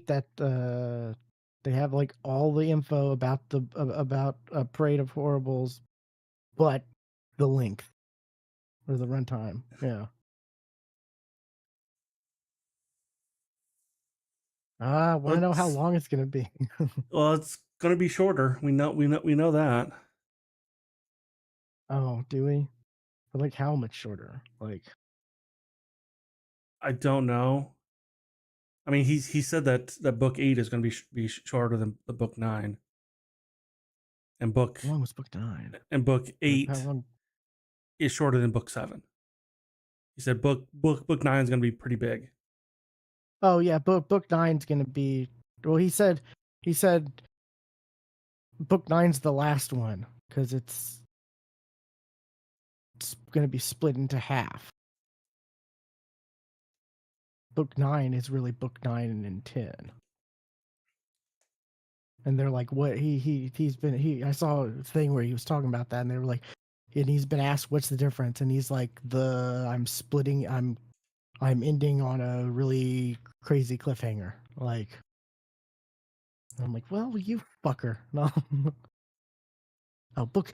great that they have like all the info about the about Parade of Horribles, but the length or the runtime. Yeah. Want to know how Let's. long it's gonna be? Well, it's gonna be shorter. We know that. Oh, do we? But like how much shorter? Like, I don't know. I mean, he said that book 8 is going to be shorter than the book 9, and book how long was book 9? and book Or how 8 long? is shorter than book 7. He said book 9 is going to be pretty big. Oh yeah, book nine's gonna be. Well, he said book nine's the last one because it's gonna be split into half. Book 9 is really book 9 and 10. And they're like, what he's been I saw a thing where he was talking about that, and they were like, and he's been asked what's the difference, and he's like, I'm ending on a really crazy cliffhanger. Like, I'm like, well, you fucker. No. Oh, book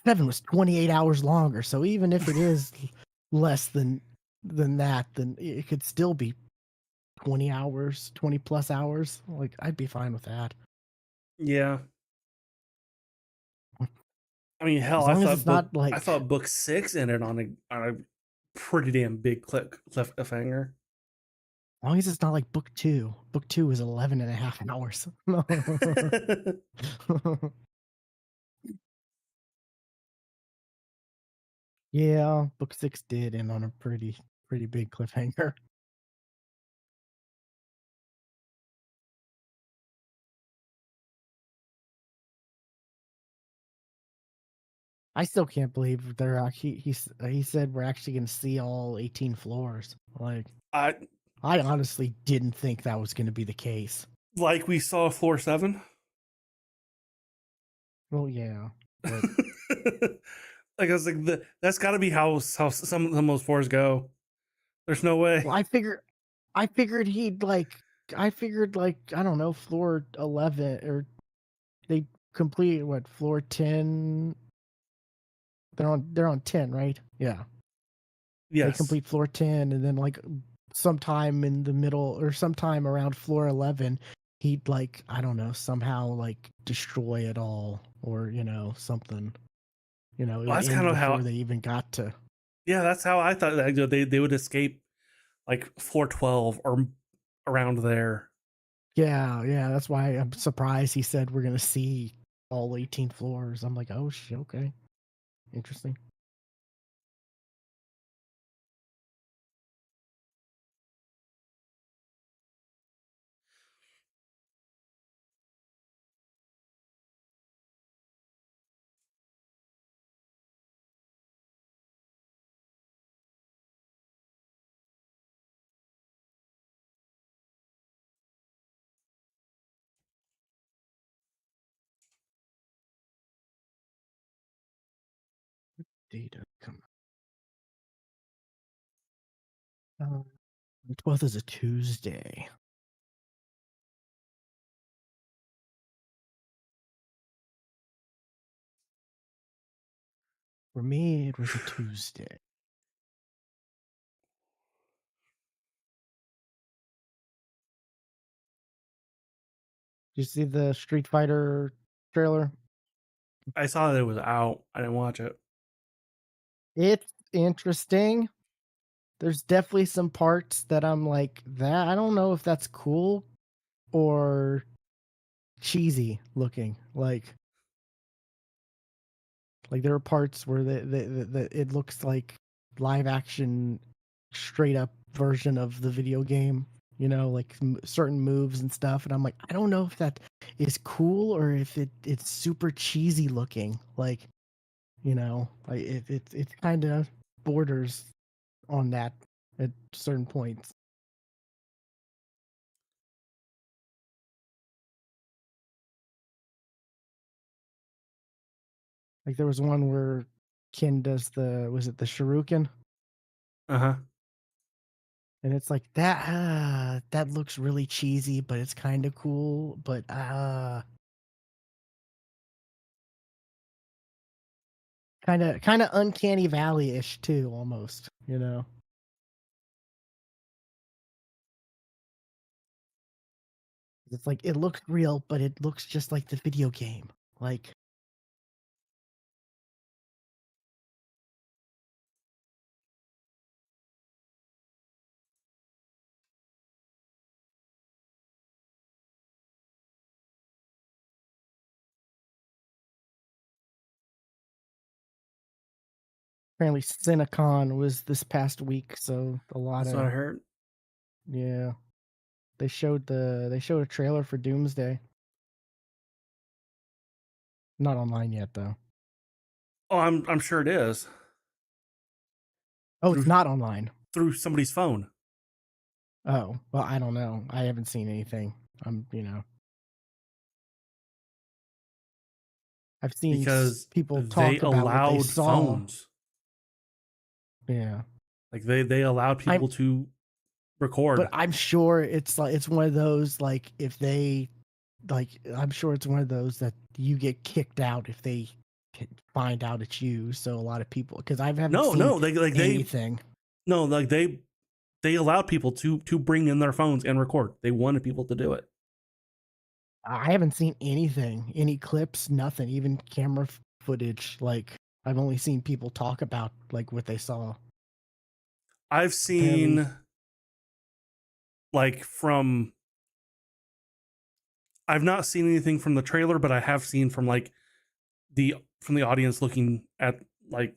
7 was 28 hours longer, so even if it is less than that, then it could still be 20 hours, 20 plus hours. Like, I'd be fine with that. Yeah. I mean, hell, As long as it's not I like, thought book 6 ended on a pretty damn big cliffhanger. as long as it's not like book 2. Book 2 is 11 and a half hours. Yeah, book 6 did end on a pretty big cliffhanger. I still can't believe they're he said we're actually going to see all 18 floors. Like, I I honestly didn't think that was going to be the case. like we saw floor 7. Well, yeah, but Like I was like, that's got to be how some of those floors go. There's no way. well, I figured I figured like I don't know, floor 11 or they complete what floor 10. They're on 10, right? Yeah, they Yes. complete floor 10, and then like sometime in the middle or sometime around floor 11, he'd like I don't know somehow like destroy it all or something. It Well, would that's kind end of before how. they even got to. Yeah, that's how I thought that they would escape like floor 12 or around there. Yeah, yeah, that's why I'm surprised he said we're gonna see all 18 floors. I'm like, oh shit, okay, interesting. Data come. The 12th is a Tuesday. For me, it was a Tuesday. Did you see the Street Fighter trailer? I saw that it was out. I didn't watch it. It's interesting. There's definitely some parts that I'm like, that I don't know if that's cool or cheesy looking. Like there are parts where it looks like live action, straight up version of the video game. Like certain moves and stuff, and I'm like, I don't know if that is cool or if it's super cheesy looking. Like, like it kind of borders on that at certain points. Like there was one where Ken does was it the Shuriken? Uh huh. And it's like that looks really cheesy, but it's kind of cool, but kind of uncanny valley-ish too almost, you know. It's like it looks real, but it looks just like the video game. Like apparently Cinecon was this past week, so a lot That's what of I heard. yeah. They showed a trailer for Doomsday. Not online yet though. Oh, I'm sure it is Oh, it's through not online. through somebody's phone Oh, well, I don't know. I haven't seen anything. I've seen because people they talk about what they allowed saw. phones. Yeah. Like they allowed I'm people to but record. I'm sure it's like it's one of those like if they like I'm sure it's one of those that you get kicked out if they find out it's you. So a lot of people because I haven't No, seen no, they anything. no like they allowed people to bring in their phones and record. They wanted people to do it. I haven't seen anything, any clips, nothing, even camera footage. Like I've only seen people talk about like what they saw. I've Apparently, seen like from I've not seen anything from the trailer, but I have seen from the audience looking at like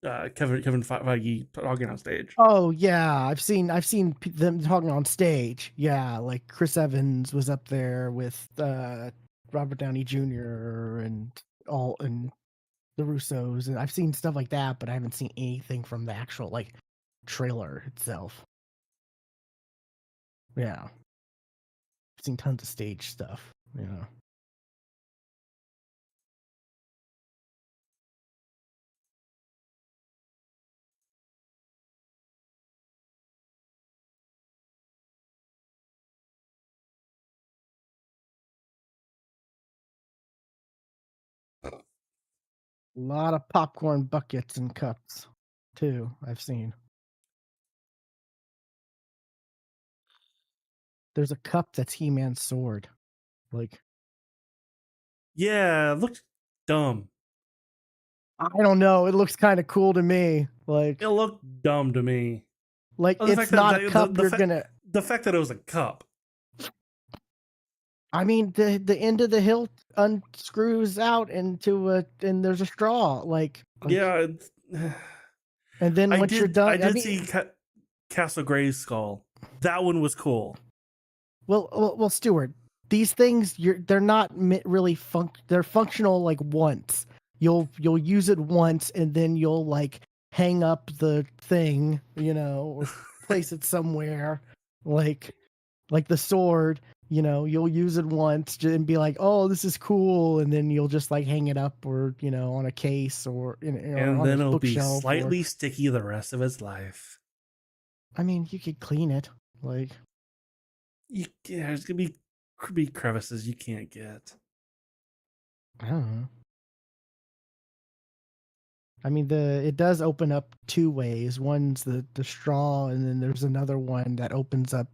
Kevin Feige talking on stage. oh yeah, I've seen them talking on stage. Yeah, like Chris Evans was up there with Robert Downey Jr. and all and the Russos, and I've seen stuff like that, but I haven't seen anything from the actual like trailer itself. Yeah, I've seen tons of stage stuff. Yeah. A lot of popcorn buckets and cups too. I've seen. There's a cup that's He-Man's sword. Like Yeah, it looks dumb. I don't know. It looks kind of cool to me. It looked dumb to me. Like Oh, the it's fact that not a cup you're gonna. the fact that it was a cup. I mean, the end of the hilt unscrews out into a, and there's a straw. Yeah, and then once you're I done, I did mean, see Castle Gray's skull. That one was cool. well, Stuart, these things they're not really they're functional like once. You'll use it once, and then you'll like hang up the thing, or place it somewhere, like like the sword. You'll use it once and be like, "Oh, this is cool," and then you'll just like hang it up, or on a case, or And on a then it'll be bookshelf, or slightly sticky the rest of its life. I mean, you could clean it, like Yeah, there's gonna be crevices you can't get. I don't know. I mean, it does open up two ways. One's the straw, and then there's another one that opens up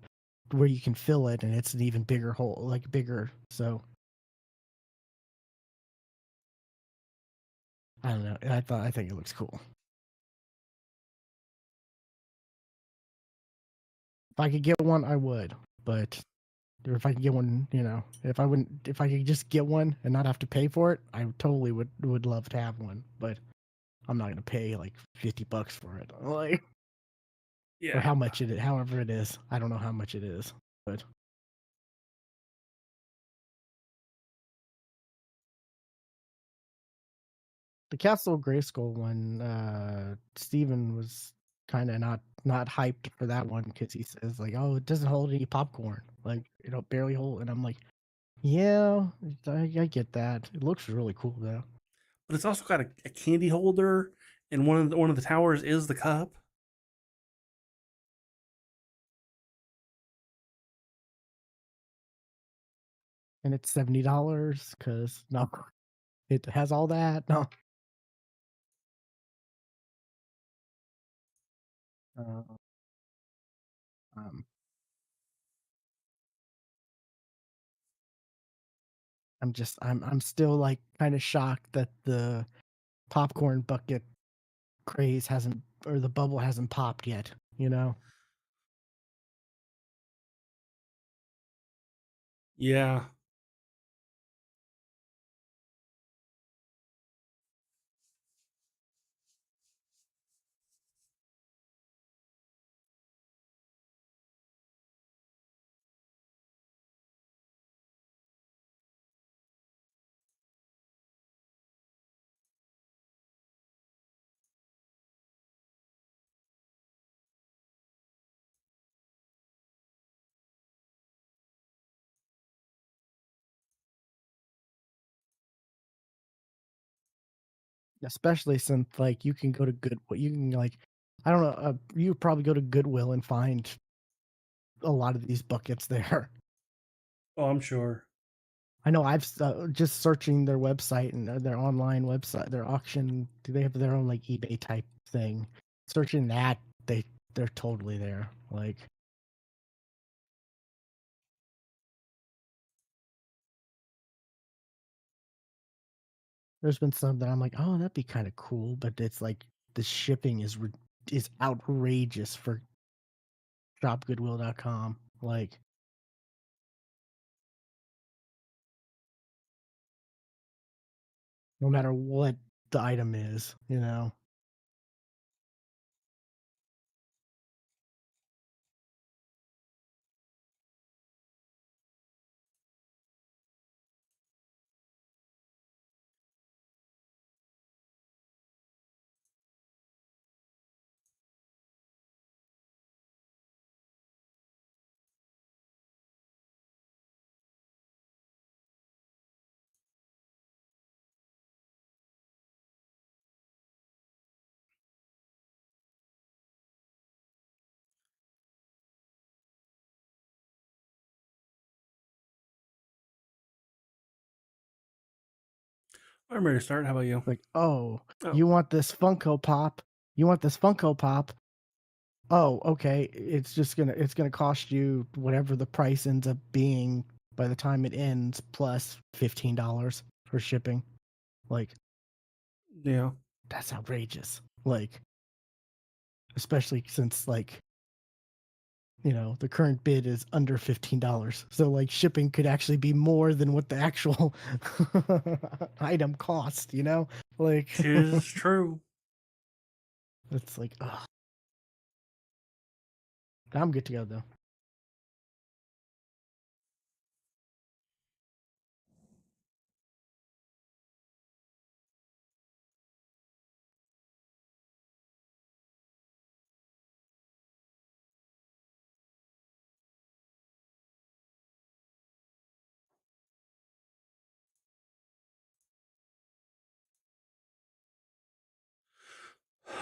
where you can fill it, and it's an even bigger hole, like bigger. So I don't know. I think it looks cool. If I could get one, I would. But if I could get one, if I could just get one and not have to pay for it, I totally would love to have one. But I'm not gonna pay like $50 for it, like or Yeah, how much however it is. I don't know how much it is, but the Castle Grayskull one, Steven was kind of not hyped for that one because he says like, "Oh, it doesn't hold any popcorn, like barely hold." And I'm like, "Yeah, I get that. It looks really cool though." but it's also got a candy holder, and one of the towers is the cup. and it's $70 because no, it has all that. No, uh, um, I'm still like kind of shocked that the popcorn bucket craze hasn't or the bubble hasn't popped yet. You know, Yeah. especially since like you can go to Goodwill, you can like I don't know, you probably go to Goodwill and find a lot of these buckets there. Oh, I'm sure. I know just searching their website and their online website, their auction. Do they have their own like eBay type thing? Searching that, they're totally there. Like there's been some that I'm like, oh, that'd be kind of cool, but it's like the shipping is outrageous for shopgoodwill.com. Like no matter what the item is, you know. I'm ready to start. How about you? Like, oh, Oh, you want this Funko Pop? You want this Funko Pop? Oh, okay. It's gonna cost you whatever the price ends up being by the time it ends, plus $15 for shipping. Like, yeah. that's outrageous. Like, especially since like, the current bid is under $15. So like shipping could actually be more than what the actual item cost, you know? Like Tis true. it's like, oh, I'm good to go though.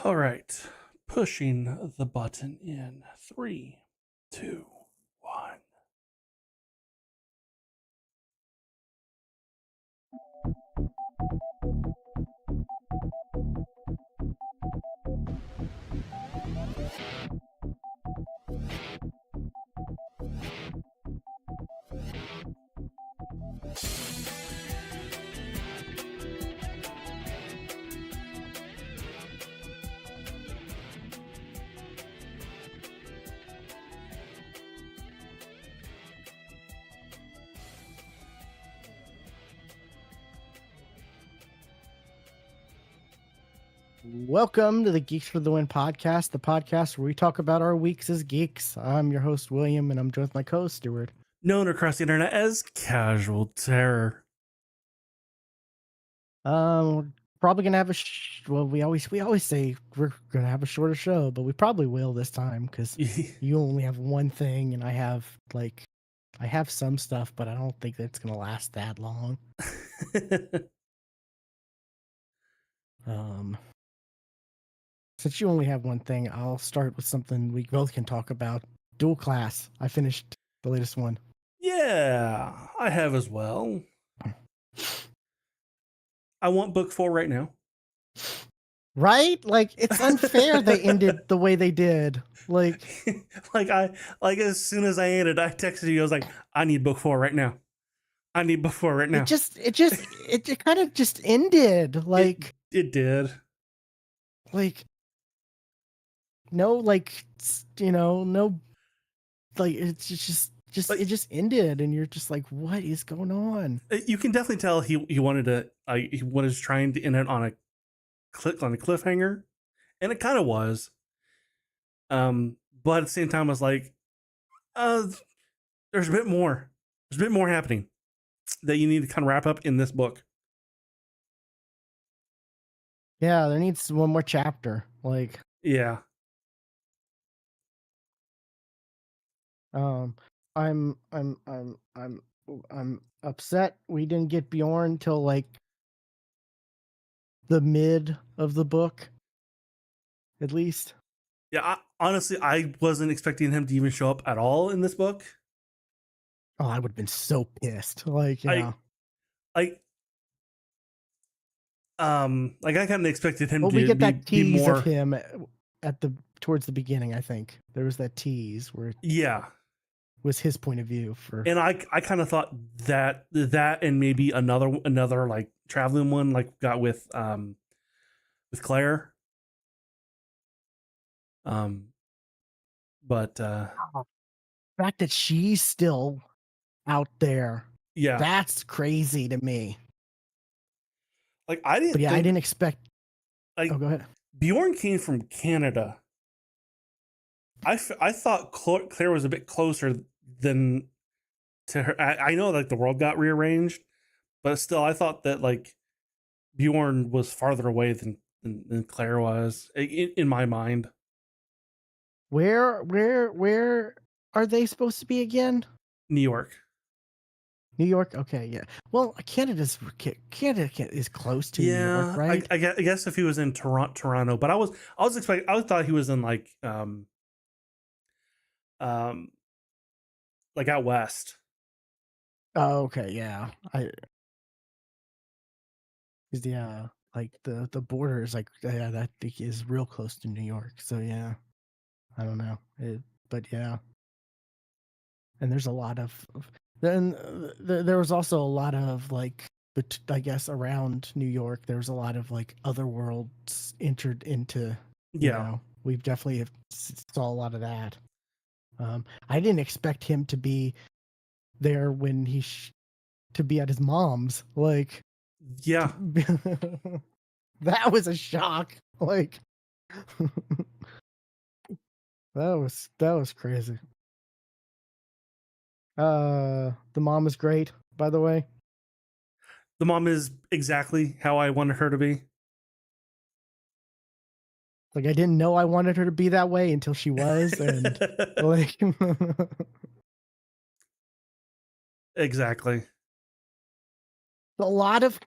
All right. Pushing the button in 3, 2, 1. Welcome to the Geeks for the Win podcast, the podcast where we talk about our weeks as geeks. I'm your host, William, and I'm joined with my co host, Stuart. Known across the internet as Casual Terror. We're probably gonna have well, we always say we're gonna have a shorter show, but we probably will this time because you only have one thing, and I have some stuff, but I don't think that's gonna last that long. Um, since you only have one thing, I'll start with something we both can talk about. Dual Class. I finished the latest one. Yeah, I have as well. I want book 4 right now. Right? Like it's unfair they ended the way they did. Like like as soon as I ended, I texted you. I was like, I need book 4 right now. I need book 4 right now. it kind of just ended. It did. Like no, like no, like it's just Like it just ended, and you're just like, what is going on? you can definitely tell he wanted to he was trying to end it on a cliffhanger, and it kind of was. But at the same time, I was like, uh, there's a bit more. There's a bit more happening that you need to kind of wrap up in this book. Yeah, there needs one more chapter. Like, Yeah. um, I'm upset we didn't get Bjorn till like the mid of the book, at least. Yeah, honestly, I wasn't expecting him to even show up at all in this book. Oh, I would have been so pissed. Like, I yeah. like like I kind of expected him Well, we to get that be tease of more. him at the towards the beginning. I think there was that tease where it Yeah, was his point of view for. and I kind of thought that and maybe another like traveling one like got with Claire. Um, but The fact that she's still out there, yeah, that's crazy to me. like I But didn't yeah, I think didn't expect. Oh, like go ahead. Bjorn came from Canada. I thought Claire was a bit closer than to her. I know like the world got rearranged, but still, I thought that like Bjorn was farther away than Claire was in my mind. Where are they supposed to be again? New York. New York. Okay, yeah. Well, Canada is close to New York, Yeah, right? I guess if he was in Toronto, but I thought he was in um like out west. Oh, okay, yeah. Yeah, like the border is like, yeah, that is real close to New York. So yeah, I don't know, but yeah, and there's a lot of then there was also a lot of like, but I guess around New York there's a lot of like other worlds entered into. Yeah, We've definitely saw a lot of that. I didn't expect him to be there when to be at his mom's. Like, yeah. that was a shock. Like, that was crazy. The mom is great, by the way. The mom is exactly how I wanted her to be. Like, I didn't know I wanted her to be that way until she was, and like, Exactly. a lot of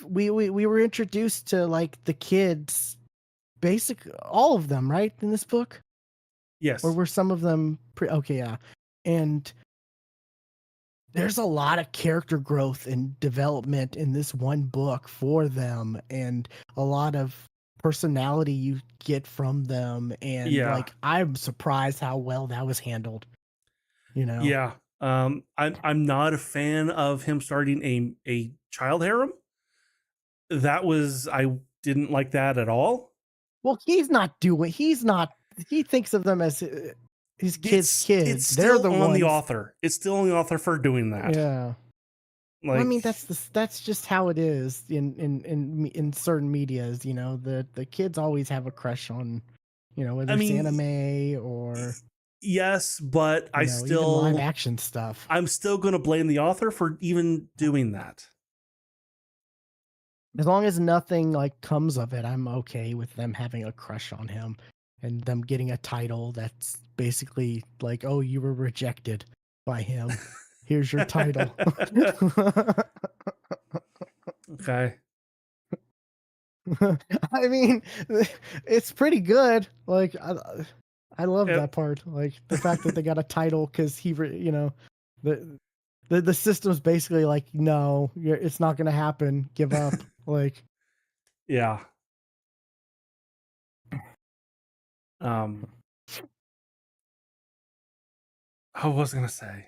we were introduced to like the kids, basic all of them, right, in this book, or Yes. were some of them okay, yeah, and there's a lot of character growth and development in this one book for them, and a lot of personality you get from them, and Yeah. like I'm surprised how well that was handled, you know. Yeah. I'm not a fan of him starting a child harem. That was I didn't like that at all. Well, he's not, he thinks of them as his It's kids. They're still the on the ones. author. It's still on the author for doing that. Yeah. Well, I Like mean, that's just how it is in certain medias. The kids always have a crush on, I whether it's mean, anime or yes, but even live action stuff. I'm still going to blame the author for even doing that. As long as nothing like comes of it, I'm okay with them having a crush on him and them getting a title that's basically like, "Oh, you were rejected by him. Here's your title." Okay. I mean, it's pretty good. Like, I love Yeah, that part. Like the fact that they got a title because the The system's basically like, no, it's not gonna happen. Give up. Like, Yeah. Um, I was gonna say.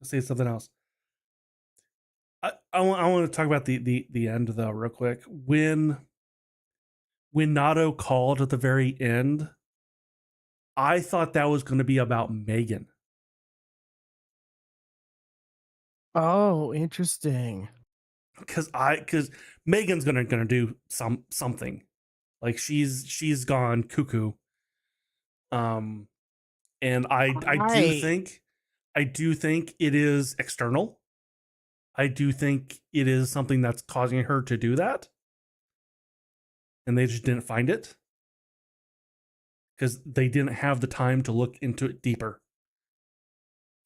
Let's say something else. I want to talk about the end though, real quick. When Nato called at the very end, I thought that was going to be about Megan oh, interesting. because Megan's gonna do something like she's gone cuckoo. Um, and I I do think it is external. I do think it is something that's causing her to do that, and they just didn't find it because they didn't have the time to look into it deeper.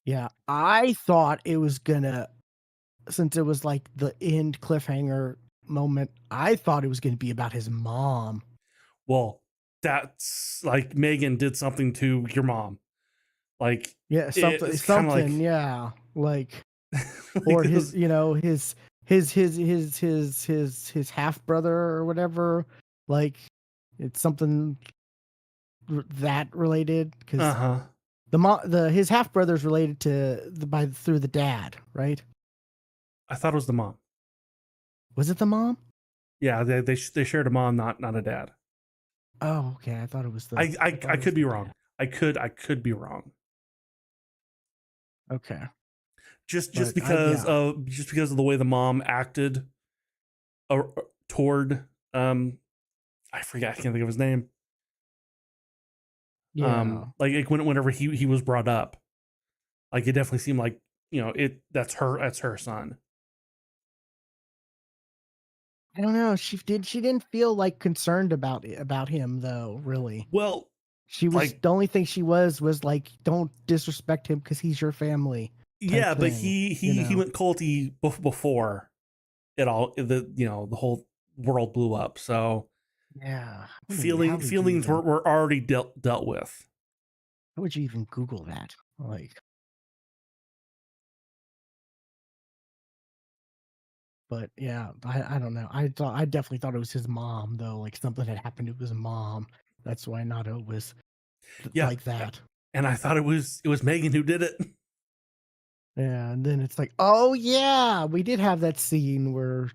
Yeah, I thought it was gonna, since it was like the end cliffhanger moment, I thought it was gonna be about his mom. Well, that's like Megan did something to your mom. Like Yeah, it's kind of something, like yeah. Like, or like it his, was his half brother or whatever. Like, it's something that related, because uh-huh. the his half brother's related to through the dad, right? I thought it was the mom. Was it the mom? Yeah, they shared a mom, not a dad. Oh, okay. I thought I it was could the be wrong. dad. I could be wrong. Okay, Just but I yeah because of the way the mom acted uh, toward um I forget, I can't think of his name. yeah. Like whenever he was brought up, like it definitely seemed like, that's her son. I don't know. She didn't feel like concerned about him though. Really, Well, she was, like the only thing she was like, don't disrespect him because he's your family, type yeah, but thing. he went culty before it all the whole world blew up. So Yeah. I mean, how would you feelings even were already dealt with. how would you even Google that? Like, but yeah, I don't know. I definitely thought it was his mom though. Like, something had happened to his mom. That's why Nato was Yeah, like that. and I thought it was Megan who did it. Yeah, and then it's like, oh yeah, we did have that scene where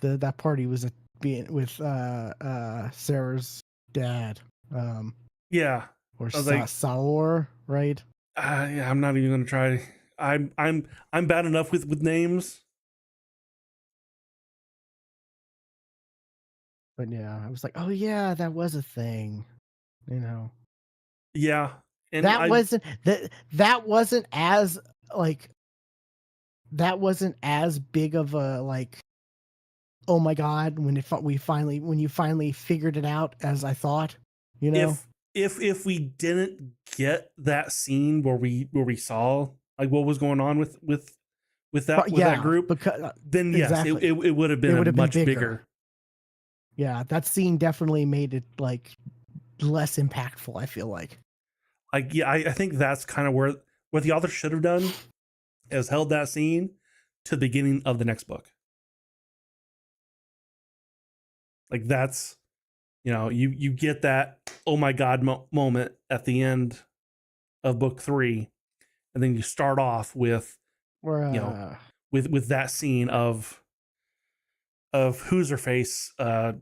that party was being with Sarah's dad, um, Yeah, or I was like, Saor, right? yeah, I'm not even gonna try. I'm bad enough with names. But yeah, I was like, oh yeah, that was a thing, you know. Yeah, and That wasn't that wasn't as like that wasn't as big of a like, oh my god, when you finally figured it out as I thought, you know. if we didn't get that scene where we saw like what was going on with that Yeah, group, because then yes, exactly. it would have It been a would have been much bigger. bigger. Yeah, that scene definitely made it like less impactful, I feel like. Like yeah, I think that's kind of where what the author should have done is held that scene to the beginning of the next book. Like that's you get that oh my god moment at the end of book 3, and then you start off with Or you know with that scene of who's her face uh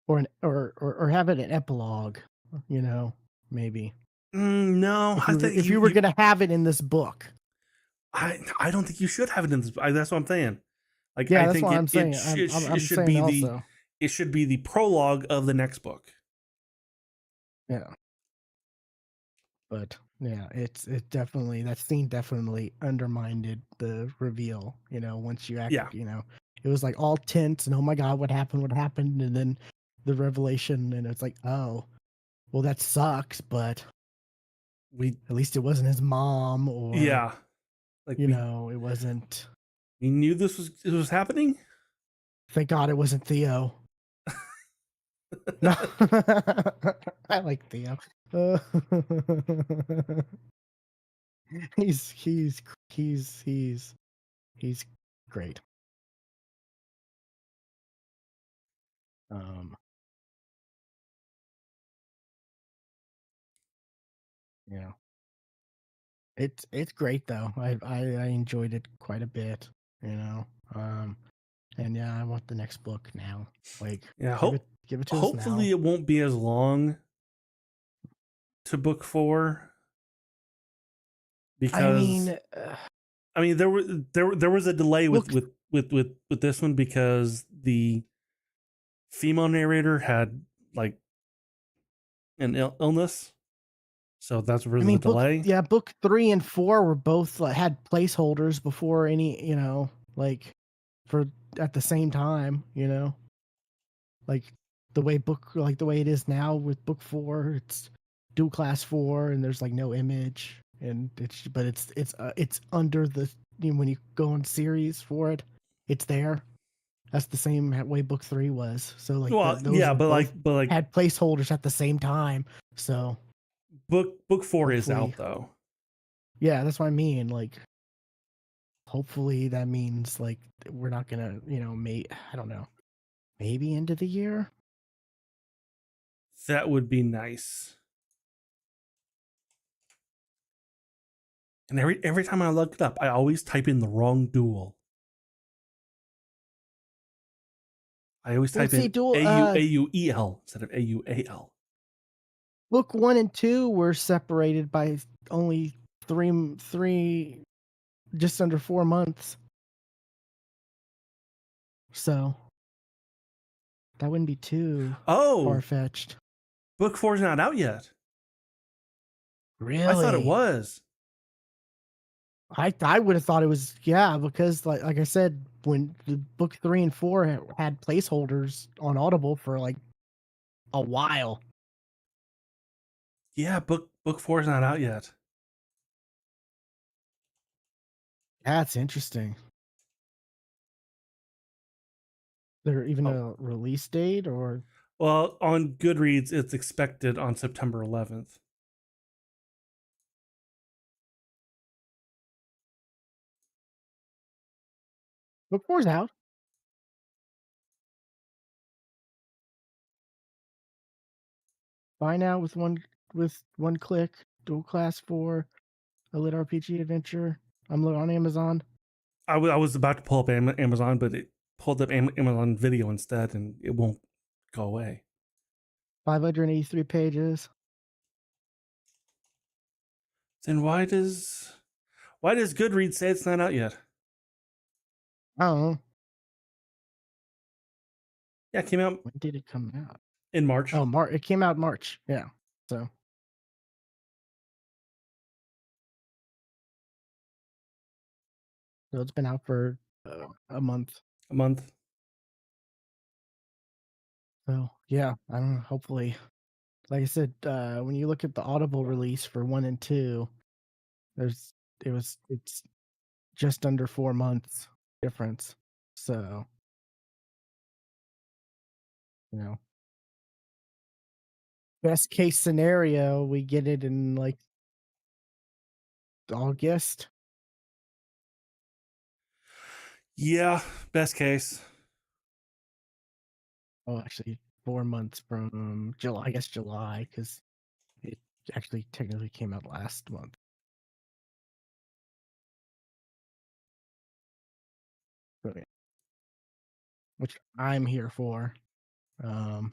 or have it an epilogue, you know, maybe. no, I think If you were you gonna have it in this book. I don't think you should have it in this. That's what I'm saying. Like Yeah, I that's think what I'm saying. it I'm should saying be also. the prologue of the next book. Yeah. But yeah, it definitely, that scene definitely undermined the reveal, once Yeah, it was like all tense and oh my god, what happened? What happened? And then the revelation, and it's like, oh, well, that sucks, but we at least it wasn't his mom, or yeah like it wasn't, we knew this was happening. thank God it wasn't Theo. No. I like Theo. Uh, he's he's he's he's great. Um, you know, it's great though. I enjoyed it quite a bit. You know, um, and yeah, I want the next book now. Like, Yeah, give it to us hopefully now. it won't be as long to book 4 I because mean, I mean there was a delay book. with this one because the female narrator had like an illness, so that's where I the mean, delay. book 3 and 4 were both like, had placeholders before any, like for at the same time. Like the way it is now with book 4, it's dual class 4, and there's like no image, and it's under the when you go on series for it, it's there. That's the same way book 3 was. So like Well, those yeah, were both but like had placeholders at the same time. So book 4 is hopefully, out though. yeah, that's what I mean. Like hopefully that means like we're not gonna, I don't know, maybe end of the year. That would be nice. And every time I look it up, I always type in the wrong duel. I always Well, type see, in dual AUEL instead of AUAL. book 1 and 2 were separated by only three, just under 4 months. So that wouldn't be too far Oh, fetched. book 4 is not out yet. I thought it Really? was. I would have thought it was, yeah, because like I said, when the book 3 and 4 had placeholders on Audible for like a while. Yeah, book 4 is not out yet. That's interesting. There even Oh, a release date or well, on Goodreads, it's expected on September 11th. book 4's out? Buy now with one click. Dual class 4, a lit RPG adventure. I'm on Amazon. I was about to pull up Amazon, but it pulled up Amazon Video instead, and it won't go away. 583 pages. Then why does Goodreads say it's not out yet? I don't know. Yeah, it came out When did it come out? in March. Oh, March. It came out March. Yeah. So it's been out for a month. A month. So yeah, I don't know. Hopefully, like I said, when you look at the Audible release for 1 and 2, there's it's just under 4 months difference. So you know, best case scenario, we get it in like August. Yeah, best case. Oh, actually, 4 months from July. I guess July, because it actually technically came out last month. So, yeah, which I'm here for. Um,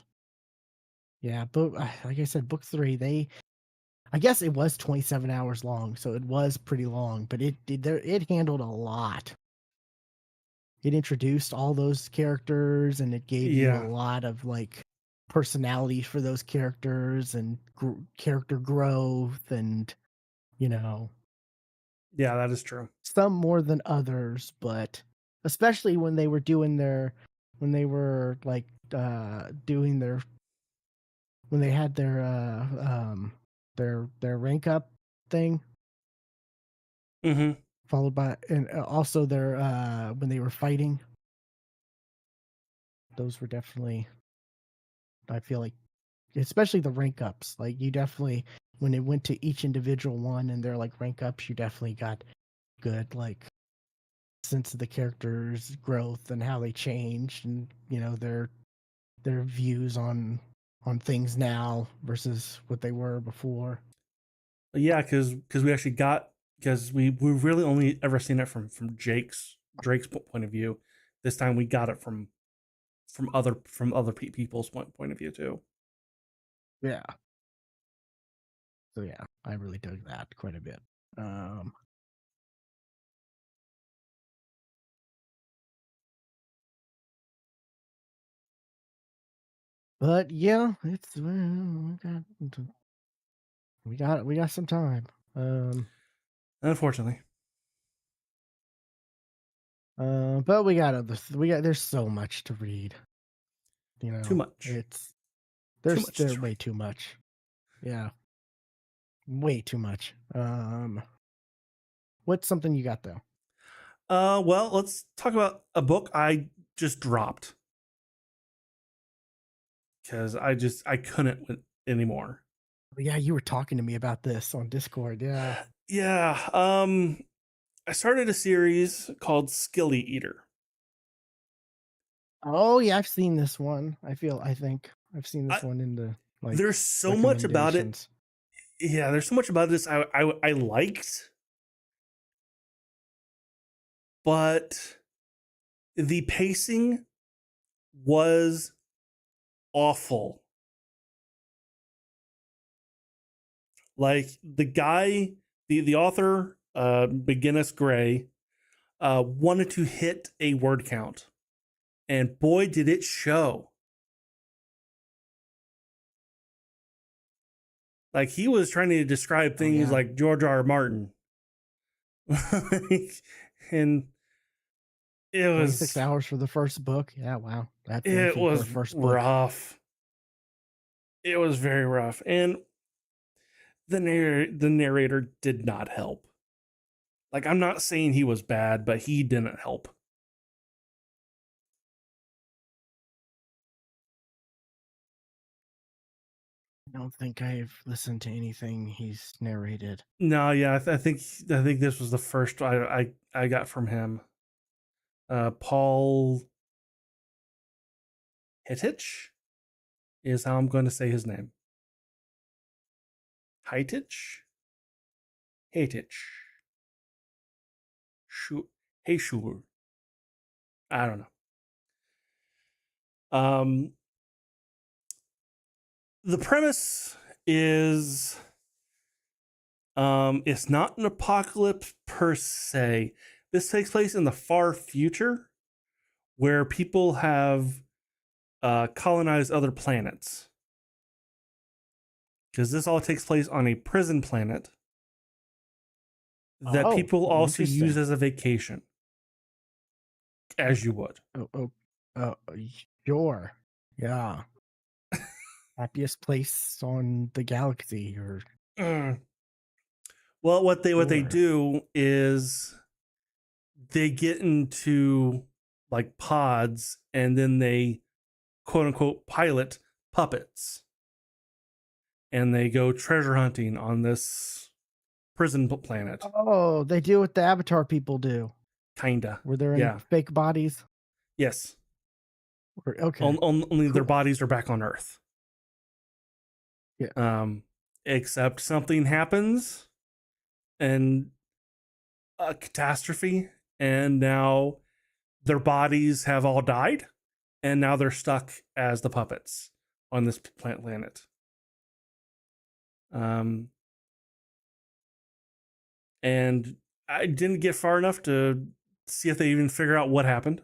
yeah, but like I said, book 3, I guess it was 27 hours long, so it was pretty long, but it handled a lot. It introduced all those characters, and it gave you a Yeah, lot of like personality for those characters and character growth, and you know, yeah, that is true. some more than others, but especially when they were like doing their when they had their rank up thing, Mm-hmm. followed by, and also their when they were fighting. Those were definitely, I feel like, especially the rank ups. Like you definitely when it went to each individual one and their like rank ups, you definitely got good like sense of the characters' growth and how they changed, and their views on things now versus what they were before. But yeah, because we actually got because we've really only ever seen it from Drake's point of view. This time we got it from other people's point of view too. Yeah. So yeah, I really dug that quite a bit. Um, but yeah, it's we got some time. Um, Unfortunately, but we got there's so much to read. too much, It's too there's much there to way read. too much. Yeah, way too much. What's something you got though? Well, let's talk about a book I just dropped because I couldn't anymore. Yeah, you were talking to me about this on Discord. Yeah. Yeah, I started a series called Skilly Eater. Oh yeah, I've seen this one. I think I've seen I, this one in the like there's so much about it. recommendations. Yeah, there's so much about this I liked, but the pacing was awful. Like the author, McGinnis Gray, wanted to hit a word count, and boy, did it show! Like he was trying to describe Oh things yeah, like George R. R. Martin, and it 26 was hours for the first book. Yeah, wow, that's it lengthy for was a first book. rough. It was very rough, and the narrator did not help. Like I'm not saying he was bad, but he didn't help. I don't think I've listened to anything he's narrated. No, yeah, I think this was the first I got from him. Paul Hittich is how I'm going to say his name. Hittich, Hittich, Shu, Hey Shur. I don't know. Um, the premise is it's not an apocalypse per se. This takes place in the far future where people have colonized other planets. Because this all takes place on a prison planet that Oh, people also use interesting. as a vacation, as you would. Oh, oh, uh, sure. Yeah, happiest place on the galaxy, or Mm. Well, what they sure. do is they get into like pods and then they quote unquote pilot puppets and they go treasure hunting on this prison planet. Oh, they do what the Avatar people do. Kinda. Were there any Yeah. fake bodies? Yes. Okay, Only their cool. bodies are back on Earth. Yeah. Um, except something happens and a catastrophe, and now their bodies have all died, and now they're stuck as the puppets on this planet. Um, and I didn't get far enough to see if they even figure out what happened.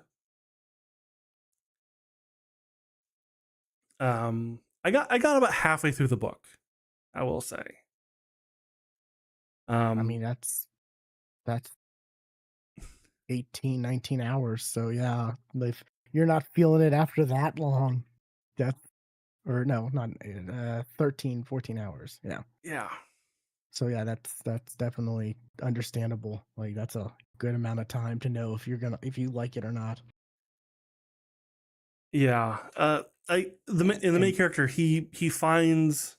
I got about halfway through the book, I will say. I Um, mean, that's 18, 19 hours. So yeah, if you're not feeling it after that long, that's or no, not 13, 14 hours. Yeah. yeah, So yeah, that's definitely understandable. Like that's a good amount of time to know if you like it or not. Yeah. In the main And character, he finds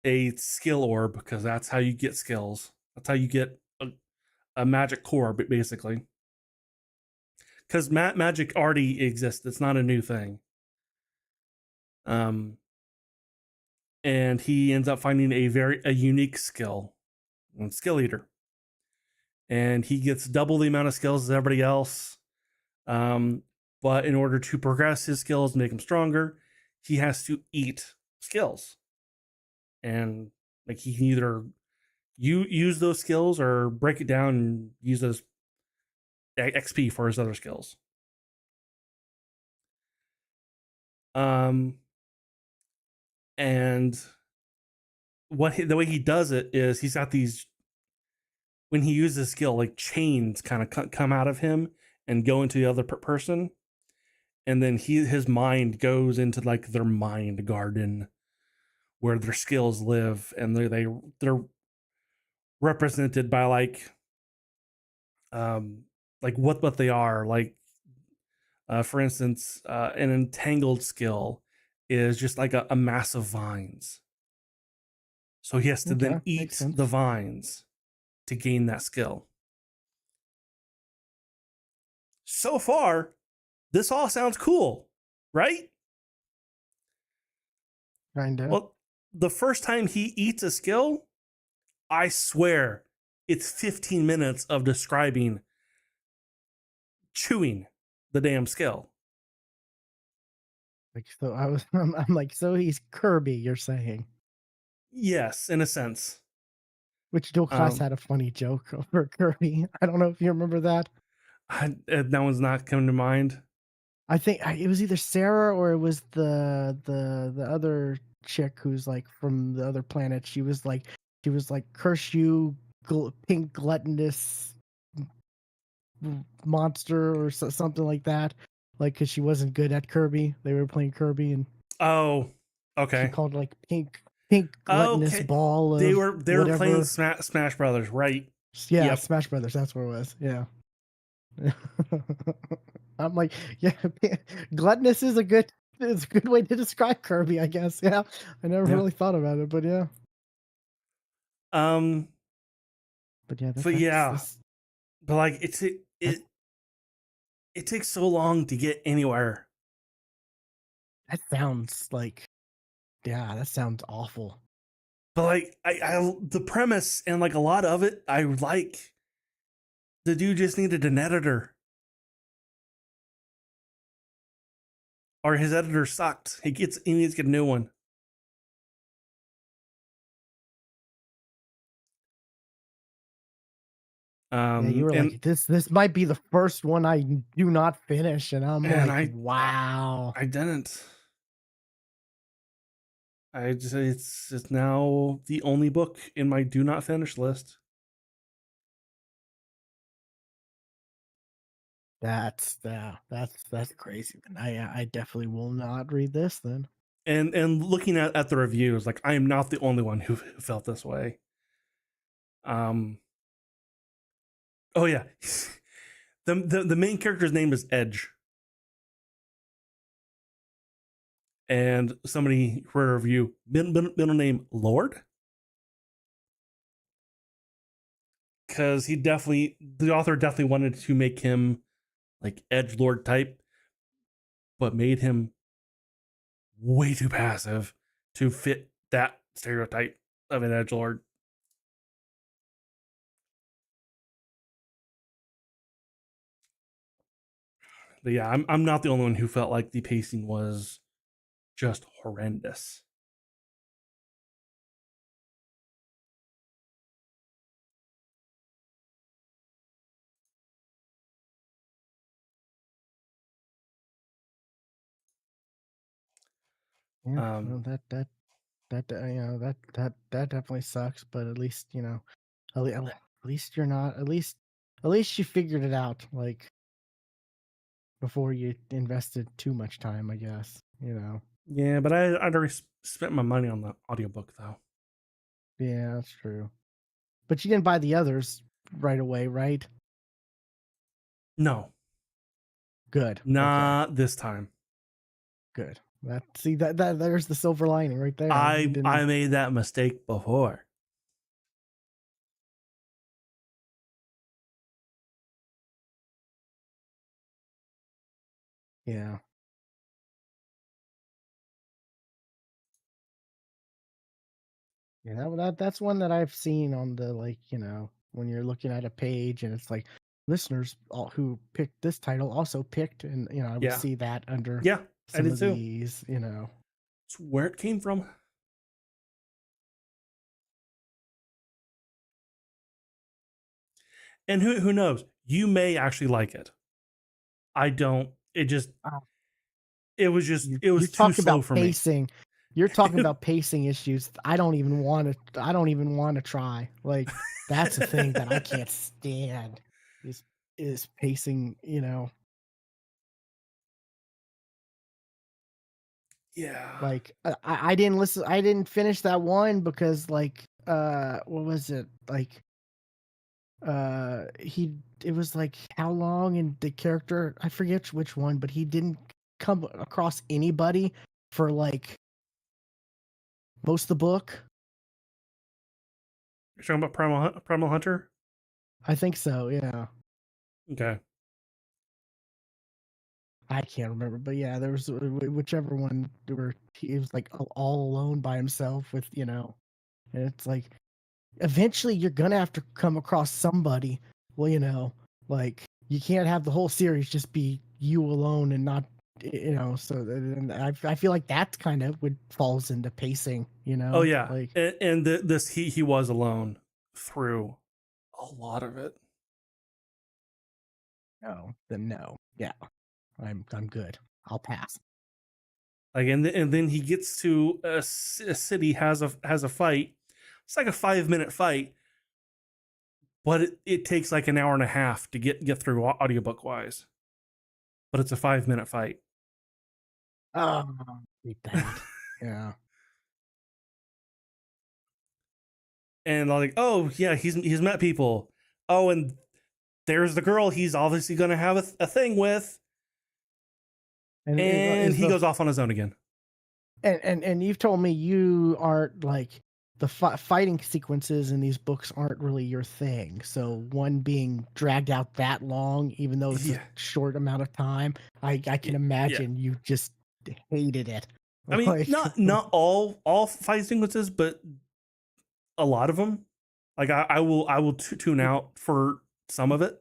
a skill orb because that's how you get skills. That's how you get a magic core, basically. Because magic already exists. It's not a new thing. Um, and he ends up finding a unique skill, skill eater, and he gets double the amount of skills as everybody else. Um, but in order to progress his skills, make him stronger, he has to eat skills, and like he can either you use those skills or break it down and use those XP for his other skills. Um, and the way he does it is he's got these, when he uses skill, like chains kind of come out of him and go into the other person, and then his mind goes into like their mind garden where their skills live, and they're represented by um what they are. Like for instance, an entangled skill is just like a mass of vines, so he has to then okay, makes eat the sense. vines to gain that skill. So far, this all sounds cool, right? Kinda. Well, the first time he eats a skill, I swear it's 15 minutes of describing chewing the damn skill. Like, so I was, I'm like, so he's Kirby, you're saying? Yes, in a sense. Which Dual Class Um, had a funny joke over Kirby. I don't know if you remember that. that one's not coming to mind. I think it was either Sarah or it was the other chick who's like from the other planet. She was like, "Curse you, pink gluttonous monster," or something like that. Like, because she wasn't good at Kirby. They were playing Kirby, and Oh, she okay. called it like pink gluttonous Okay. ball They of were playing whatever. Smash Brothers, right? Yeah, Yep. Smash Brothers. That's what it was. Yeah. I'm like, yeah, gluttonous is a good way to describe Kirby, I guess. Yeah. I never Yeah. really thought about it, but yeah. Um. But yeah, But yeah, that's but like that it takes so long to get anywhere. that sounds like, yeah, that sounds awful. But like the premise and like a lot of it, I like. The dude just needed an editor, or his editor sucked. He needs to get a new one. Yeah, you were And like, this might be the first one I do not finish, and I'm and like, wow. I didn't. I just it's now the only book in my do not finish list. That's crazy. Then I definitely will not read this then. And looking at the reviews, like I am not the only one who felt this way. Um. Oh yeah, the main character's name is Edge, and somebody wrote a review. Middle name Lord, because the author definitely wanted to make him like Edge Lord type, but made him way too passive to fit that stereotype of an Edge Lord. But yeah, I'm not the only one who felt like the pacing was just horrendous. Yeah, well, Um, that definitely sucks. But at least at least you're not at least you figured it out like before you invested too much time. I guess yeah, but I'd already spent my money on the audiobook though. Yeah, that's true. But you didn't buy the others right away, right? No, Good. Okay. not this time. Good. That there's the silver lining right there. You I didn't. made that mistake before. Yeah. Yeah, that's one that I've seen on the, like, when you're looking at a page and it's like listeners who picked this title also picked, and I would Yeah. see that under Yeah, I some did of too. these. It's where it came from. And who knows? You may actually like it. I don't. Uh, It you was too talk slow about for me. pacing. You're talking about pacing issues. I don't even want to try. Like, that's a thing that I can't stand is pacing. Yeah. Like, I didn't finish that one because, like, what was it? Like, he it was like how long, and the character, I forget which one, but he didn't come across anybody for like most of the book. You're talking about Primal Hunter? I think so, yeah. Okay. I can't remember, but yeah, there was whichever one where he was like all alone by himself and it's like eventually you're gonna have to come across somebody. Well, like, you can't have the whole series just be you alone and not, so and I feel like that kind of would falls into pacing, Oh yeah. like, And this he was alone through a lot of it. no, then no. Yeah, I'm good. I'll pass. Like and then he gets to a city, has a fight. It's like a 5 minute fight, but it takes like an hour and a half to get through audiobook wise. But it's a 5 minute fight. Oh, hate that. Yeah. And like, oh yeah, he's met people. Oh, and there's the girl he's obviously going to have a thing with, And and is he the goes off on his own again. and you've told me you aren't like the fighting sequences in these books aren't really your thing. So one being dragged out that long, even though it's a Yeah, short amount of time, I can yeah. imagine you just hated it. I mean, Like, not all fight sequences, but a lot of them. Like I will tune out for some of it.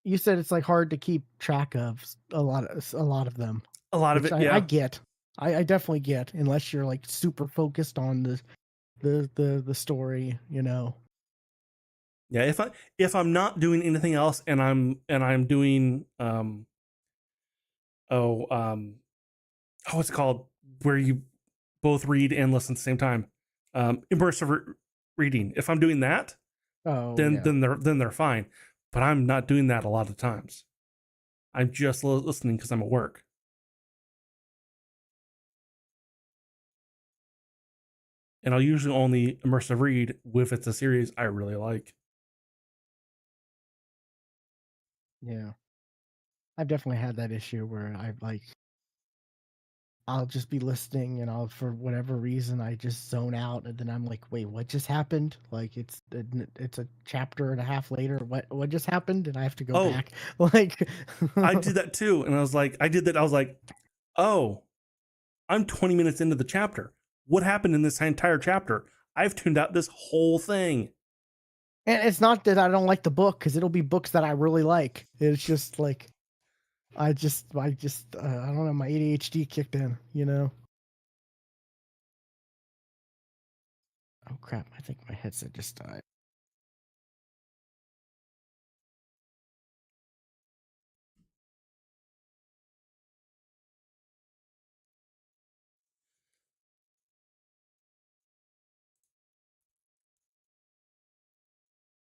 you said it's like hard to keep track of a lot of them, A lot of which it, I yeah, get. I definitely get, unless you're like super focused on the story. yeah. If I'm not doing anything else and I'm doing oh what's it called, where you both read and listen at the same time, immersive reading. If I'm doing that, Oh yeah. then they're fine. But I'm not doing that a lot of times. I'm just listening because I'm at work, and I'll usually only immersive read if it's a series I really like. Yeah. I've definitely had that issue where I'll just be listening and for whatever reason I just zone out, and then I'm like, wait, what just happened? Like, it's a chapter and a half later. What just happened? And I have to go Oh, back. Like, I did that too, and I did that. I was like, oh, I'm 20 minutes into the chapter. What happened in this entire chapter? I've tuned out this whole thing. and it's not that I don't like the book, because it'll be books that I really like. It's just like I don't know, my ADHD kicked in. Oh crap! I think my headset just died.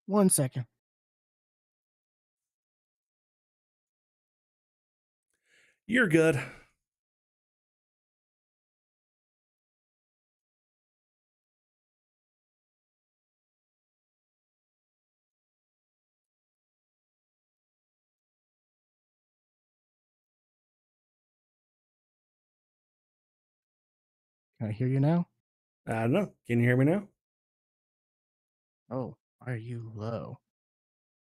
One second. You're good. Can I hear you now? I don't know. Can you hear me now? Oh, why are you low?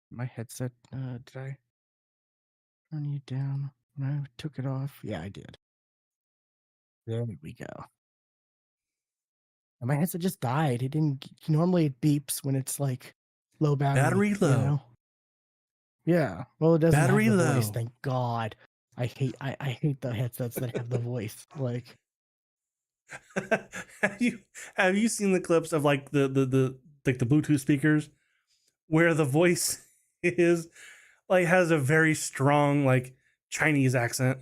My headset, did I turn you down when I took it off? Yeah, I did. There we go. And my headset just died. It didn't, normally it beeps when it's like low battery, Battery you know? low. Yeah. Well, it doesn't have Battery the voice, low. thank God. I hate the headsets that have the voice. Like, have you have you seen the clips of like the like the Bluetooth speakers where the voice is like has a very strong like Chinese accent?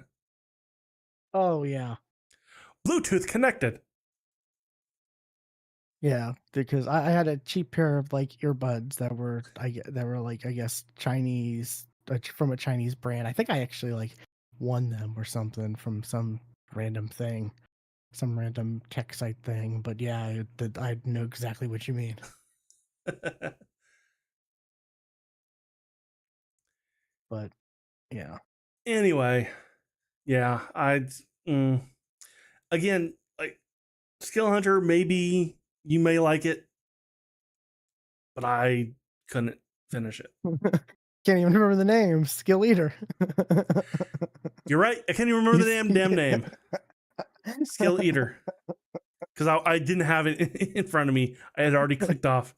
oh yeah. Bluetooth connected. Yeah, because I had a cheap pair of like earbuds that were like I guess Chinese from a Chinese brand. I think I actually like won them or something from some random thing, some random tech site thing. But yeah, I know exactly what you mean. But yeah, Anyway, yeah, I'd mm, again like Skill Hunter. Maybe you may like it, but I couldn't finish it. can't even remember the name. Skill Eater. You're right. I can't even remember You the see damn it? name. Skill Eater. Because I didn't have it in front of me. I had already clicked off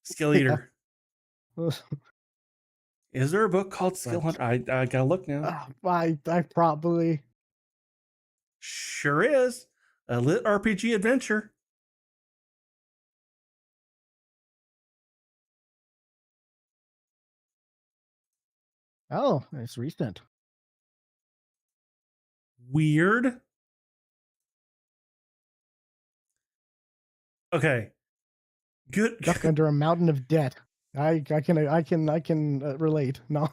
Skill Yeah, Eater. Is there a book called Skill but Hunter? I gotta look now. I probably. Sure is. A lit RPG adventure. Oh, it's recent. Weird. Okay. Good. Stuck under a mountain of debt. I can relate. No.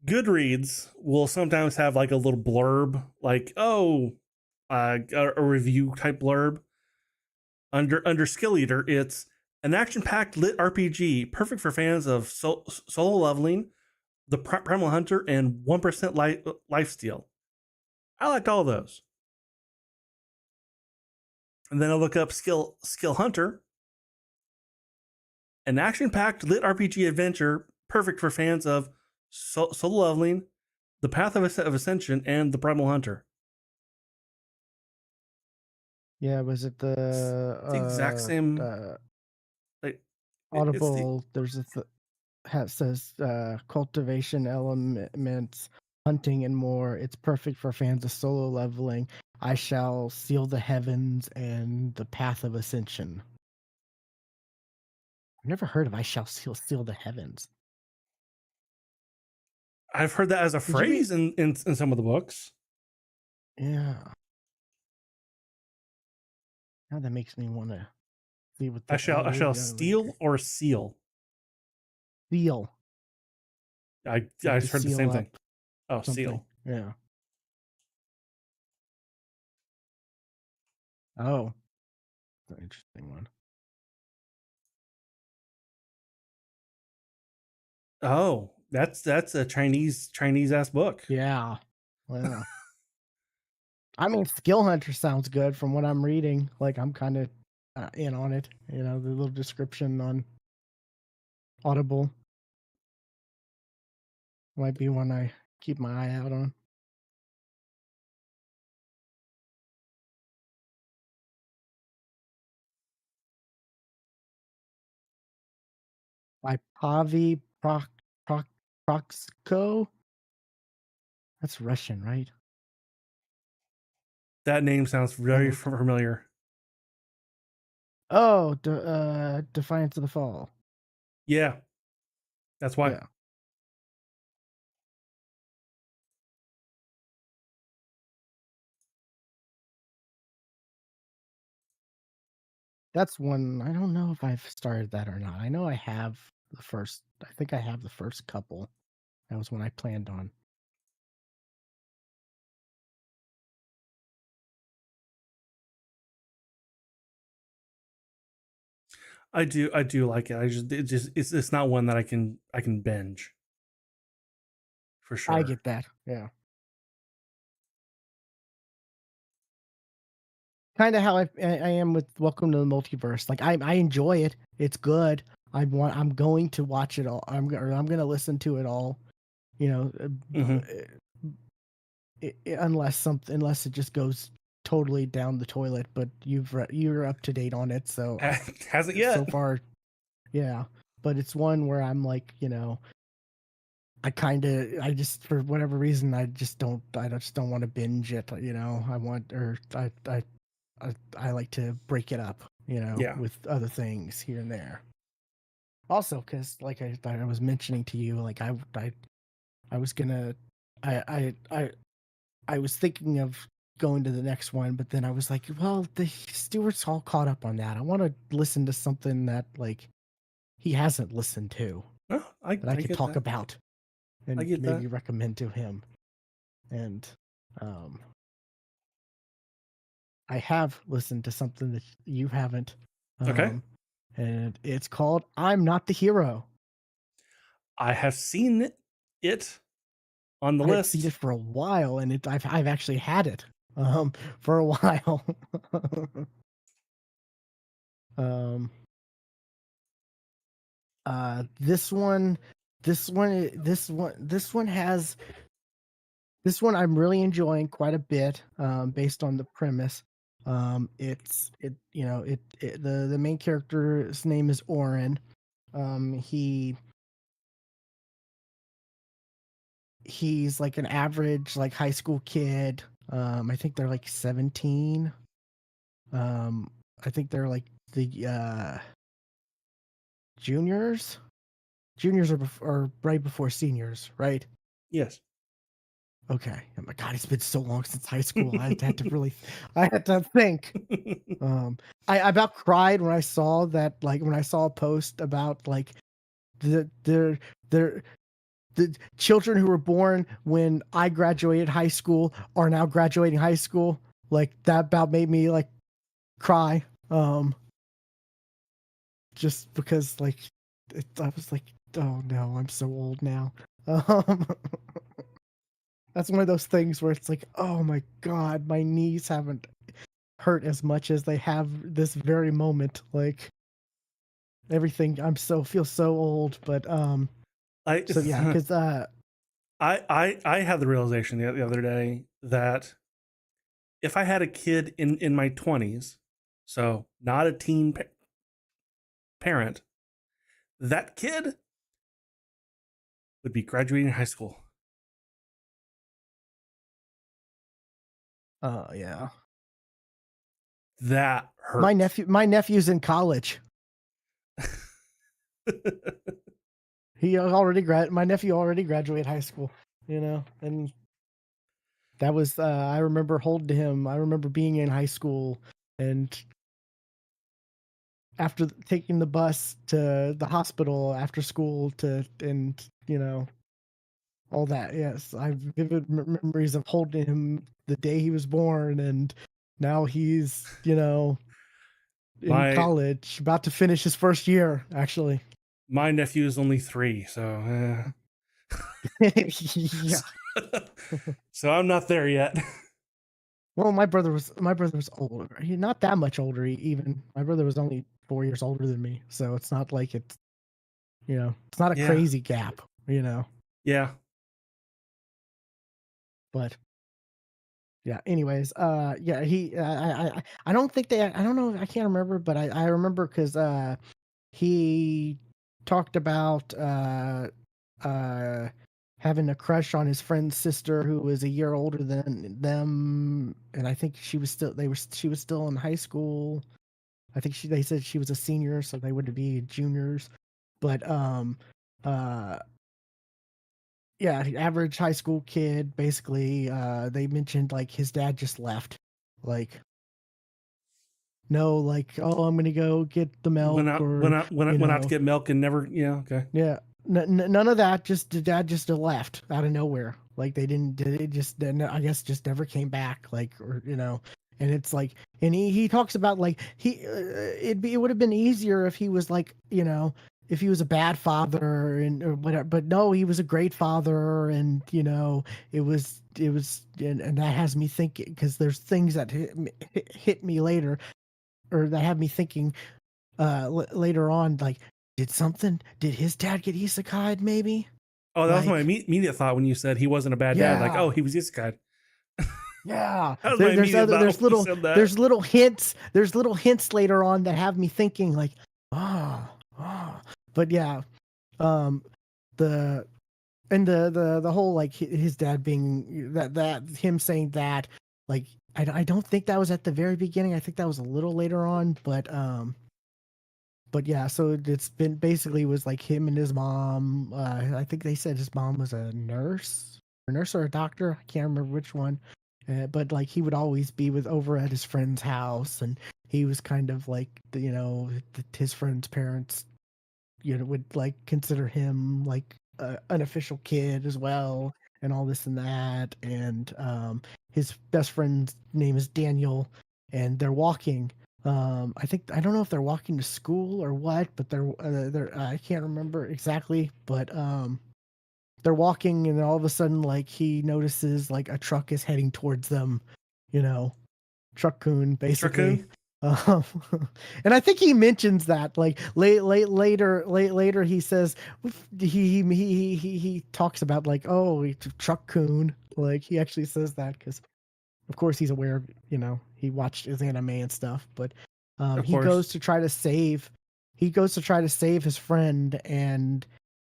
Goodreads will sometimes have like a little blurb, like a review type blurb under Skill Eater. It's an action-packed lit RPG, perfect for fans of solo leveling, the Primal Hunter, and 1% lifesteal. I liked all of those. And then I look up Skill Hunter, an action-packed lit RPG adventure, perfect for fans of solo leveling, the Path of Ascension, and the Primal Hunter. Yeah, was it It's the exact same. Like, it's the. Audible? There's a says cultivation elements, hunting and more. It's perfect for fans of solo leveling. I shall seal the heavens and the path of ascension. I've never heard of I shall seal the heavens. I've heard that as a Did you read? phrase in some of the books. Yeah. Now that makes me want to see what I the shall L I shall is. steal or seal. Seal, I like to just heard the seal same thing. up Oh, something. seal. Yeah. Oh, that's an interesting one. Oh, that's a Chinese ass book. Yeah. Well, I mean, Skill Hunter sounds good from what I'm reading. Like, I'm kind of in on it. You know, the little description on Audible might be one I keep my eye out on. By Pavi Proxko. That's Russian, right? That name sounds I very looked. familiar. Oh, Defiance of the Fall. Yeah, that's why. Yeah. That's one. I don't know if I've started that or not. I know I have the first. I think I have the first couple. That was one I planned on. I do like it. It's not one that I can binge for I sure. get that. Yeah. kind of how I am with Welcome to the Multiverse. Like I enjoy it. It's good. I'm going to watch it all. I'm going to listen to it all. You know, Hmm. unless it just goes totally down the toilet. But you're up to date on it, so Hasn't so yet. far, yeah. But it's one where I'm like, I just for whatever reason I just don't want to binge it. I want or I like to break it up, Yeah. with other things here and there. Also, because like I was mentioning to you, like I was gonna I was thinking of going to the next one, but then I was like, well, the Stewart's all caught up on that. I want to listen to something that like he hasn't listened to Oh, that I I could get talk that. about I and get that. maybe recommend to him. And um, I have listened to something that you haven't, Okay. um, and it's called "I'm Not the Hero." I have seen it on the I had seen it list. for a while, and I've actually had it for a while. um, this one, this one I'm really enjoying quite a bit, based on the premise. It's it you know it the main character's name is Oren. He he's like an average like high school kid. I think they're like 17. Um, I think they're like the juniors. Juniors are right before seniors, right? Yes. Okay. Oh my God, it's been so long since high school. I had to think. Um, I about cried when I saw that, like when I saw a post about like the their the children who were born when I graduated high school are now graduating high school. Like that about made me like cry. Just because like I was like, oh no, I'm so old now. Um, that's one of those things where it's like, oh my God, my knees haven't hurt as much as they have this very moment. Like everything, feel so old. But I so yeah, because I had the realization the other day that if I had a kid in my 20s, so not a teen parent, that kid would be graduating high school. yeah, That hurts. my nephew's in college. My nephew already graduated high school. And that was I remember holding him. I remember being in high school and after taking the bus to the hospital after school to and all that. Yes, I have vivid memories of holding him the day he was born, and now he's in my college, about to finish his first year. Actually, my nephew is only 3, so yeah. so I'm not there yet. Well, my brother was older. He not that much older. Even my brother was only 4 years older than me, so it's not like it's not a Yeah. crazy gap. Yeah. But yeah. Anyways, yeah. I don't think I don't know. I can't remember, but I remember because he talked about uh having a crush on his friend's sister who was a year older than them, and I think she was still in high school. I think they said she was a senior, so they would be juniors. But uh yeah, average high school kid basically. They mentioned like his dad just left. Like no, like, oh, I'm gonna go get the milk, or Went out to get milk and never. Yeah. Okay. yeah, none of that. Just the dad just left out of nowhere. Like they just then I guess just never came back. Like or and it's like, and he talks about like it would have been easier if he was like if he was a bad father and or whatever, but no, he was a great father, and and that has me thinking, because there's things that hit me later, or that have me thinking later on, like, did his dad get isekai'd maybe? Oh, that was my Like, immediate thought when you said he wasn't a bad dad. Like, yeah, oh, he was isekai. yeah. That was my immediate thought when you said that. There's little hints later on that have me thinking, like, oh, oh. But yeah, um, the the whole, like, his dad being that him saying that, like, I don't think that was at the very beginning. I think that was a little later on, but yeah, so it's been basically was like him and his mom. I think they said his mom was a nurse or a doctor. I can't remember which one. But like he would always be with over at his friend's house, and he was kind of like his friend's parents, would like consider him like a unofficial kid as well, and all this and that. And his best friend's name is Daniel, and they're walking. I don't know if they're walking to school or what, but they're I can't remember exactly, but they're walking, and all of a sudden, like, he notices like a truck is heading towards them, you know, Truck-kun, basically. Truckun? Um, and I think he mentions that, like, later he says he talks about, like, oh, Truck-kun. Like, he actually says that because of course he's aware of, he watched his anime and stuff, but Of course. he goes to try to save his friend, and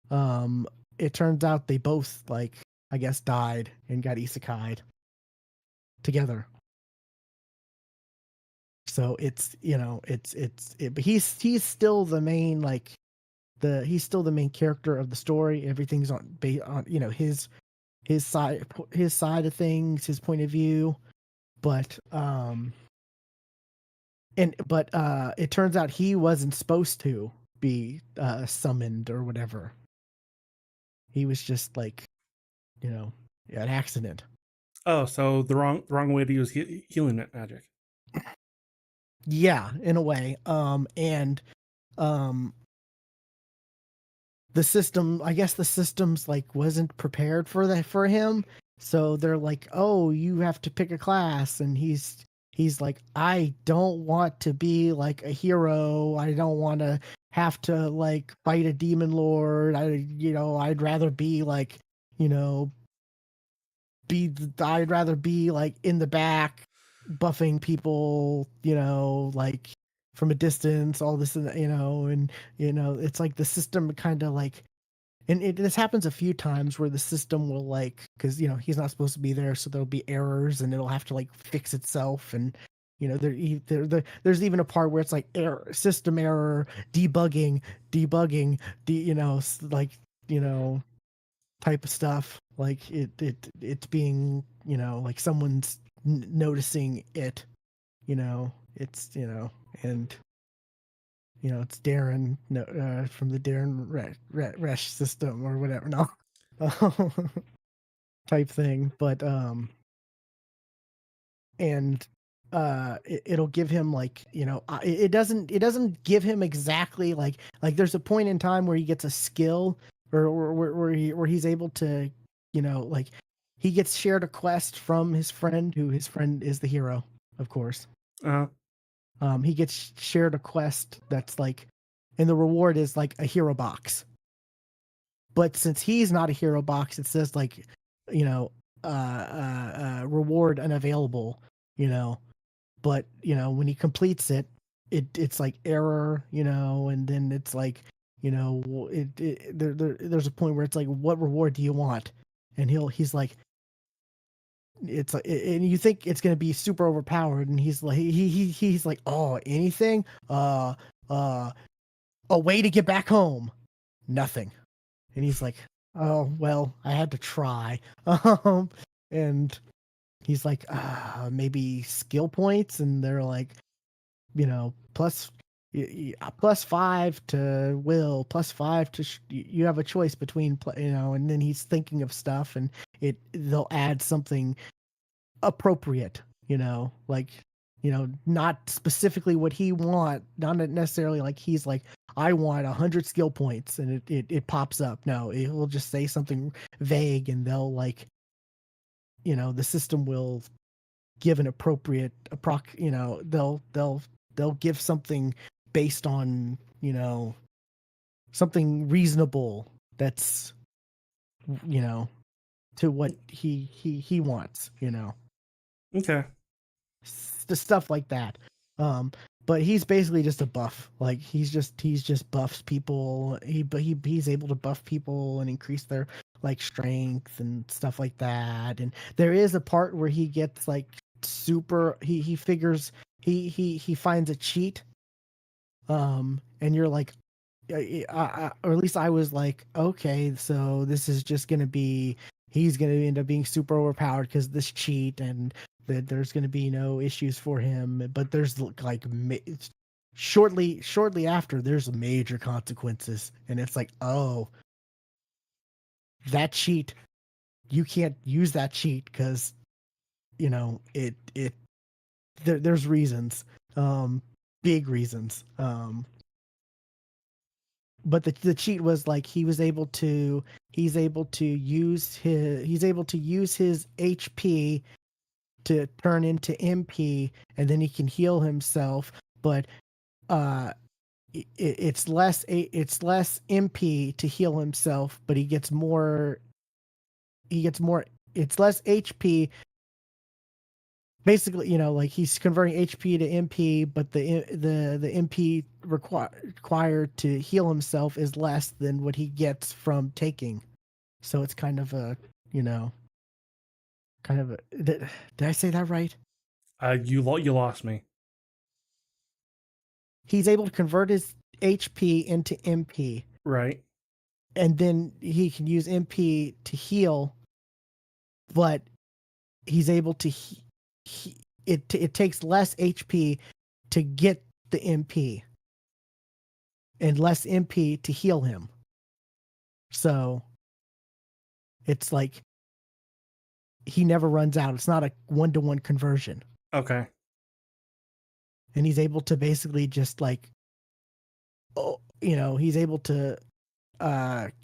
um it turns out they both, like, I guess, died and got isekai'd together. So it's, but he's still the main, like, he's still the main character of the story. Everything's on his side of things, his point of view. But it turns out he wasn't supposed to be summoned or whatever. He was just, like, an accident. Oh, so the wrong way to use healing magic. Yeah, in a way. And um I guess the system's, like, wasn't prepared for him. So they're like, oh, you have to pick a class. And he's like, I don't want to be like a hero. I don't want to have to, like, fight a demon lord. I'd rather be like, you know, I'd rather be like in the back buffing people, like, from a distance, all this, and it's like the system kind of, like, and this happens a few times where the system will, like, because he's not supposed to be there, so there'll be errors and it'll have to, like, fix itself. And there's even a part where it's like error, system error, debugging, like, you know type of stuff, like, it's being, like, someone's noticing it, it's, and it's Darren, no, from the Darren Resh system or whatever, no, type thing. But and it'll give him, like, it doesn't give him exactly, like there's a point in time where he gets a skill, or where he's able to, like, he gets shared a quest from his friend, who his friend is the hero, of course. Uh, He gets shared a quest that's like, and the reward is like a hero box. But since he's not a hero box, it says, like, you know reward unavailable, you know but when he completes it, it's like error, and then it's like, there's a point where it's like, what reward do you want? And he's like, it's like, and you think it's going to be super overpowered, and he's like, he's like, oh, anything, uh a way to get back home. Nothing. And he's like, oh, well, I had to try. And he's like, maybe skill points. And they're like, plus, plus 5 to will, plus 5 to you have a choice between, and then he's thinking of stuff, and they'll add something appropriate, like, not specifically what he want, not necessarily like he's like, I want 100 skill points and it pops up. No, it will just say something vague and they'll like, the system will give an appropriate they'll give something based on, something reasonable that's, you know, to what he wants, Okay. the stuff like that. Um, but he's basically just a buff. Like he's just buffs people. He's able to buff people and increase their like strength and stuff like that. And there is a part where he gets like super. He figures he finds a cheat. And you're like, or at least I was like, okay, so this is just gonna be he's gonna end up being super overpowered because this cheat, and that there's gonna be no issues for him. But there's like shortly after there's major consequences, and it's like, oh, that cheat, you can't use that cheat because there's reasons, big reasons. But the cheat was like he's able to use his HP to turn into MP, and then he can heal himself. But uh, it's less MP to heal himself, but he gets more. It's less HP. Basically, like he's converting HP to MP, but the MP required to heal himself is less than what he gets from taking. So it's kind of a, you know, did I say that right? You lost me. He's able to convert his HP into MP, Right. and then he can use MP to heal, but he's able to it takes less HP to get the MP and less MP to heal him. So it's like he never runs out. It's not a 1-to-1 conversion. Okay. And he's able to basically just like, he's able to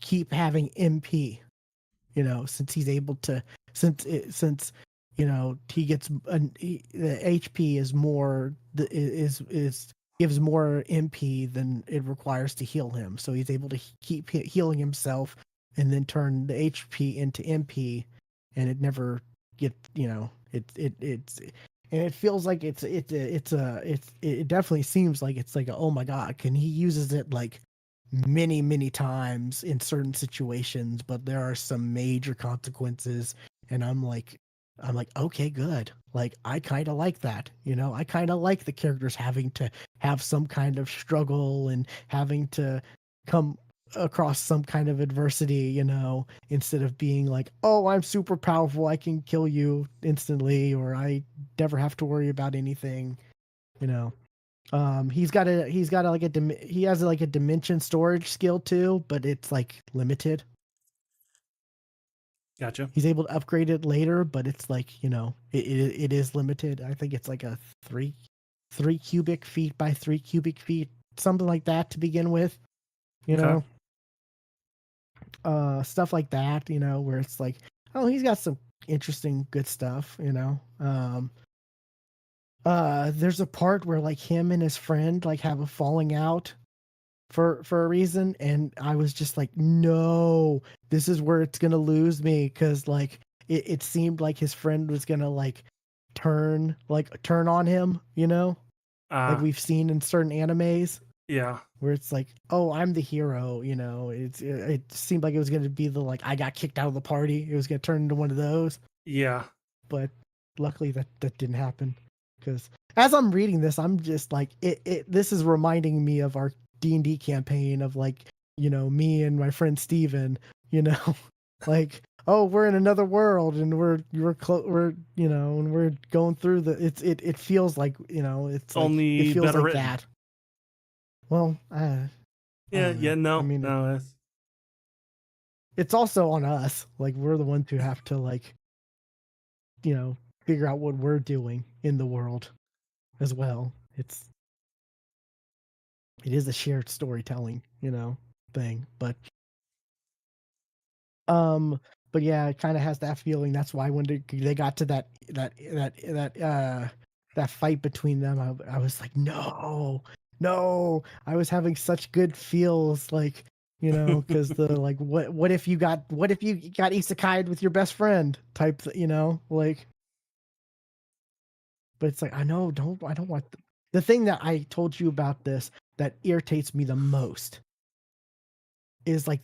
keep having MP, since he's able to, since he gets the HP is more is gives more MP than it requires to heal him. So he's able to keep healing himself and then turn the HP into MP, and it never get it's and it feels like it definitely seems like it's like oh my god, can he uses it like many times in certain situations, but there are some major consequences, and I'm like, okay, good. Like I kind of like that, I kind of like the characters having to have some kind of struggle and having to come across some kind of adversity, instead of being like, oh, I'm super powerful, I can kill you instantly, or I never have to worry about anything, you know. He's got a like he has like a dimension storage skill too, but it's like limited. Gotcha. He's able to upgrade it later, but it's like, it is limited. I think it's like a three cubic feet by 3 cubic feet, something like that to begin with, you Okay. know. Stuff like that, where it's like, oh, he's got some interesting good stuff, there's a part where like him and his friend like have a falling out for a reason, and I was just like, no, this is where it's gonna lose me, because like it seemed like his friend was gonna like turn on him, like Uh we've seen in certain animes yeah. where it's like, oh, I'm the hero, it seemed like it was gonna be the like I got kicked out of the party, it was gonna turn into one of those. Yeah. But luckily that didn't happen, because as I'm reading this, I'm just like, this is reminding me of our D&D campaign of like, me and my friend Steven, like, oh, we're in another world and and we're going through it feels like, it's like it Only feels better like written. that. Well, I Yeah, don't yeah, know. I no, mean, no, that's it's also on us. Like we're the ones who have to like, figure out what we're doing in the world as well. It is a shared storytelling, thing. Um, but yeah, it kind of has that feeling. That's why when they got to that fight between them, I was like, no, no. I was having such good feels, like, because the like, what if you got isekai'd with your best friend type, like. But it's like, I don't want the thing that I told you about this that irritates me the most is like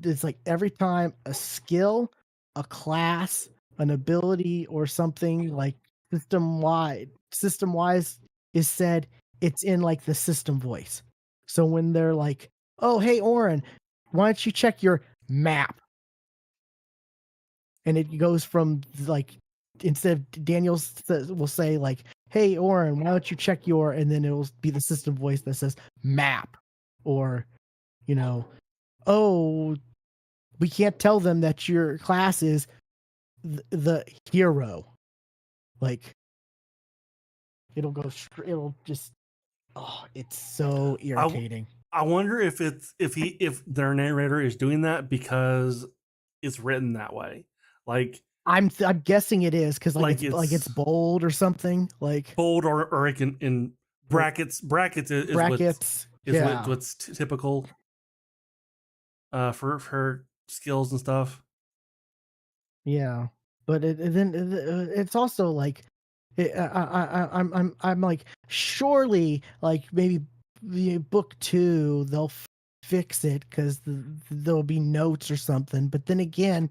it's like every time a skill, a class, an ability, or something like system wise is said, it's in like the system voice. So when they're like, oh hey Oren, why don't you check your map? And it goes from like, instead of Daniel will say like, hey Oren, why don't you check your, and then it'll be the system voice that says map, or you know oh, we can't tell them that your class is the hero. Like, it'll just, oh, it's so I irritating. I wonder if their narrator is doing that because it's written that way, like I'm guessing it is because like it's it's bold or something, like, bold or like in or brackets is brackets. Yeah, what's typical for skills and stuff. yeah. But it's also like, I'm like, surely, like, maybe the book 2 they'll fix it because there'll be notes or something. But then again,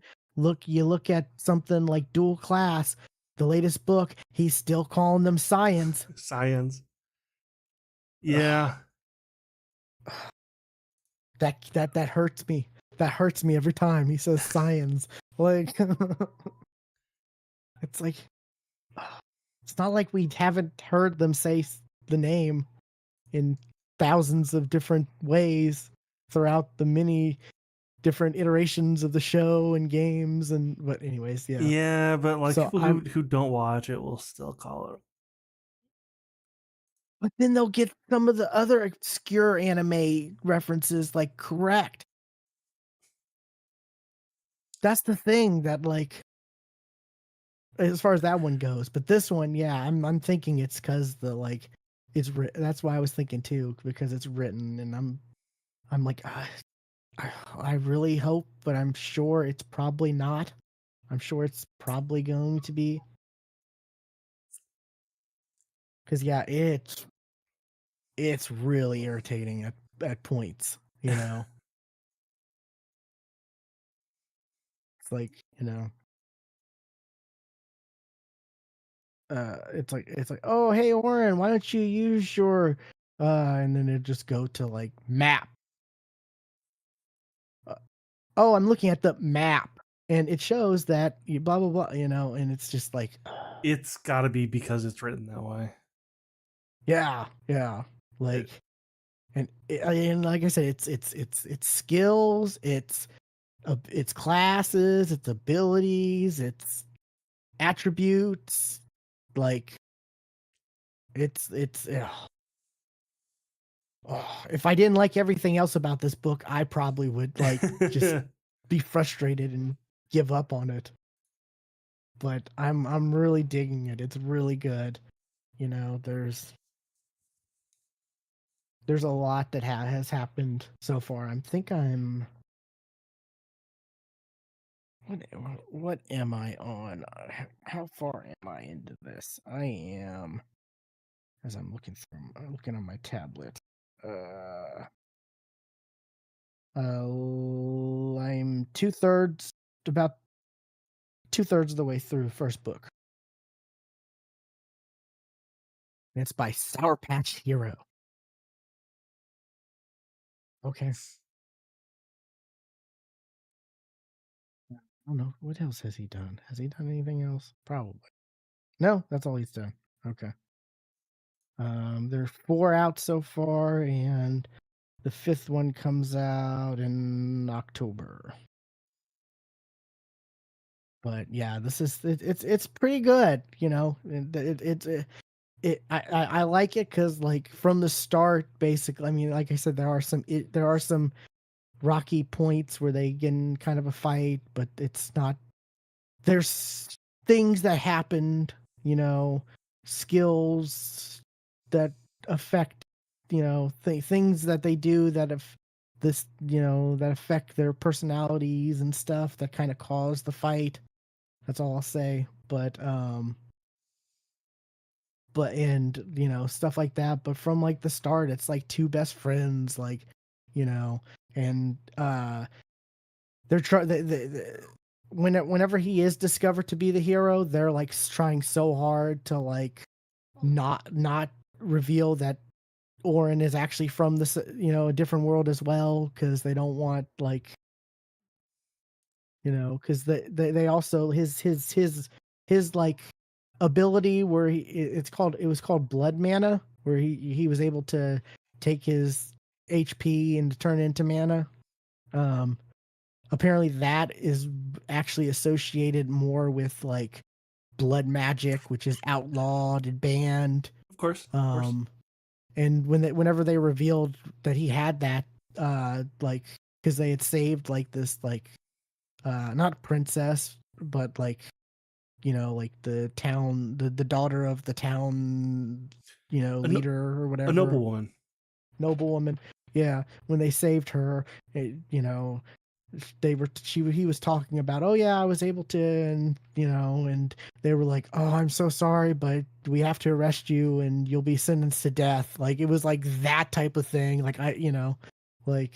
you look at something like Dual Class, the latest book, he's still calling them science. Science. Ugh, Yeah. that hurts me. That hurts me every time he says science. Like, it's like, it's not like we haven't heard them say the name in thousands of different ways throughout the many different iterations of the show and games, and but anyways, yeah. Yeah, but like So people I'm who don't watch it will still call it. But then they'll get some of the other obscure anime references like correct. That's the thing that, like, as far as that one goes. But this one, yeah, I'm thinking it's because the like that's why I was thinking too, because it's written, and I'm like, I really hope, but I'm sure it's probably not. I'm sure it's probably going to be, because yeah, it's really irritating at points. It's like, it's like, oh hey Oren, why don't you use your and then it just go to like map. Uh, oh, I'm looking at the map, and it shows that you blah blah blah, and it's just like, It's got to be because it's written that way. yeah, yeah, It, like, and like I said, it's skills, it's classes, it's abilities, it's attributes, like, it's if I didn't like everything else about this book, I probably would, like, just be frustrated and give up on it. But I'm really digging it. It's really good. There's a lot that has happened so far. I think I'm what am I on? How far am I into this? I am, as I'm looking on my tablet. Uh I'm about 2/3 of the way through first book. And it's by Sour Patch Hero. Okay. I don't know. What else has he done? Has he done anything else? Probably. No, that's all he's done. Okay. There's 4 out so far, and the 5th one comes out in October. But yeah, this is it's pretty good. I like it because like from the start, basically. I mean, like I said, there are some rocky points where they get in kind of a fight, but it's not. There's things that happened, you know, skills that affect, things that they do that have this, that affect their personalities and stuff that kind of cause the fight. That's all I'll say. But and stuff like that. But from like the start, it's like two best friends, like, you know, and they're trying. Whenever he is discovered to be the hero, they're like trying so hard to like not reveal that Orin is actually from this, a different world as well, because they don't want like, because they also his like ability where it was called blood mana, where he was able to take his HP and turn it into mana. Um, Apparently that is actually associated more with like blood magic, which is outlawed and banned. Of course, of course. Um, and whenever they revealed that he had that, like, because they had saved like this, like, not princess, but like, like the town, the daughter of the town, A, no- leader or a whatever, noble woman. noblewoman. Yeah, when they saved her, he was talking about, oh yeah, I was able to, and and they were like, oh, I'm so sorry, but we have to arrest you and you'll be sentenced to death. Like it was like that type of thing. Like like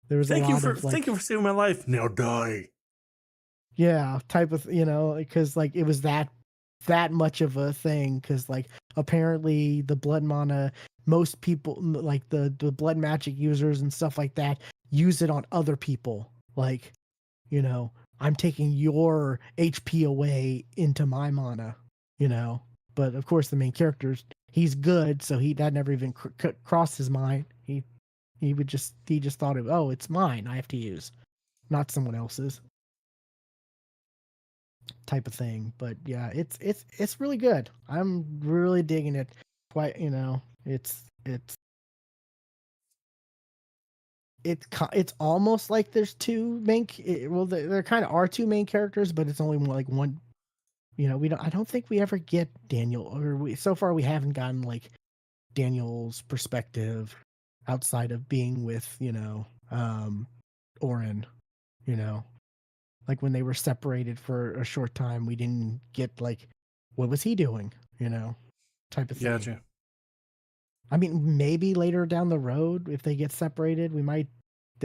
there was a lot of Thank like, you for saving my life. Now die. yeah, type of, because like it was that much of a thing, because like apparently the blood mana, most people like the blood magic users and stuff like that use it on other people, like, you know I'm taking your HP away into my mana, but of course the main character's, he's good, so that never even crossed his mind. He just thought of, oh, it's mine, I have to use, not someone else's, type of thing. But yeah, it's really good. I'm really digging it. Quite, it's almost like there's two well, there kind of are two main characters, but it's only like one. We don't. I don't think we ever get Daniel, or so far we haven't gotten like Daniel's perspective outside of being with Orin. You know, like when they were separated for a short time, we didn't get like what was he doing, type of thing. Gotcha. I mean, maybe later down the road, if they get separated,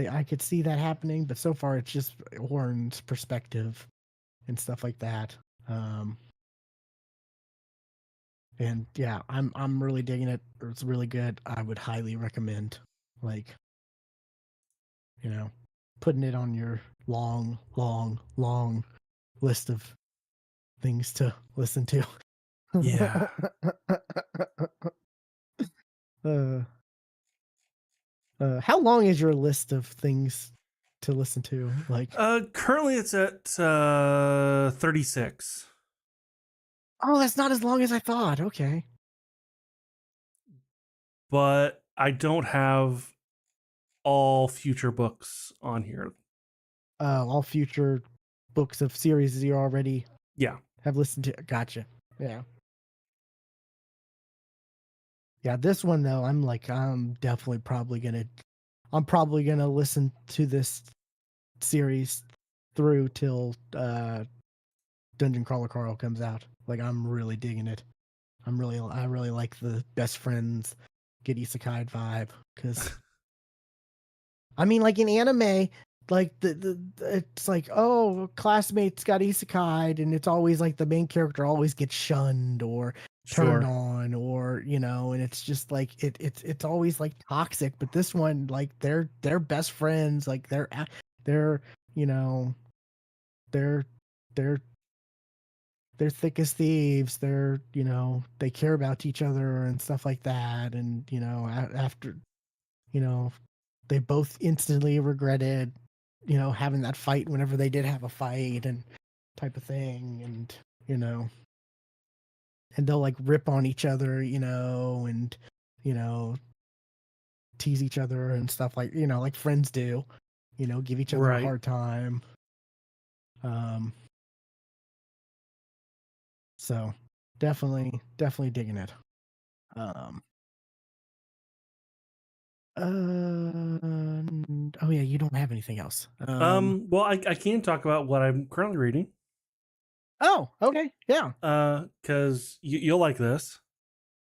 I could see that happening. But so far, it's just Orin's perspective and stuff like that. Um, and yeah, I'm really digging it. It's really good. I would highly recommend, like, you know, putting it on your long, long, long list of things to listen to. Yeah. uh, how long is your list of things to listen to? Like, Currently it's at 36. oh, that's not as long as I thought. Okay. But I don't have all future books on here. All future books of series you already Yeah. have listened to. Gotcha. Yeah. Yeah. This one though, I'm probably gonna listen to this series through till Dungeon Crawler Carl comes out. Like I'm really digging it. I really like the best friends get isekai vibe, because I mean, like in anime, like it's like, oh, classmates got isekai'd, and it's always like the main character always gets shunned or turned Sure. on, or and it's just like it's always like toxic. But this one, like they're best friends, like they're you know they're they're they're thick as thieves. They care about each other and stuff like that. And after you know they both instantly regretted having that fight whenever they did have a fight, and type of thing. And you know and they'll like rip on each other, and you know, tease each other and stuff like like friends do, give each other a Right. hard time. Um, so definitely digging it. Um, oh yeah, you don't have anything else. Well, I can talk about what I'm currently reading. Oh, okay, yeah. Because you'll like this.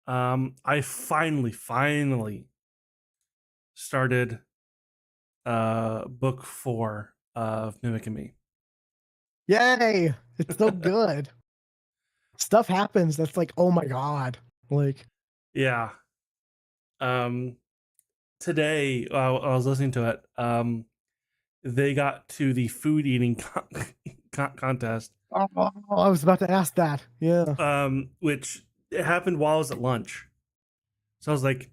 I finally started book 4 of Mimic and Me. Yay! It's so good. Stuff happens that's like, oh my god. Like, Yeah. Um, Today I was listening to it. They got to the food eating contest, oh, I was about to ask that. Yeah. which it happened while I was at lunch. So I was like,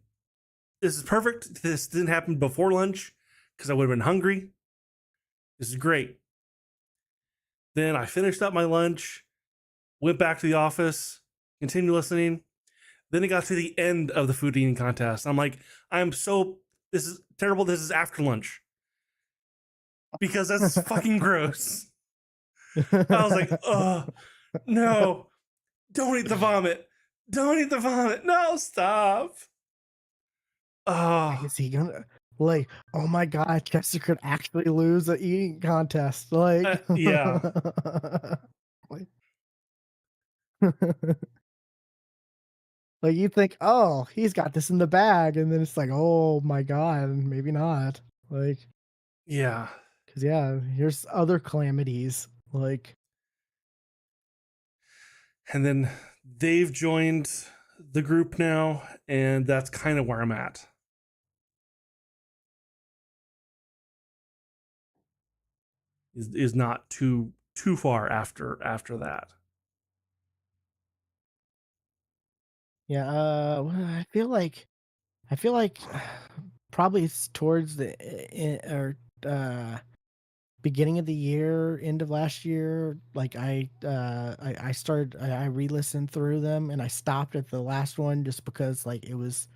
"This is perfect. This didn't happen before lunch because I would have been hungry. This is great." Then I finished up my lunch, went back to the office, continued listening. Then it got to the end of the food eating contest. I'm like, this is terrible. This is after lunch because that's fucking gross. I was like, oh, no, don't eat the vomit. Don't eat the vomit. No, stop. Oh, Is he gonna like? Oh my god, Chester could actually lose a eating contest. Like, yeah. like, like you think, oh, he's got this in the bag, and then it's like, oh my god, maybe not. Like, Yeah. because yeah, here's other calamities. Like, And then they've joined the group now, and that's kind of where I'm at. Is not too far after that. yeah, well, I feel like probably it's towards the or beginning of the year, end of last year. Like I started I re-listened through them, and I stopped at the last one just because like it was,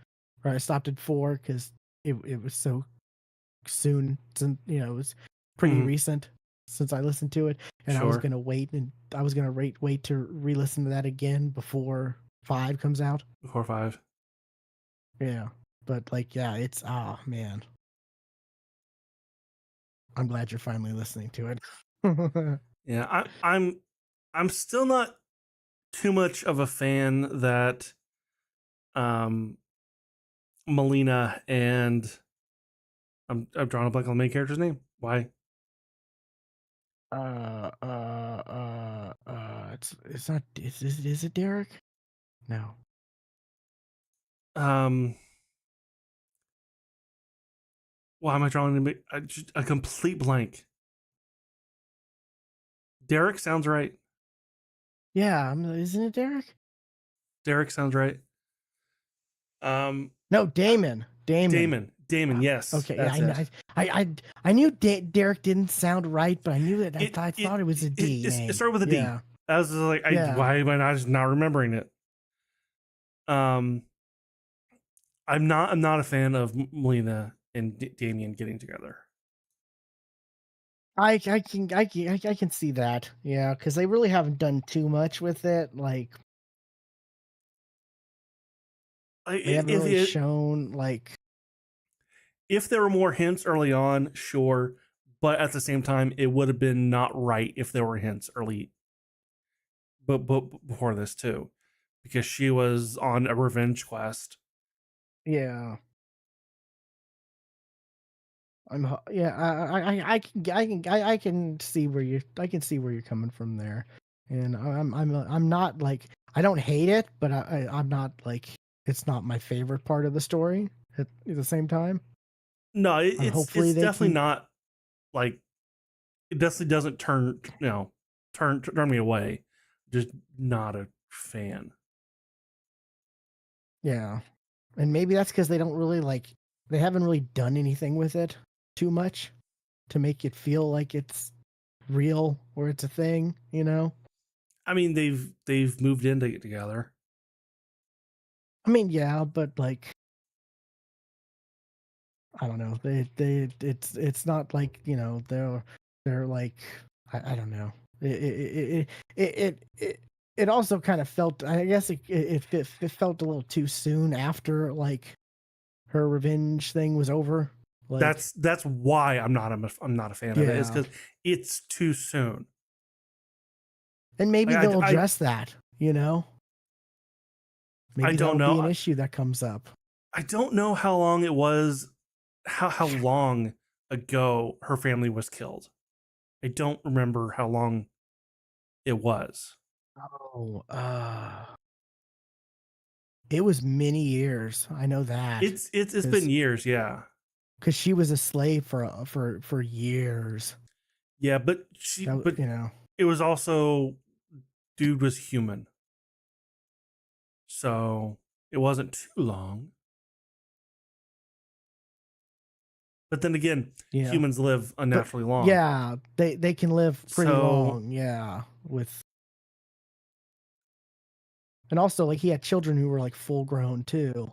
or I stopped at 4 because it was so soon, since it was pretty Mm-hmm. recent since I listened to it, and I was Sure. gonna wait to re-listen to that again before 5 comes out. 4 or 5. Yeah. But like, yeah, it's man. I'm glad you're finally listening to it. Yeah, I'm still not too much of a fan that um Melina and I'm drawing a blank on the main character's name. Why? It's not. Is it Derek? No. Um, why am I drawing a complete blank? Derek sounds right. Yeah, isn't it Derek? Derek sounds right. Um, No, Damon. Damon. Damon. Yes, Okay, yeah, that's it. I knew Derek didn't sound right, but I knew that I thought it was a D It name. started with a D. Yeah, I was like, yeah. why am I not just not remembering it? Um, I'm not a fan of Melina and Damien getting together. I can see that. Yeah, because they really haven't done too much with it. Like they haven't really shown like. If there were more hints early on, sure, but at the same time, it would have been not right if there were hints early, but before this too, because she was on a revenge quest. Yeah. Yeah, I can see where you're coming from there, and I'm not like, I don't hate it, but I'm not like, it's not my favorite part of the story at the same time. No, And hopefully it's they definitely keep. not like, it definitely doesn't turn me away. Just not a fan. Yeah, and maybe that's because they haven't really done anything with it too much to make it feel like it's real or it's a thing. I mean, they've moved in together. I mean, yeah, but like I don't know. It's not like, they're like I don't know. It also kind of felt, I guess it felt a little too soon after like her revenge thing was over. Like, That's why I'm not a fan of it. Is yeah. because it's too soon. And maybe Like they'll I address that, you know? I Maybe don't that'll be know. an issue that comes up. I don't know how long it was. How long ago her family was killed. I don't remember how long it was. Oh, it was many years. I know that It's been because years, yeah. she was a slave for years. Yeah, That but it was also dude was human. So it wasn't too long. But then again, yeah. humans live But unnaturally long. yeah, they can live pretty So long. Yeah, with and also like he had children who were like full grown too.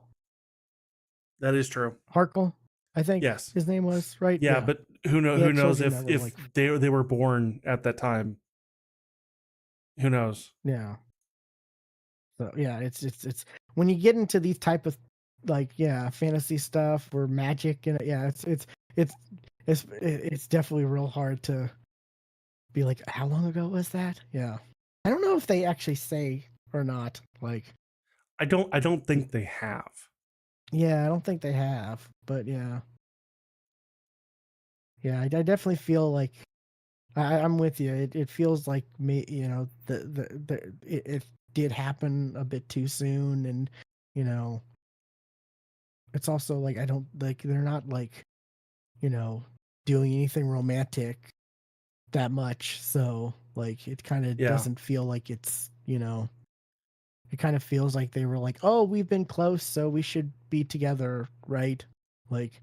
that is true. Harkle, I think Yes. his name was right. Yeah, Yeah, but he who had knows children that were if like they were born at that time. Who knows? yeah. So yeah, it's when you get into these type of like fantasy stuff or magic and yeah, it's it's definitely real hard to be like, how long ago was that? Yeah, I don't know if they actually say or not. Like, I don't think they have. yeah, I don't think they have, but yeah, yeah, I definitely feel like I'm with you. It feels like me, it did happen a bit too soon, and you know, it's also like I don't like they're not like you know doing anything romantic that much, so like it kind of Yeah. doesn't feel like it's it kind of feels like they were like, oh, we've been close, so we should be together, right? Like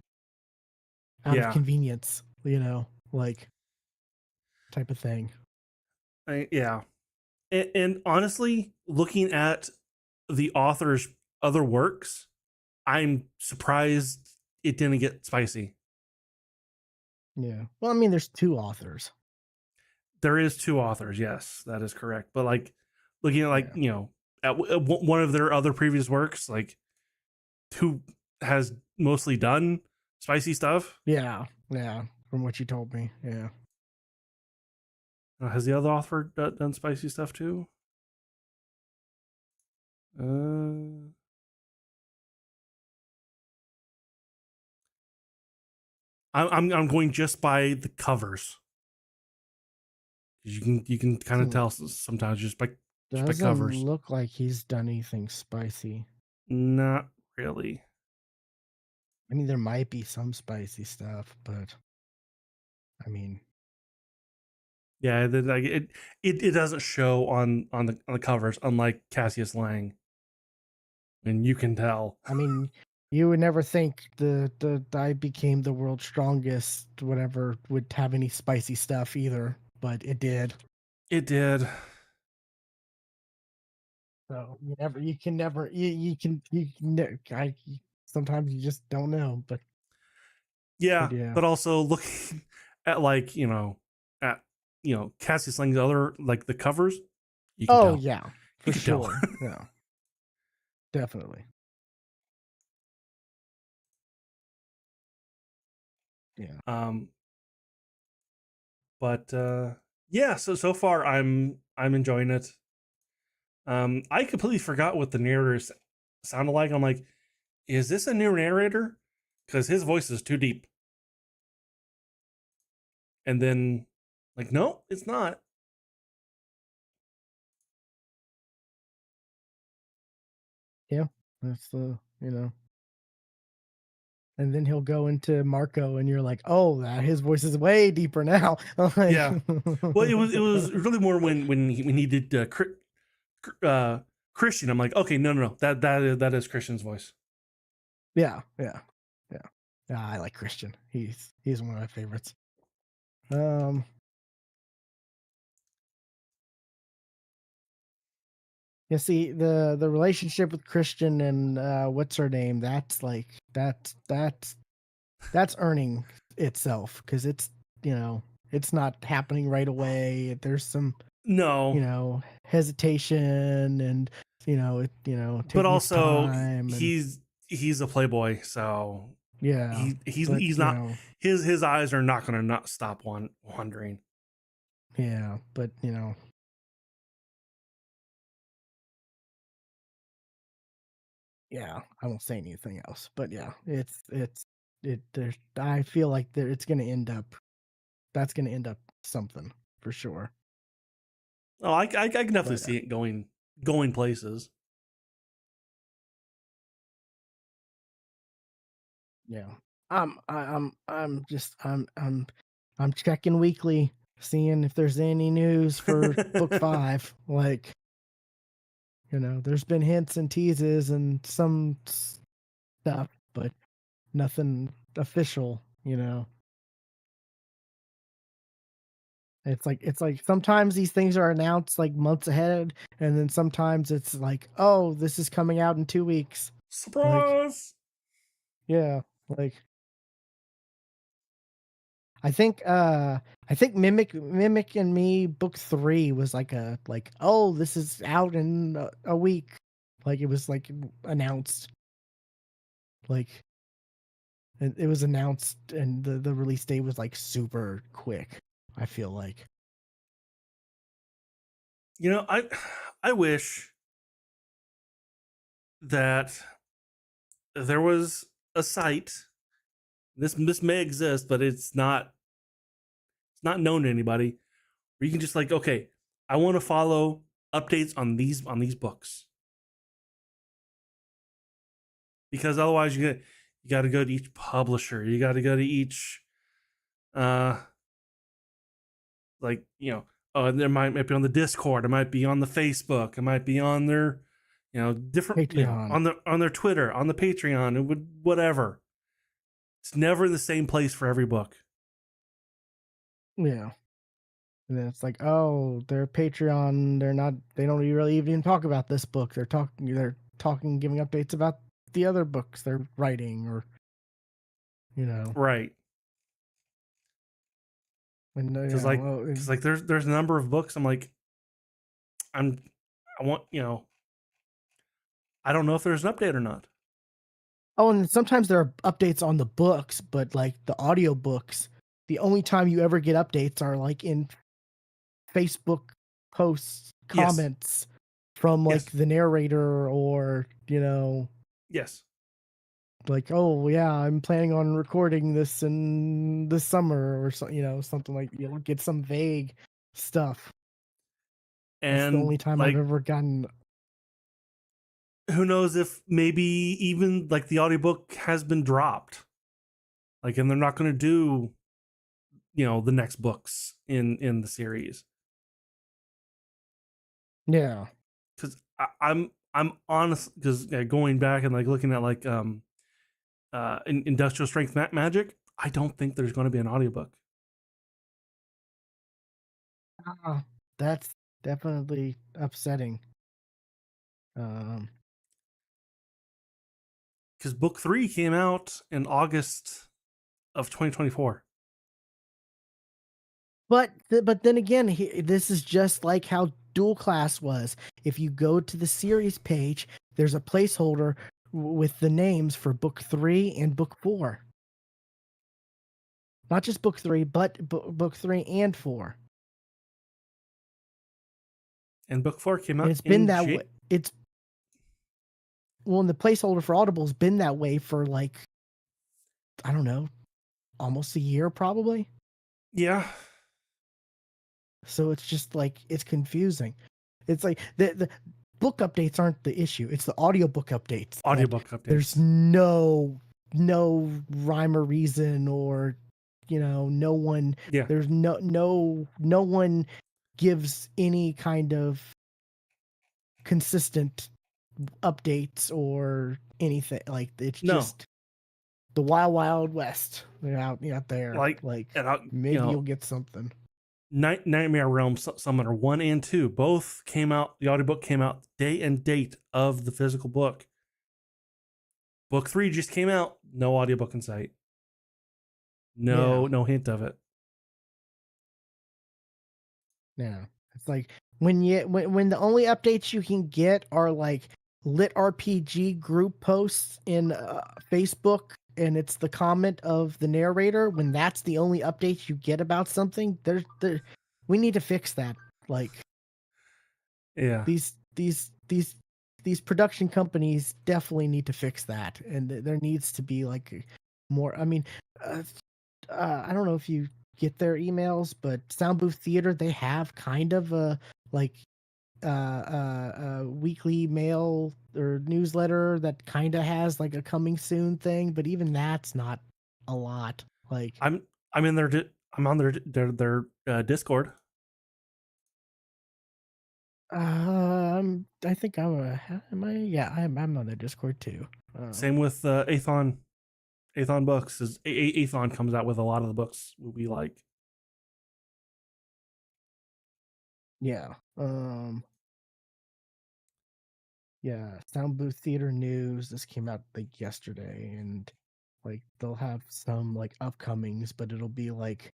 out of Yeah. convenience, like type of thing. Yeah. And honestly, looking at the author's other works, I'm surprised it didn't get spicy. Yeah. Well, I mean, there's two authors. There is two authors, yes, that is correct. But like looking at like Yeah. at one of their other previous works, like who has mostly done spicy stuff. Yeah. Yeah. From what you told me. Yeah. Has the other author done spicy stuff too? Uh, I'm going just by the covers. You can kind of Doesn't tell sometimes just by doesn't covers. look like he's done anything spicy. Not really. I mean, there might be some spicy stuff, but I mean, Yeah, like it doesn't show on the covers, unlike Cassius Lang, and you can tell. I mean, you would never think the I became the world's strongest, whatever, would have any spicy stuff either, but it did. It did. So you can never, sometimes you just don't know, but Yeah, yeah. but also looking at like at Cassius Lang's other like the covers, you can Oh tell. yeah, You for can tell. sure. Yeah, definitely. Yeah. um, but yeah, so far I'm enjoying it. I completely forgot what the narrators sounded like. I'm like, is this a new narrator? Because his voice is too deep. And then, like, no, it's not. Yeah. That's and then he'll go into Marco, and you're like, oh, that his voice is way deeper now. Like, Yeah. Well, it was really more when he did uh, Christian. I'm like, okay, no, that is Christian's voice. yeah, yeah, yeah, yeah. I like Christian. He's one of my favorites. Um, You see the relationship with Christian and what's her name? That's like that's earning itself because it's it's not happening right away. There's some No, hesitation and but taking its also time and he's a playboy, so yeah, but he's not his eyes are not going to not stop wandering. yeah, but yeah, I won't say anything else. But yeah, there's I feel like it's gonna end up that's gonna end up something for sure. Oh, I can definitely But see it going places. yeah. I'm checking weekly, seeing if there's any news for book 5. Like, there's been hints and teases and some stuff, but nothing official. It's like sometimes these things are announced like months ahead, and then sometimes it's like, oh, this is coming out in 2 weeks. Like, Surprise! yeah, like I think Mimic and Me book 3 was like, oh, this is out in a week. Like it was like announced. Like it was announced and the release date was like super quick, I feel like. I wish that there was a site. This may exist, but it's not known to anybody. Where you can just like, okay, I want to follow updates on these books, because otherwise you got to go to each publisher. You got to go to each uh like oh, there might be on the Discord. It might be on the Facebook. It might be on their different Patreon. on their Twitter, on the Patreon, and whatever. It's never the same place for every book. Yeah. And then it's like, oh, they're Patreon, they don't really even talk about this book. They're talking giving updates about the other books they're writing or you know. Right. And Because like there's a number of books I'm like, I'm I want I don't know if there's an update or not. oh, and sometimes there are updates on the books, but like the audiobooks, the only time you ever get updates are like in Facebook posts, Yes. comments from like Yes. the narrator or, Yes. like, oh yeah, I'm planning on recording this in the summer or something like you'll get some vague stuff. That's the And only time I've like, ever gotten. who knows if maybe even like the audiobook has been dropped. Like, and they're not going to do the next books in the series. Yeah. Because I'm honest, because going back and like looking at like industrial strength magic, I don't think there's going to be an audiobook. That's definitely upsetting. Um, Because book 3 came out in August of 2024. but then again, this is just like how Dual Class was. If you go to the series page, there's a placeholder with the names for book 3 and book 4. Not just book 3, but book 3 and 4. And book 4 came And out it's been in that way. It's well, and the placeholder for Audible's been that way for like, I don't know, almost a year probably. yeah. So it's just like it's confusing. It's like the book updates aren't the issue. It's the audiobook updates that Audiobook there's updates. no rhyme or reason or no one Yeah. there's no one gives any kind of consistent updates or anything. Like it's No. just the wild west. They're out there. Like, Like and I, maybe you'll get something. Nightmare Realm Summoner 1 and 2 both came out. The audiobook came out day and date of the physical book. Book 3 just came out. No audiobook in sight. Yeah. No hint of it. Yeah. It's like when the only updates you can get are like lit RPG group posts in Facebook, and it's the comment of the narrator. When that's the only updates you get about something, we need to fix that. Like Yeah. these production companies definitely need to fix that, and there needs to be like more. I mean, uh, I don't know if you get their emails, but Sound Booth Theater, they have kind of a like weekly mail or newsletter that kind of has like a coming soon thing, but even that's not a lot. Like I'm in their I'm on their Discord. I think I'm a am I yeah I'm on their Discord too. Same with Athon. Athon Books is Athon comes out with a lot of the books we like. Yeah. Yeah, Sound Booth Theater News. This came out like yesterday, and like they'll have some like upcomings, but it'll be like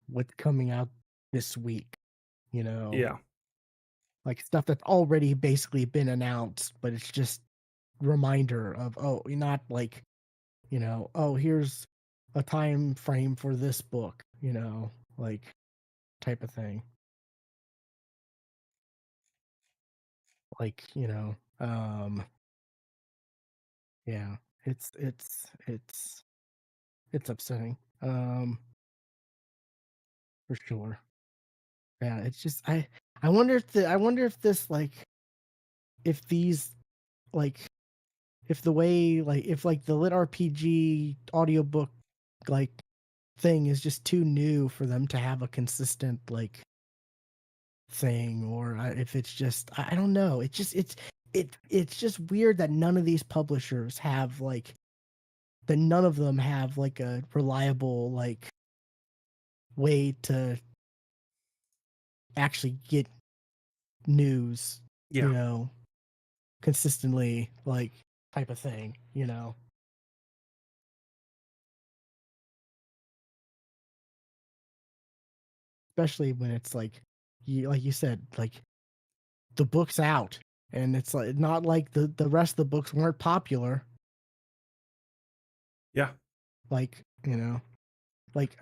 what's coming out this week, you know, Yeah. like stuff that's already basically been announced, but it's just reminder of oh, you're not like, oh, here's a time frame for this book, like type of thing. Like, yeah, it's upsetting. For sure. Yeah, it's just I wonder if this like if these like if the way like if like the lit RPG audiobook like thing is just too new for them to have a consistent like thing, or if it's just I don't know. It's just weird that none of these publishers have like that none of them have like a reliable like way to actually get news, Yeah. consistently, like type of thing, especially when it's like you said, like the book's out, and it's like not like the rest of the books weren't popular, Yeah. like like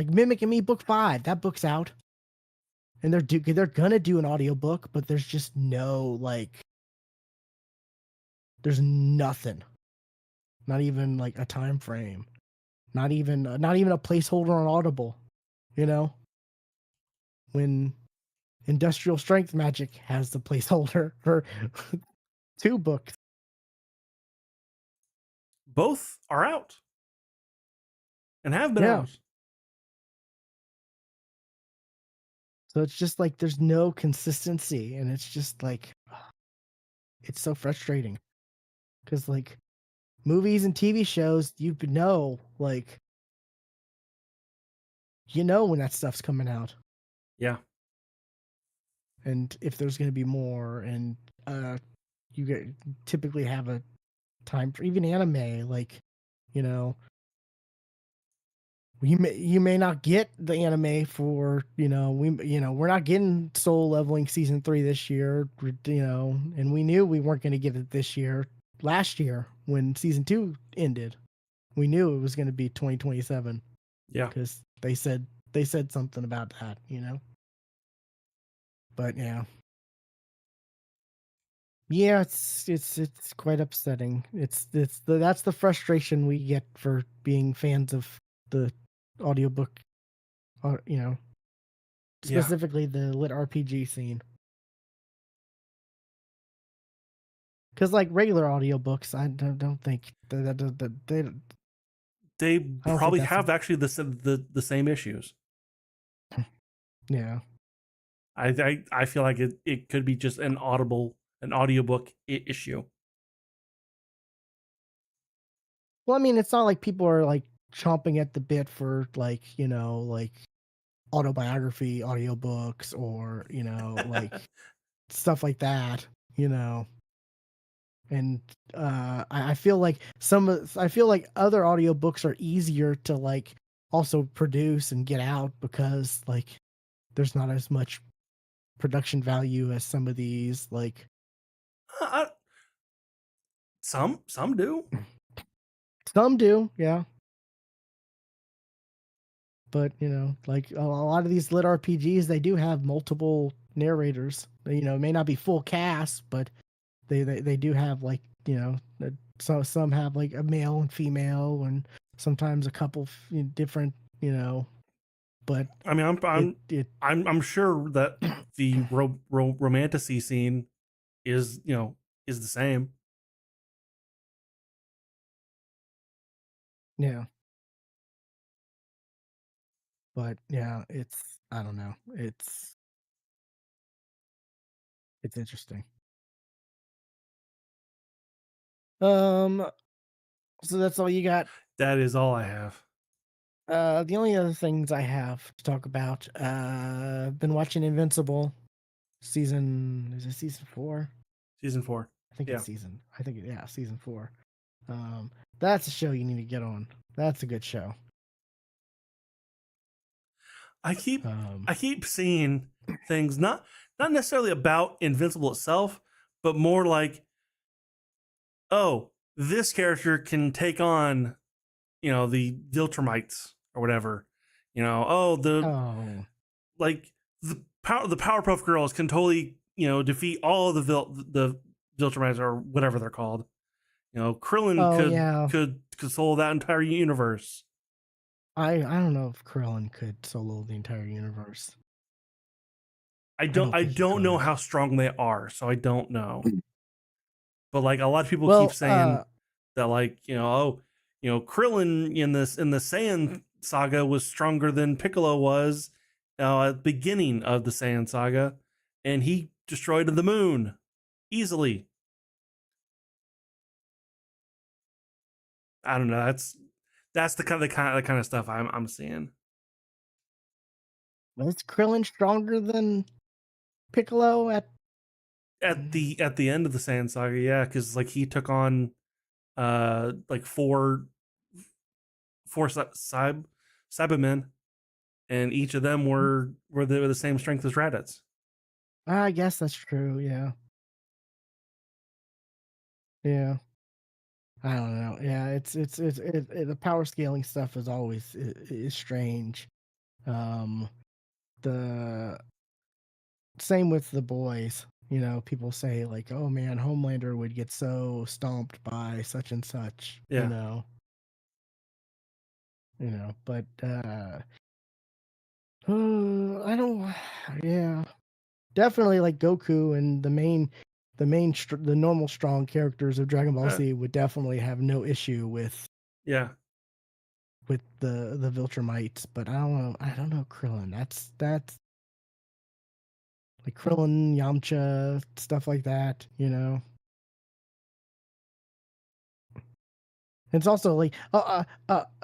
Mimic and Me book 5, that book's out, and they're gonna do an audiobook, but there's just no like there's nothing, not even like a time frame, not even a placeholder on Audible, you know when Industrial Strength Magic has the placeholder for 2 books. Both are out and have been Yeah. out. So it's just like there's no consistency, and it's just like it's so frustrating because like movies and TV shows, like when that stuff's coming out, Yeah. and if there's going to be more, and you get typically have a time for even anime, like you know you may not get the anime for we're not getting Soul Leveling season 3 this year, and we knew we weren't going to get it this year. Last year when season 2 ended, we knew it was going to be 2027 Yeah. because they said something about that, but yeah, it's quite upsetting. That's the frustration we get for being fans of the audiobook, uh, you know Yeah. specifically the lit RPG scene. Because like regular audiobooks, I don't think They I don't think probably that's have actually the same issues. yeah. I feel like it could be just an audiobook issue. Well, I mean, it's not like people are like chomping at the bit for like autobiography audiobooks, or like stuff like that, and I feel like I feel like other audiobooks are easier to like also produce and get out, because like there's not as much production value as some of these, like I, some do. some do, yeah. But like a lot of these lit RPGs, they do have multiple narrators. It may not be full cast, but they do have, like, so some have like a male and female, and sometimes a couple different, but I mean, it it I'm sure that the romanticy scene is is the same. yeah. But yeah, it's, I don't know, it's interesting. Um, so that's all you got? That is all I have. The only other things I have to talk about, I've been watching Invincible season. Is it season 4? Season 4. I think Yeah. it's season. I think yeah, season 4. That's a show you need to get on. That's a good show. I keep Um, I keep seeing things not necessarily about Invincible itself, but more like, oh, this character can take on, the Viltrumites or whatever. Oh, oh, like the Powerpuff Girls can totally, defeat all of the Viltrumites or whatever they're called. Krillin oh could yeah. could console that entire universe. I don't know if Krillin could solo the entire universe. I don't I think he don't know could. how strong they are, so I don't know. But like a lot of people keep Well, saying that, like, oh, Krillin in the Saiyan saga was stronger than Piccolo was at the beginning of the Saiyan saga, and he destroyed the moon easily. I don't know. That's the kind of stuff I'm seeing is Krillin stronger than Piccolo at? at the end of the Saiyan saga. Yeah, because like he took on like four Cybermen, and each of them were the same strength as Raditz. I guess that's true. Yeah, yeah. I don't know. Yeah, the power scaling stuff is always is strange. Um, the same with the boys. People say like, "Oh man, Homelander would get so stomped by such and such." Yeah. But I don't. Yeah, definitely like Goku and the normal strong characters of Dragon Ball Uh, Z would definitely have no issue yeah. with the Viltrumites, but I don't know Krillin. That's like Krillin, Yamcha, stuff like that. It's also like a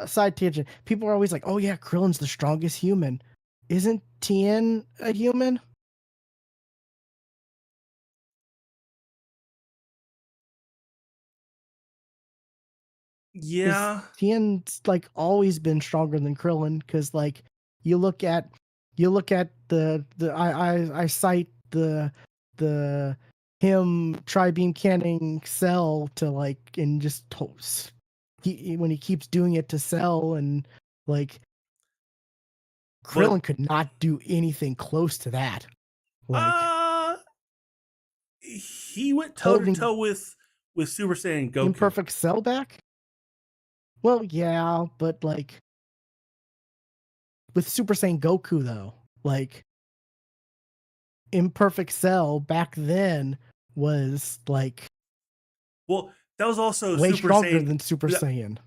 side tangent. People are always like, "Oh yeah, Krillin's the strongest human." Isn't Tien a human? Because Yeah. Tien's like always been stronger than Krillin. Because like you look at I cite the him tri-beam canning Cell to like, and just when he keeps doing it to Cell, and like But Krillin could not do anything close to that. Like uh he went toe to holding toe with Super Saiyan Goku. imperfect Cell back. Well, yeah, but like with Super Saiyan Goku though, like imperfect Cell back then was like Well, that was also way Super stronger Saiyan. than Super That, Saiyan.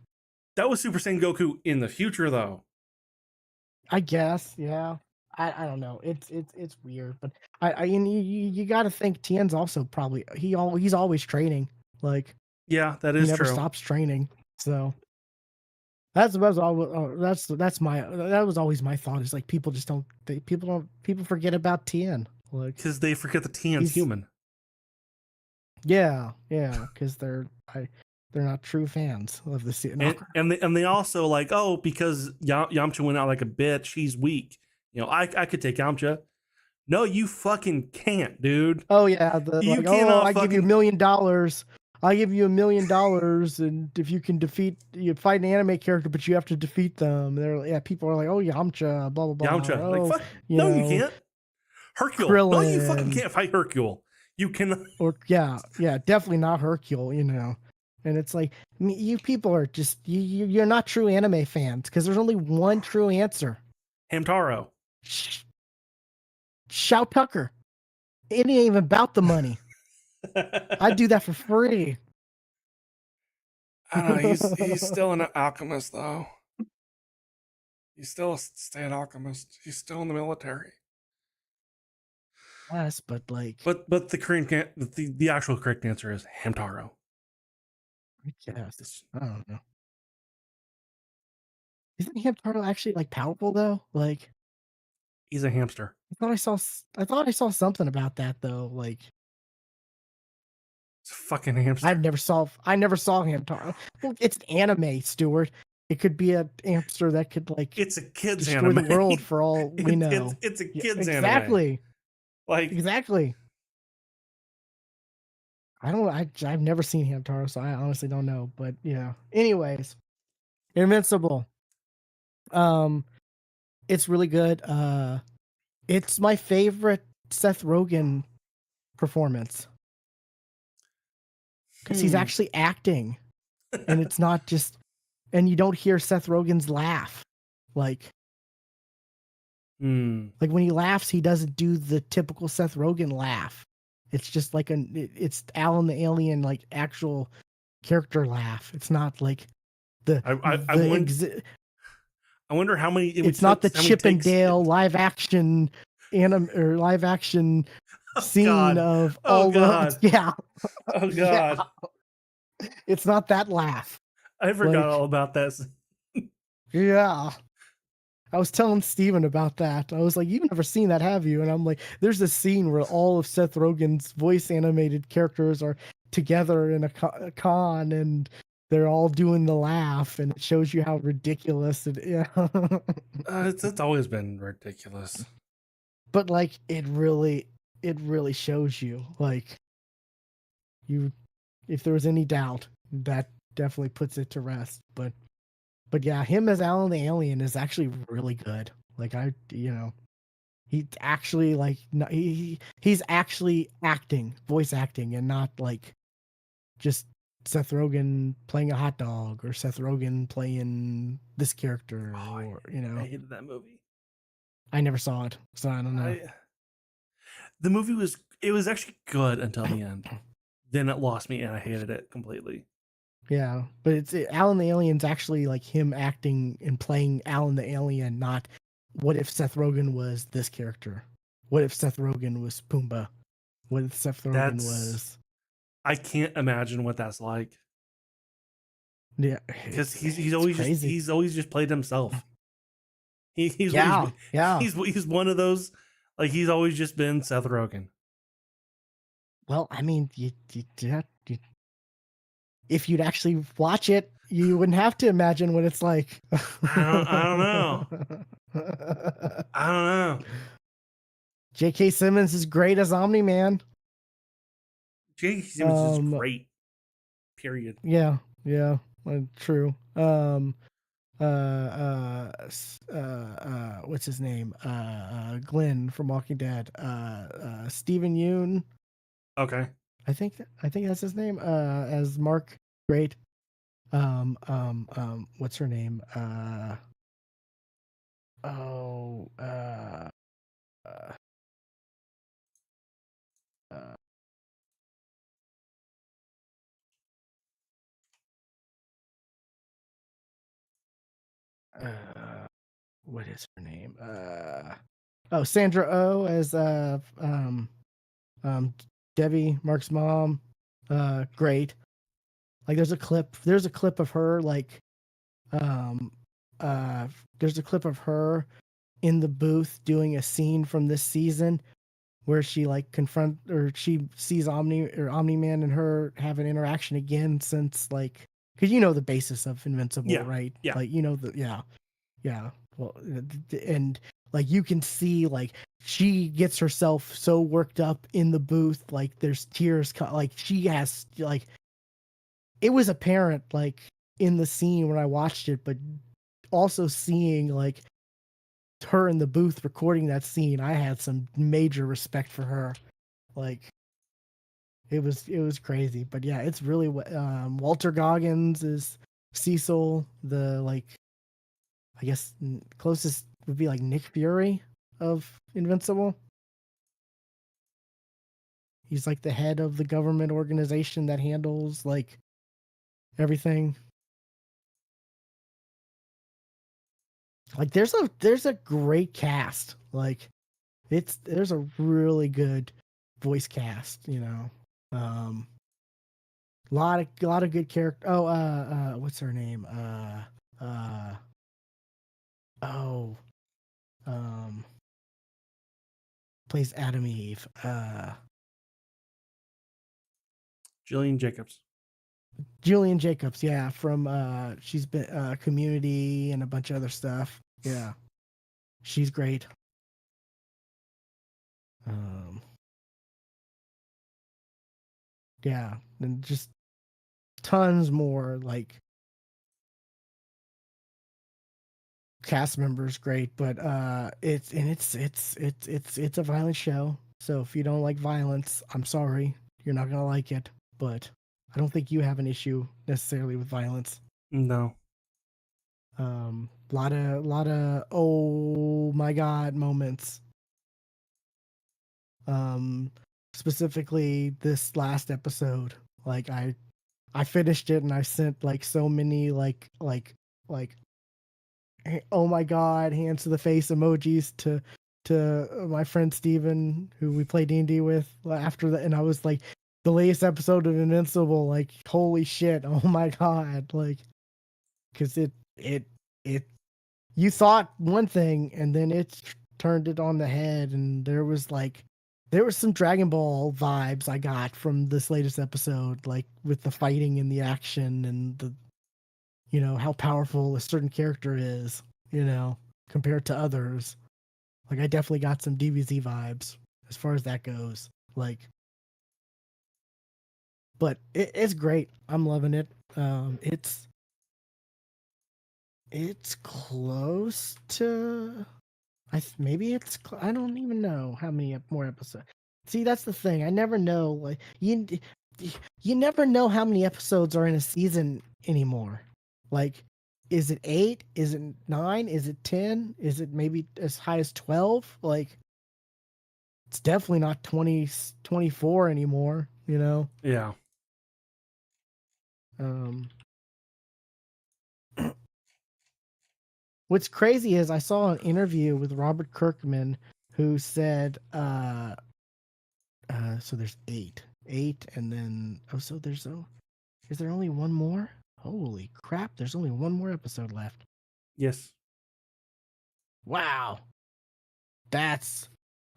that was Super Saiyan Goku in the future, though. I guess, yeah. I don't know. It's weird, but you got to think Tien's also probably he's always training. Like Yeah, that he is never true. stops training. So that was always my thought. Is like people forget about Tien. Like because they forget that Tian's he's human. yeah, because they're not true fans of the no. And they also like, oh, because Yamcha went out like a bitch, he's weak. I could take Yamcha. No, you fucking can't, dude. Oh yeah, the You like, oh, cannot I give you $1 fucking million. I give you $1 million, and if you fight an anime character, but you have to defeat them. People are like, oh, Yamcha, blah blah blah, or Yamcha. Like, oh, fuck. No, you can't. Hercule. No, you fucking Krillin, can't fight Hercule. You can. or definitely not Hercule. And it's like you people are just you're not true anime fans because there's only one true answer. Hamtaro. Shout Tucker. It ain't even about the money. I'd do that for free. I don't know. He's still an alchemist though. He's still a state alchemist. He's still in the military. Yes, but like, But the actual correct answer is Hamtaro. yes, I don't know. Isn't Hamtaro actually like powerful though? Like, He's a hamster. I thought I saw something about that though. Like, It's a fucking hamster. I never saw Hamtaro. Well, it's an anime, Stuart. It could be a hamster that could like It's a kid's destroy anime. the world for all we know. It's a kid's anime. Exactly. Like, Exactly. I've never seen Hamtaro, so I honestly don't know. But yeah. Anyways, Invincible. It's really good. It's my favorite Seth Rogen performance because he's actually acting, and it's not just, and you don't hear Seth Rogen's laugh, like like when he laughs, he doesn't do the typical Seth Rogen laugh. It's just like it's Alan the Alien, like actual character laugh. It's not like I wonder how many it's not the Chip and Dale live action scene God. of Oh, all God. the yeah. Oh God. Yeah. It's not that laugh. I forgot all about that. Yeah. I was telling Steven about that. I was like, you've never seen that, have you? And I'm like, there's this scene where all of Seth Rogen's voice animated characters are together in a con and they're all doing the laugh, and it shows you how ridiculous it is. It's always been ridiculous. But like it really shows you, like, if there was any doubt, that definitely puts it to rest. But yeah, him as Alan the Alien is actually really good. Like he actually like he's actually voice acting, and not like just Seth Rogen playing a hot dog or Seth Rogen playing this character, or I hated that movie. I never saw it, so I don't know. The movie was actually good until the end. Then it lost me, and I hated it completely. Yeah, but Alan the Alien's actually like him acting and playing Alan the Alien, not what if Seth Rogen was this character? What if Seth Rogen was Pumbaa? What if Seth Rogen was? I can't imagine what that's like. Yeah, because he's always just played himself. He's one of those, like, he's always just been Seth Rogen. Well, I mean, if you'd actually watch it, you wouldn't have to imagine what it's like. I don't know. I don't know. J.K. Simmons is great as Omni-Man. J.K. Simmons is great. Period. Yeah, true. What's his name? Glenn from Walking Dead. Steven Yeun. Okay. I think that's his name. As Mark. Great. What's her name? What is her name? Sandra Oh as Debbie, Mark's mom. Great. Like there's a clip of her like Um, uh, there's a clip of her in the booth doing a scene from this season where she like she sees Omni Man and her have an interaction again since like because you know the basis of Invincible, Yeah, right? yeah. Like you know the yeah. Well, and like you can see like she gets herself so worked up in the booth, like there's tears, like she has like it was apparent like in the scene when I watched it, but also seeing like her in the booth recording that scene, I had some major respect for her. Like it was crazy, but yeah, it's really Walter Goggins is Cecil. The like I guess closest would be like Nick Fury of Invincible. He's like the head of the government organization that handles like everything. Like there's a great cast. Like there's a really good voice cast, you know. Um lot of good character. Oh, what's her name? Uh oh, um plays Adam Eve. Jillian Jacobs. Julian Jacobs, yeah, from she's been Community and a bunch of other stuff. Yeah. She's great. Um yeah, and just tons more like cast members great, but it's a violent show. So if you don't like violence, I'm sorry. You're not going to like it, but I don't think you have an issue necessarily with violence. No. Lot of oh my god moments. Um Specifically this last episode. Like I finished it and I sent like so many like oh my god, hands to the face emojis to my friend Steven, who we play D&D with after that. And I was like, the latest episode of Invincible, like, holy shit, oh my god. Like, because it, you thought one thing and then it turned it on the head. And there was some Dragon Ball vibes I got from this latest episode, like with the fighting and the action and the, you know, how powerful a certain character is, you know, compared to others. Like I definitely got some DBZ vibes as far as that goes. Like, but it's great. I'm loving it. It's close to maybe I don't even know how many more episodes. See, that's the thing. I never know. Like you never know how many episodes are in a season anymore. Like, is it 8? Is it 9? Is it 10? Is it maybe as high as 12? Like, it's definitely not 24 anymore, you know? Yeah. Um, what's crazy is I saw an interview with Robert Kirkman who said, so there's 8, and then, oh, so is there only one more? Holy crap, there's only one more episode left. Yes. Wow. That's,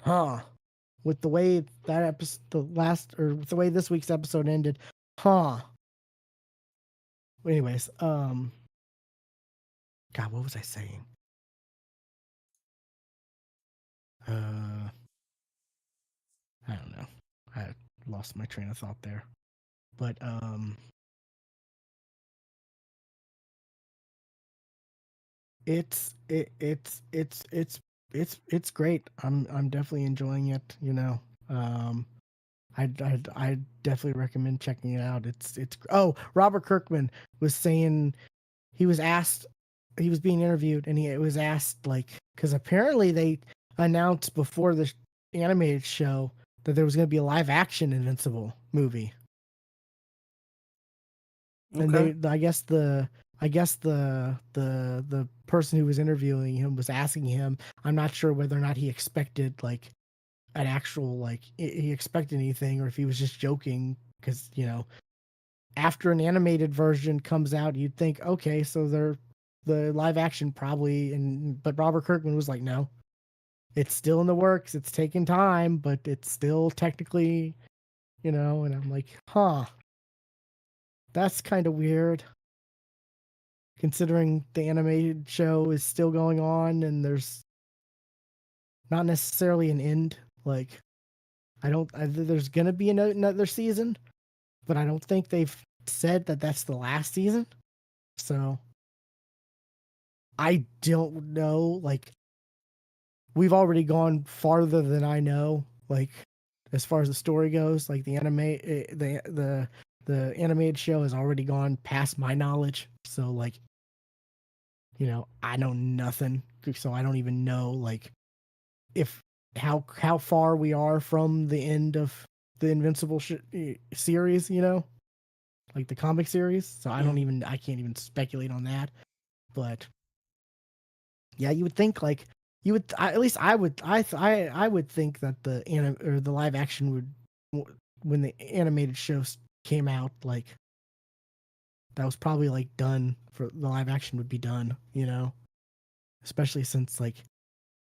huh. With the way that episode, with the way this week's episode ended, huh. Anyways, God, what was I saying? Uh, I don't know. I lost my train of thought there. But, it's great. I'm definitely enjoying it, you know. Um, I definitely recommend checking it out. Oh, Robert Kirkman was saying he was asked he was being interviewed and he was asked like because apparently they announced before the animated show that there was going to be a live action Invincible movie. And Okay. the person who was interviewing him was asking him, I'm not sure whether or not he expected like an actual like he expected anything or if he was just joking because you know after an animated version comes out you'd think okay so they're the live action probably, but Robert Kirkman was like, no, it's still in the works. It's taking time, but it's still technically, and I'm like, huh, that's kind of weird considering the animated show is still going on and there's not necessarily an end. Like, there's going to be another season, but I don't think they've said that that's the last season. So I don't know. Like, we've already gone farther than I know. Like, as far as the story goes, like the animated show has already gone past my knowledge. So like, I know nothing. So I don't even know like if how far we are from the end of the Invincible series. Like the comic series. So Mm. I can't even speculate on that. But yeah, you would think like at least I would think that the live action when the animated shows came out, like that was probably like done for the live action would be done, especially since like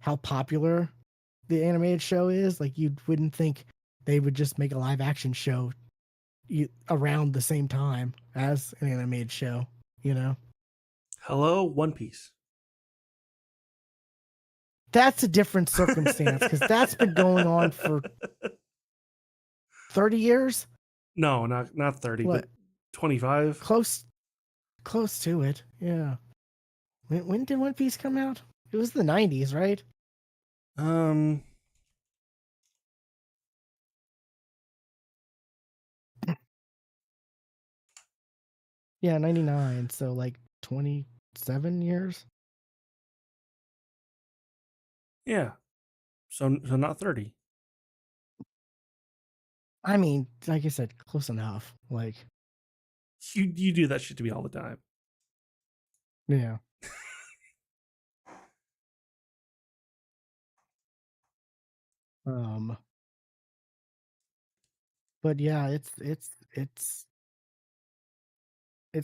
how popular the animated show is. Like you wouldn't think they would just make a live action show around the same time as an animated show, you know. Hello, One Piece. That's a different circumstance because that's been going on for 30 years. No, not 30, but What 25. close to it? Yeah. When did One Piece come out? It was the 90s, right? Um, Yeah, 99. So like 27 years. yeah. So not 30. I mean, like I said, close enough. Like, You do that shit to me all the time. yeah. Um, but yeah, it's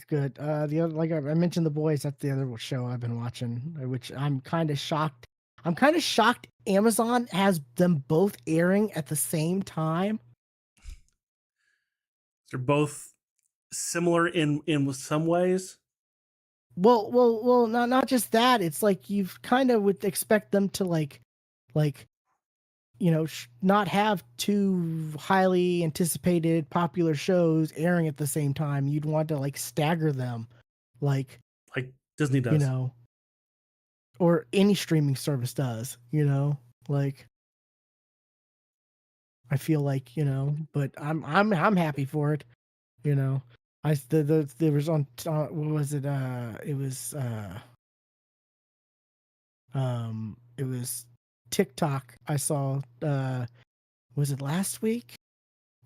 good. The other, like I mentioned, The Boys. That's the other show I've been watching, which I'm kind of shocked. I'm kind of shocked Amazon has them both airing at the same time. They're both similar in some ways. Well. Not just that. It's like you've kind of would expect them to like not have two highly anticipated popular shows airing at the same time. You'd want to like stagger them, like Like Disney you does. know, or any streaming service does. Like I feel like but I'm happy for it. You know, there was on what was it? It was TikTok. I saw. Was it last week?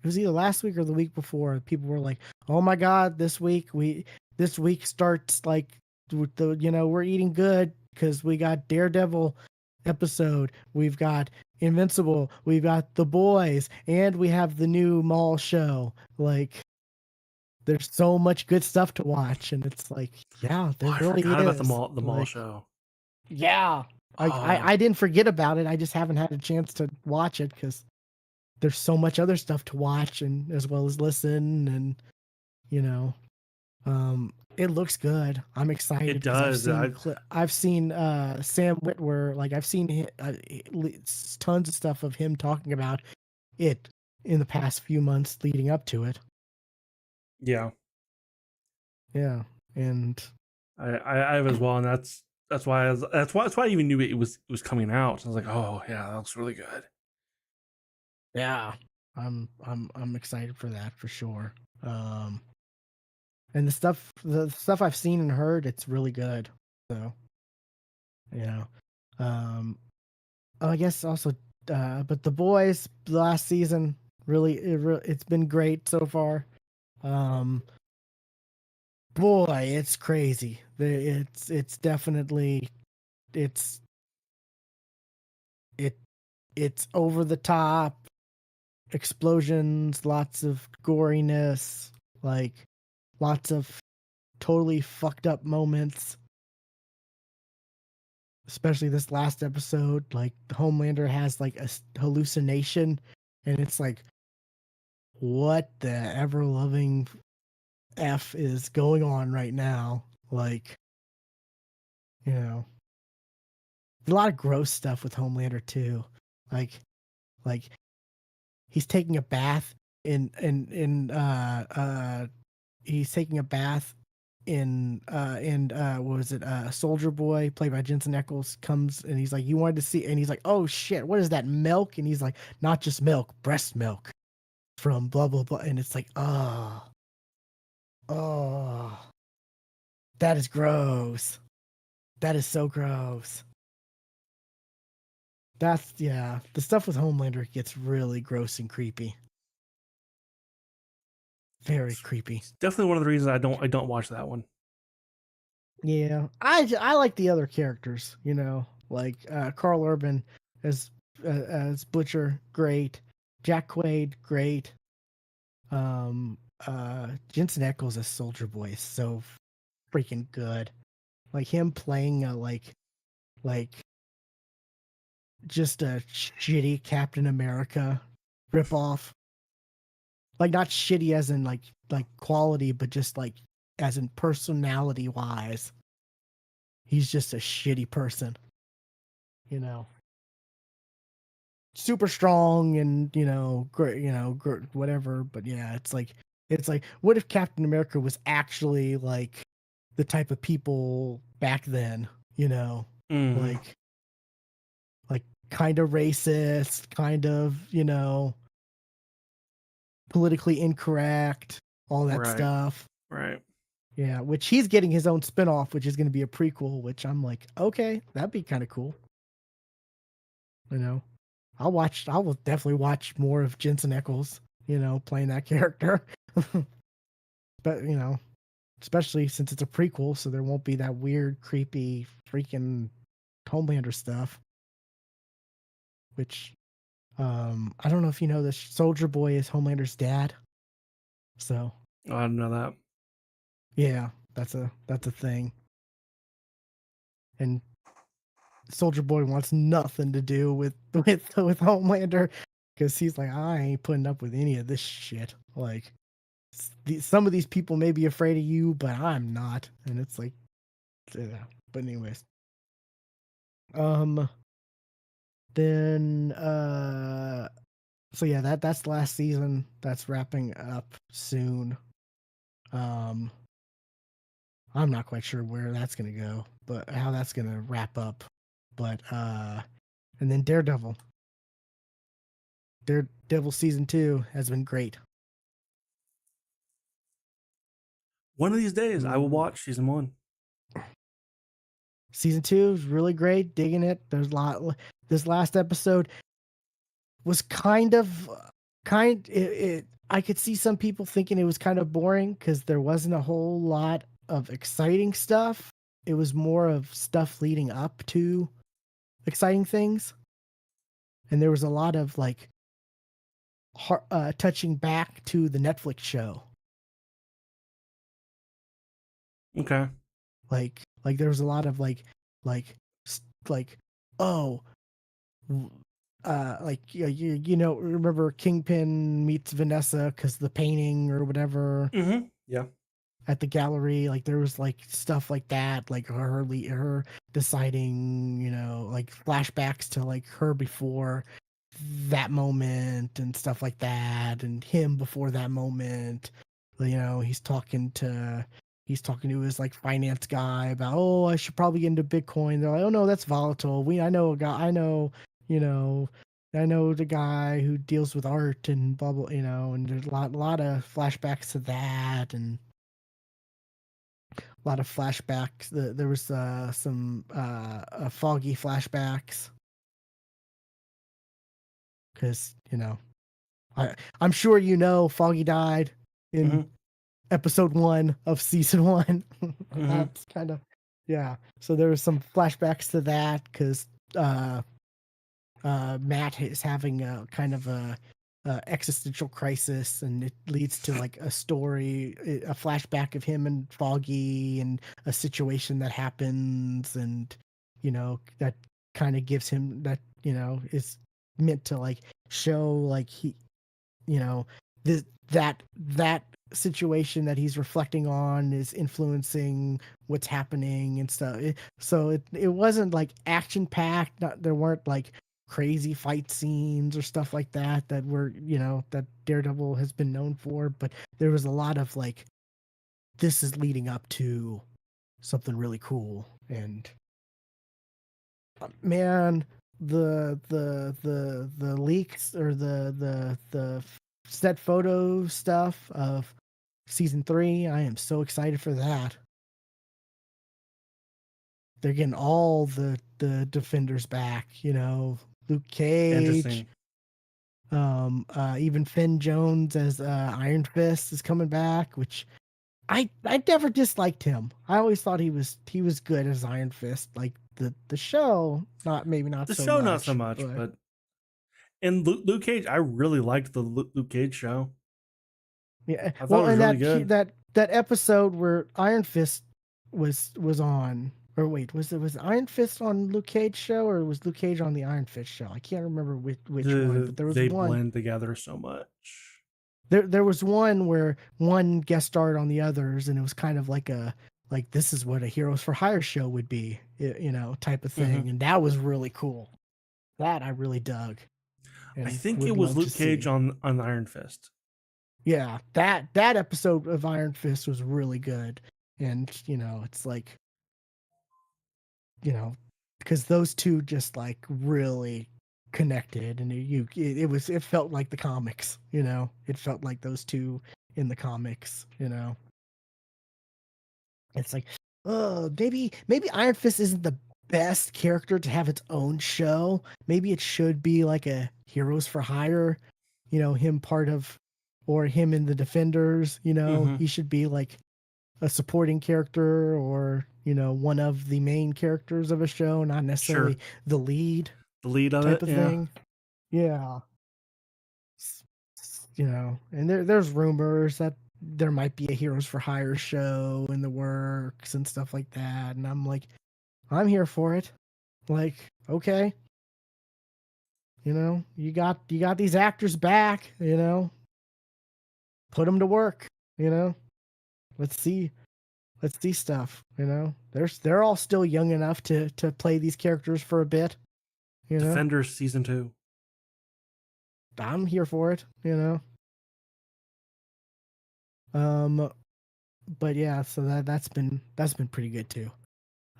It was either last week or the week before. People were like, "Oh my god, this week starts like with the we're eating good because we got Daredevil episode, we've got Invincible, we've got The Boys, and we have the new Mall show. Like, there's so much good stuff to watch, and it's like, yeah, Oh, there I really forgot about the is. mall Like, show. yeah, like Oh, I didn't forget about it. I just haven't had a chance to watch it because there's so much other stuff to watch and as well as listen and you know it looks good. I'm it excited because does. I've seen Sam Witwer, like I've seen tons of stuff of him talking about it in the past few months leading up to it. Yeah, Yeah. And I have as well, and that's why I even knew it was coming out. I was like, oh yeah, that looks really good. yeah, I'm excited for that for sure. um and the stuff I've seen and heard, it's really good. So you know um I guess also, but The Boys last season it's been great so far. Um, Boy, it's crazy. It's definitely it's it it's over the top explosions, lots of goriness, like lots of totally fucked up moments. especially this last episode. Like Homelander has like a hallucination, and it's like, what the ever loving f is going on right now? Like, you know, a lot of gross stuff with Homelander too. Like, like he's taking a bath in he's taking a bath in what was it, Soldier Boy, played by Jensen Ackles, comes and he's like, you wanted to see, and he's like, oh shit, what is that, milk? And he's like, not just milk, breast milk from blah blah blah. And it's like, oh, that is gross. That is so gross. That's, yeah, the stuff with Homelander gets really gross and creepy. Very creepy. It's definitely one of the reasons I don't watch that one. Yeah, I like the other characters, you know, like Carl Urban as Butcher, great. Jack Quaid, great. Um, Jensen Ackles as Soldier Boy is so freaking good. Like him playing like just a shitty Captain America ripoff. Like not shitty as in like quality, but just like as in personality wise. He's just a shitty person, you know. Super strong and, you know, great, you know, whatever. But yeah, it's like, what if Captain America was actually like the type of people back then, you know, Mm, like like kind of racist, kind of, you know, politically incorrect, all that right, stuff. right. Yeah, which he's getting his own spinoff, which is going to be a prequel, which I'm like, okay, that'd be kind of cool. You know, I will definitely watch more of Jensen Ackles, you know, playing that character. But, you know, especially since it's a prequel, so there won't be that weird, creepy, freaking Homelander stuff. Which, I don't know if you know this, Soldier Boy is Homelander's dad. So, Oh, I didn't know that. yeah, that's a thing. And Soldier Boy wants nothing to do with Homelander because he's like, I ain't putting up with any of this shit. Like, some of these people may be afraid of you, but I'm not. And it's like, yeah. But anyways, um, then so yeah, that's the last season. That's wrapping up soon. Um, I'm not quite sure where that's gonna go, but how that's gonna wrap up. But and then Daredevil season 2 has been great. One of these days, I will Mm. watch season one. Season 2 is really great, digging it. There's a lot. This last episode was it, I could see some people thinking it was kind of boring because there wasn't a whole lot of exciting stuff. It was more of stuff leading up to exciting things, and there was a lot of like touching back to the Netflix show. Okay. Like there was a lot of like like, oh, like you know, remember Kingpin meets Vanessa because the painting or whatever Mm-hmm. Yeah. at the gallery. Like there was like stuff like that, like her deciding, you know, like flashbacks to like her before that moment and stuff like that, and him before that moment. You know, he's talking to his like finance guy about, oh, I should probably get into Bitcoin. They're like, oh no, that's volatile. I know a guy. I know, you know, I know the guy who deals with art and blah blah. You know, and there's a lot of flashbacks to that, and a lot of flashbacks. There was some foggy flashbacks because, you know, I'm sure, you know, Foggy died in Mm-hmm. episode 1 of season 1. Mm-hmm. That's kind of, yeah. So there was some flashbacks to that because uh, Matt is having a kind of a existential crisis, and it leads to like a story, a flashback of him and Foggy, and a situation that happens, and that kind of gives him that, is meant to like show like he, you know, this that situation that he's reflecting on is influencing what's happening and stuff. So it wasn't like action packed. There weren't like crazy fight scenes or stuff like that were, that Daredevil has been known for, but there was a lot of like, this is leading up to something really cool. And man, the leaks or the set photo stuff of season 3, I am so excited for that. They're getting all the defenders back, Luke Cage, Interesting. even Finn Jones as Iron Fist is coming back, which I never disliked him. I always thought he was good as Iron Fist. Like the show, maybe not The so show, not so much, much, but but and Luke Cage, I really liked the Luke Cage show. yeah. I thought Well, it was and really good. that episode where Iron Fist was on, or wait, was Iron Fist on Luke Cage show, or was Luke Cage on the Iron Fist show? I can't remember which one, but there was They one. blend together so much. There was one where one guest starred on the others, and it was kind of like this is what a Heroes for Hire show would be, type of thing, Mm-hmm. and that was really cool. That I really dug, I and think it would was love to Luke Cage see. on Iron Fist. Yeah, that episode of Iron Fist was really good, and it's like, you know, because those two just like really connected, and it felt like the comics, it felt like those two in the comics. It's like, oh, maybe Iron Fist isn't the best character to have its own show. Maybe it should be like a Heroes for Hire, him part of, or him in the Defenders. Mm-hmm. He should be like a supporting character, or one of the main characters of a show, not necessarily Sure. the lead The lead of type it, of yeah. thing. Yeah. And there's rumors that there might be a Heroes for Hire show in the works and stuff like that. And I'm like, I'm here for it. Like, okay, you got these actors back, put them to work, you know. Let's see, let's see stuff, They're all still young enough to play these characters for a bit, you know. Defenders season 2. I'm here for it. Um, but yeah, so that's been pretty good too.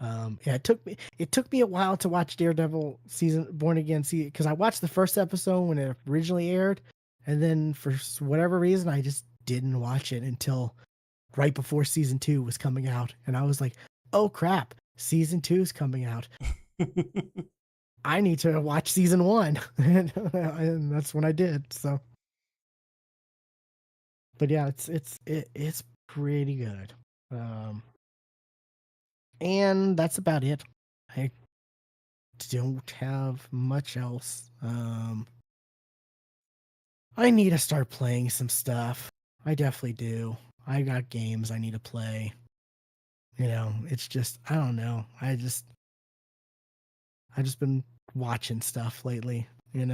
Yeah, it took me a while to watch Daredevil season Born Again because I watched the first episode when it originally aired, and then for whatever reason I just didn't watch it until right before season 2 was coming out, and I was like, oh crap, season 2 is coming out. I need to watch season 1, and that's when I did. So, but yeah, it's pretty good. Um, and that's about it. I don't have much else. I need to start playing some stuff. I definitely do. I got games I need to play. It's just I don't know. I just been watching stuff lately, or I've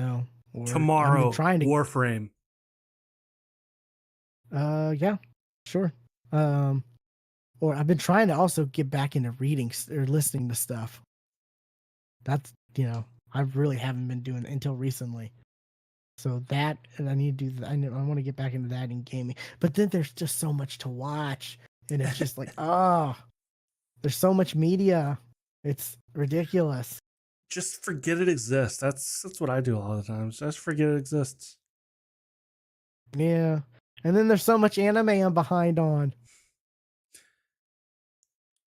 been Tomorrow, trying to Warframe. yeah, sure. Um or I've been trying to also get back into reading or listening to stuff. That's, I really haven't been doing it until recently. So that, and I need to do that. I want to get back into that in gaming. But then there's just so much to watch, and it's just like, there's so much media. It's ridiculous. Just forget it exists. That's what I do a lot of the times. Just forget it exists. Yeah. And then there's so much anime I'm behind on.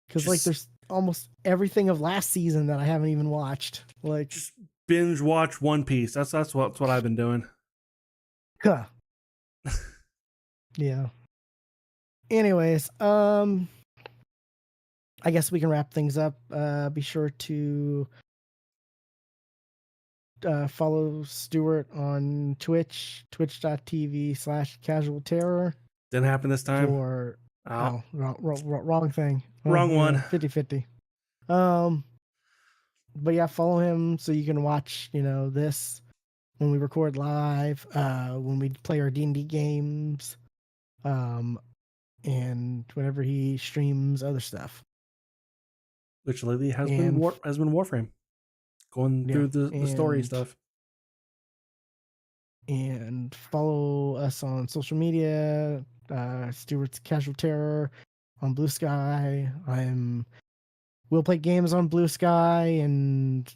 Because like Just there's almost everything of last season that I haven't even watched. Like, just binge watch One Piece. That's what I've been doing. huh. Yeah. Anyways, I guess we can wrap things up. Be sure to follow Stuart on Twitch, twitch.tv/casual terror Didn't happen this time. for, Oh, wrong thing. wrong one. 50-50. Um, but yeah, follow him so you can watch, this when we record live, when we play our D&D games, um, and whenever he streams other stuff. which lately has been And Warframe, going yeah, through the story stuff. and follow us on social media, Stewart's Casual Terror on Blue Sky. We'll Play Games on Blue Sky, and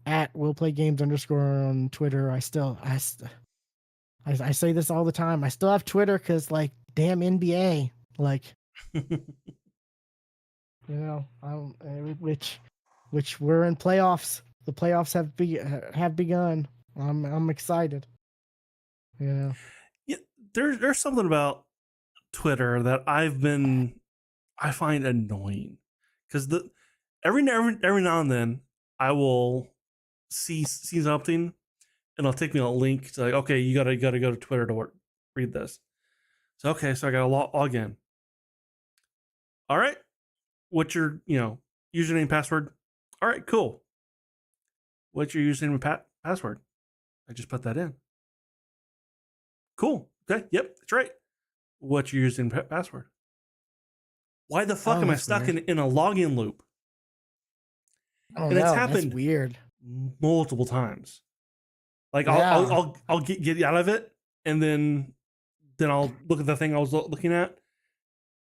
at We'll Play Games _, on Twitter. I say this all the time. I still have Twitter because, like, damn NBA, like, I don't, which we're in playoffs. The playoffs have begun. I'm excited. Yeah. Yeah, there's something about Twitter that I find annoying, because every now and then I will see something, and it'll take me a link to, like, okay, you gotta go to Twitter to read this. So okay, so I gotta log in. All right, what's your username, password? All right, cool. What's your username and password? I just put that in. Cool. Okay. Yep, that's right. What's your username password? Why the fuck Oh, am I that's stuck weird. in a login loop? I don't And it's know. That's happened weird. multiple times. Like, Yeah. I'll get out of it, and then I'll look at the thing I was looking at,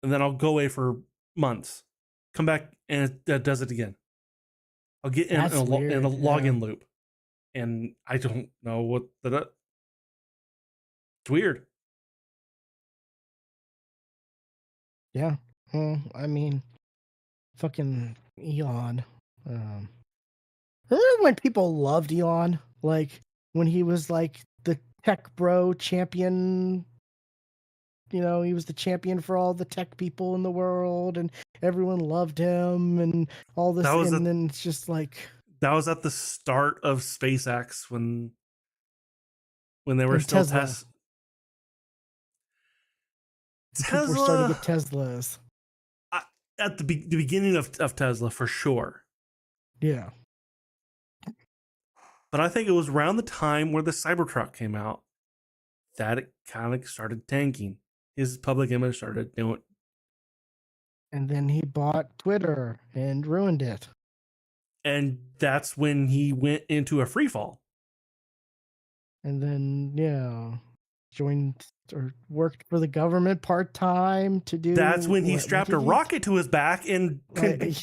and then I'll go away for months, come back, and it does it again. I'll get in That's a weird. Yeah. login loop, and I don't know what it's weird. Yeah. Well, I mean, fucking Elon. Um, Remember when people loved Elon? Like when he was like the tech bro champion. He was the champion for all the tech people in the world, and everyone loved him, and all That this. was And then it's just like, at the start of SpaceX, when they were and still Tesla. And people were starting to Tesla. get Teslas. At the beginning of Tesla, for sure. Yeah. But I think it was around the time where the Cybertruck came out that it kind of started tanking. His public image started doing. And then he bought Twitter and ruined it. And that's when he went into a free fall. And then, joined or worked for the government part time to do That's when he what strapped a did he? rocket to his back and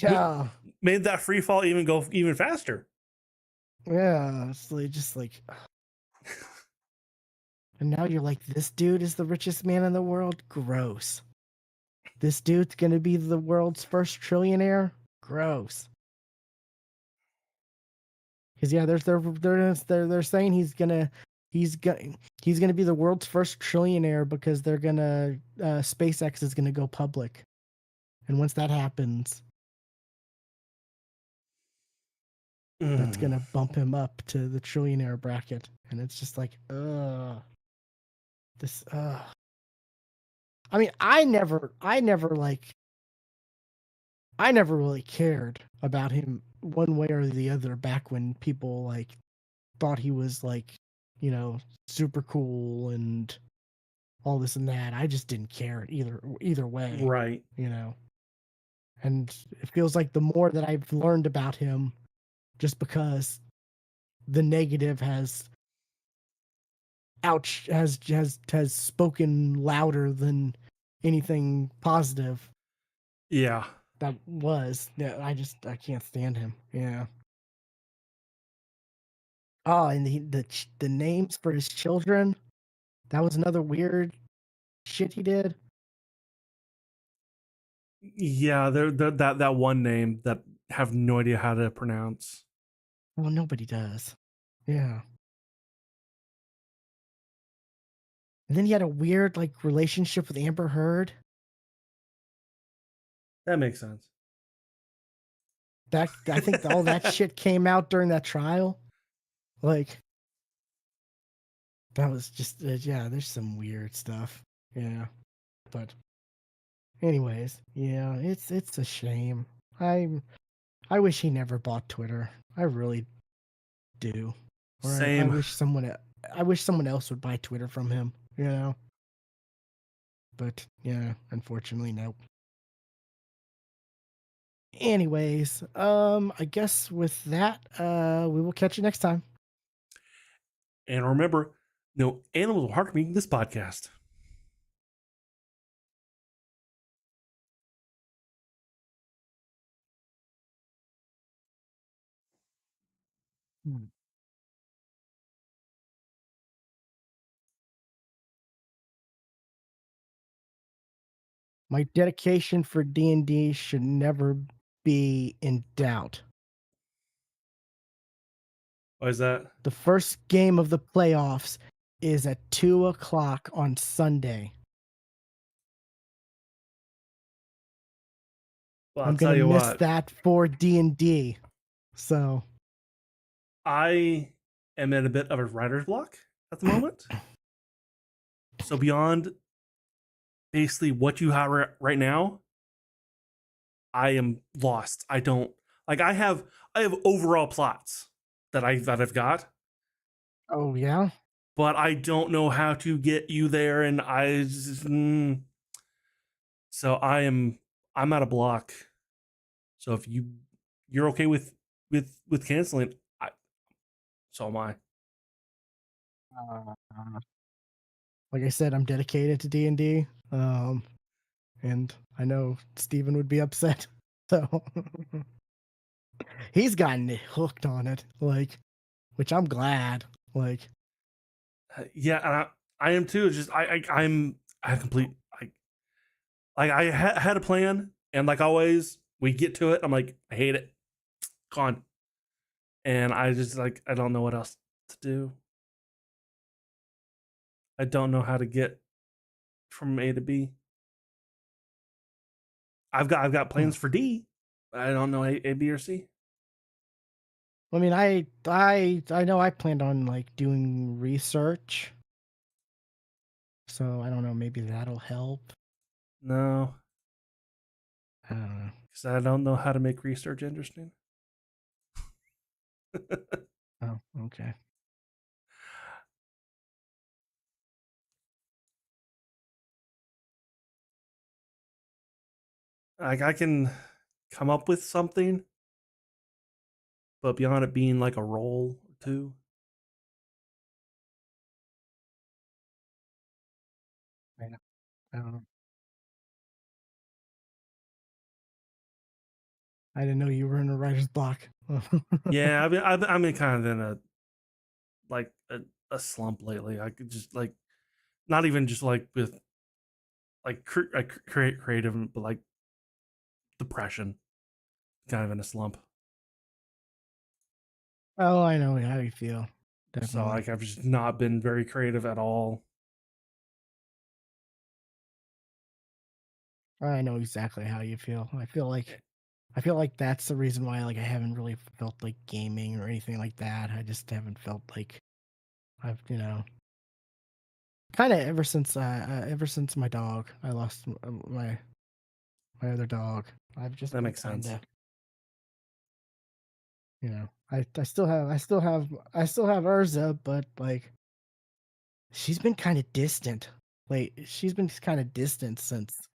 Yeah. made that free fall go even faster. Yeah. It's like, just like, and now you're like, this dude is the richest man in the world? Gross. This dude's gonna be the world's first trillionaire? Gross. Because yeah, they're saying he's gonna be the world's first trillionaire because they're gonna SpaceX is gonna go public, and once that happens, that's gonna bump him up to the trillionaire bracket, and it's just like, this. I mean, I never really cared about him one way or the other back when people like thought he was like, super cool and all this and that. I just didn't care either way, Right. And it feels like the more that I've learned about him, just because the negative has has spoken louder than anything positive Yeah. that was. Yeah, I can't stand him. Yeah. Oh, and the names for his children. That was another weird shit he did. Yeah, that one name that have no idea how to pronounce. Well, nobody does. Yeah. And then he had a weird like relationship with Amber Heard. That makes sense. That I think all that shit came out during that trial. Like that was just yeah. There's some weird stuff. Yeah, but anyways, yeah. It's a shame. I wish he never bought Twitter. I really do. Or I Same. wish I wish someone else would buy Twitter from him, you know? But yeah, unfortunately, nope. Anyways, I guess with that, we will catch you next time. And remember, no animals will harm me this podcast. Hmm. My dedication for D&D should never be in doubt. Why is that? The first game of the playoffs is at 2 o'clock on Sunday. Well, I'll I'm tell gonna you miss what. that for D&D. So I am in a bit of a writer's block at the moment. So beyond basically what you have right now, I am lost. I don't like. I have overall plots that I've got, oh yeah. but I don't know how to get you there. And so I'm at a block. So if you're okay with canceling, so am I. Uh, like I said, I'm dedicated to D&D. And I know Steven would be upset. So he's gotten hooked on it, like, which I'm glad. Like, Yeah, and I am too. Just I complete I had a plan, and like always, we get to it. I'm like, I hate it, gone, and I just like I don't know what else to do. I don't know how to get from A to B. I've got hmm. plans for D, but I don't know A, B, or C. I mean, I know I planned on like doing research, so I don't know. Maybe that'll help. No, I don't know. because I don't know how to make research interesting. Oh, okay. Like I can come up with something, but beyond it being like a role or two, I know. I don't know. I didn't know you were in a writer's block. yeah, I've been kind of in a like a slump lately. I could just like not even just like with like creative, but like depression, kind of in a slump. Oh, I know how you feel. So Definitely. like I've just not been very creative at all. I know exactly how you feel. Eh, I feel like that's the reason why like I haven't really felt like gaming or anything like that. I just haven't felt like I've, kind of ever since my dog, I lost my other dog. I've just that been makes kind sense. of, I still have Urza, but like she's been kind of distant. Like she's been kind of distant since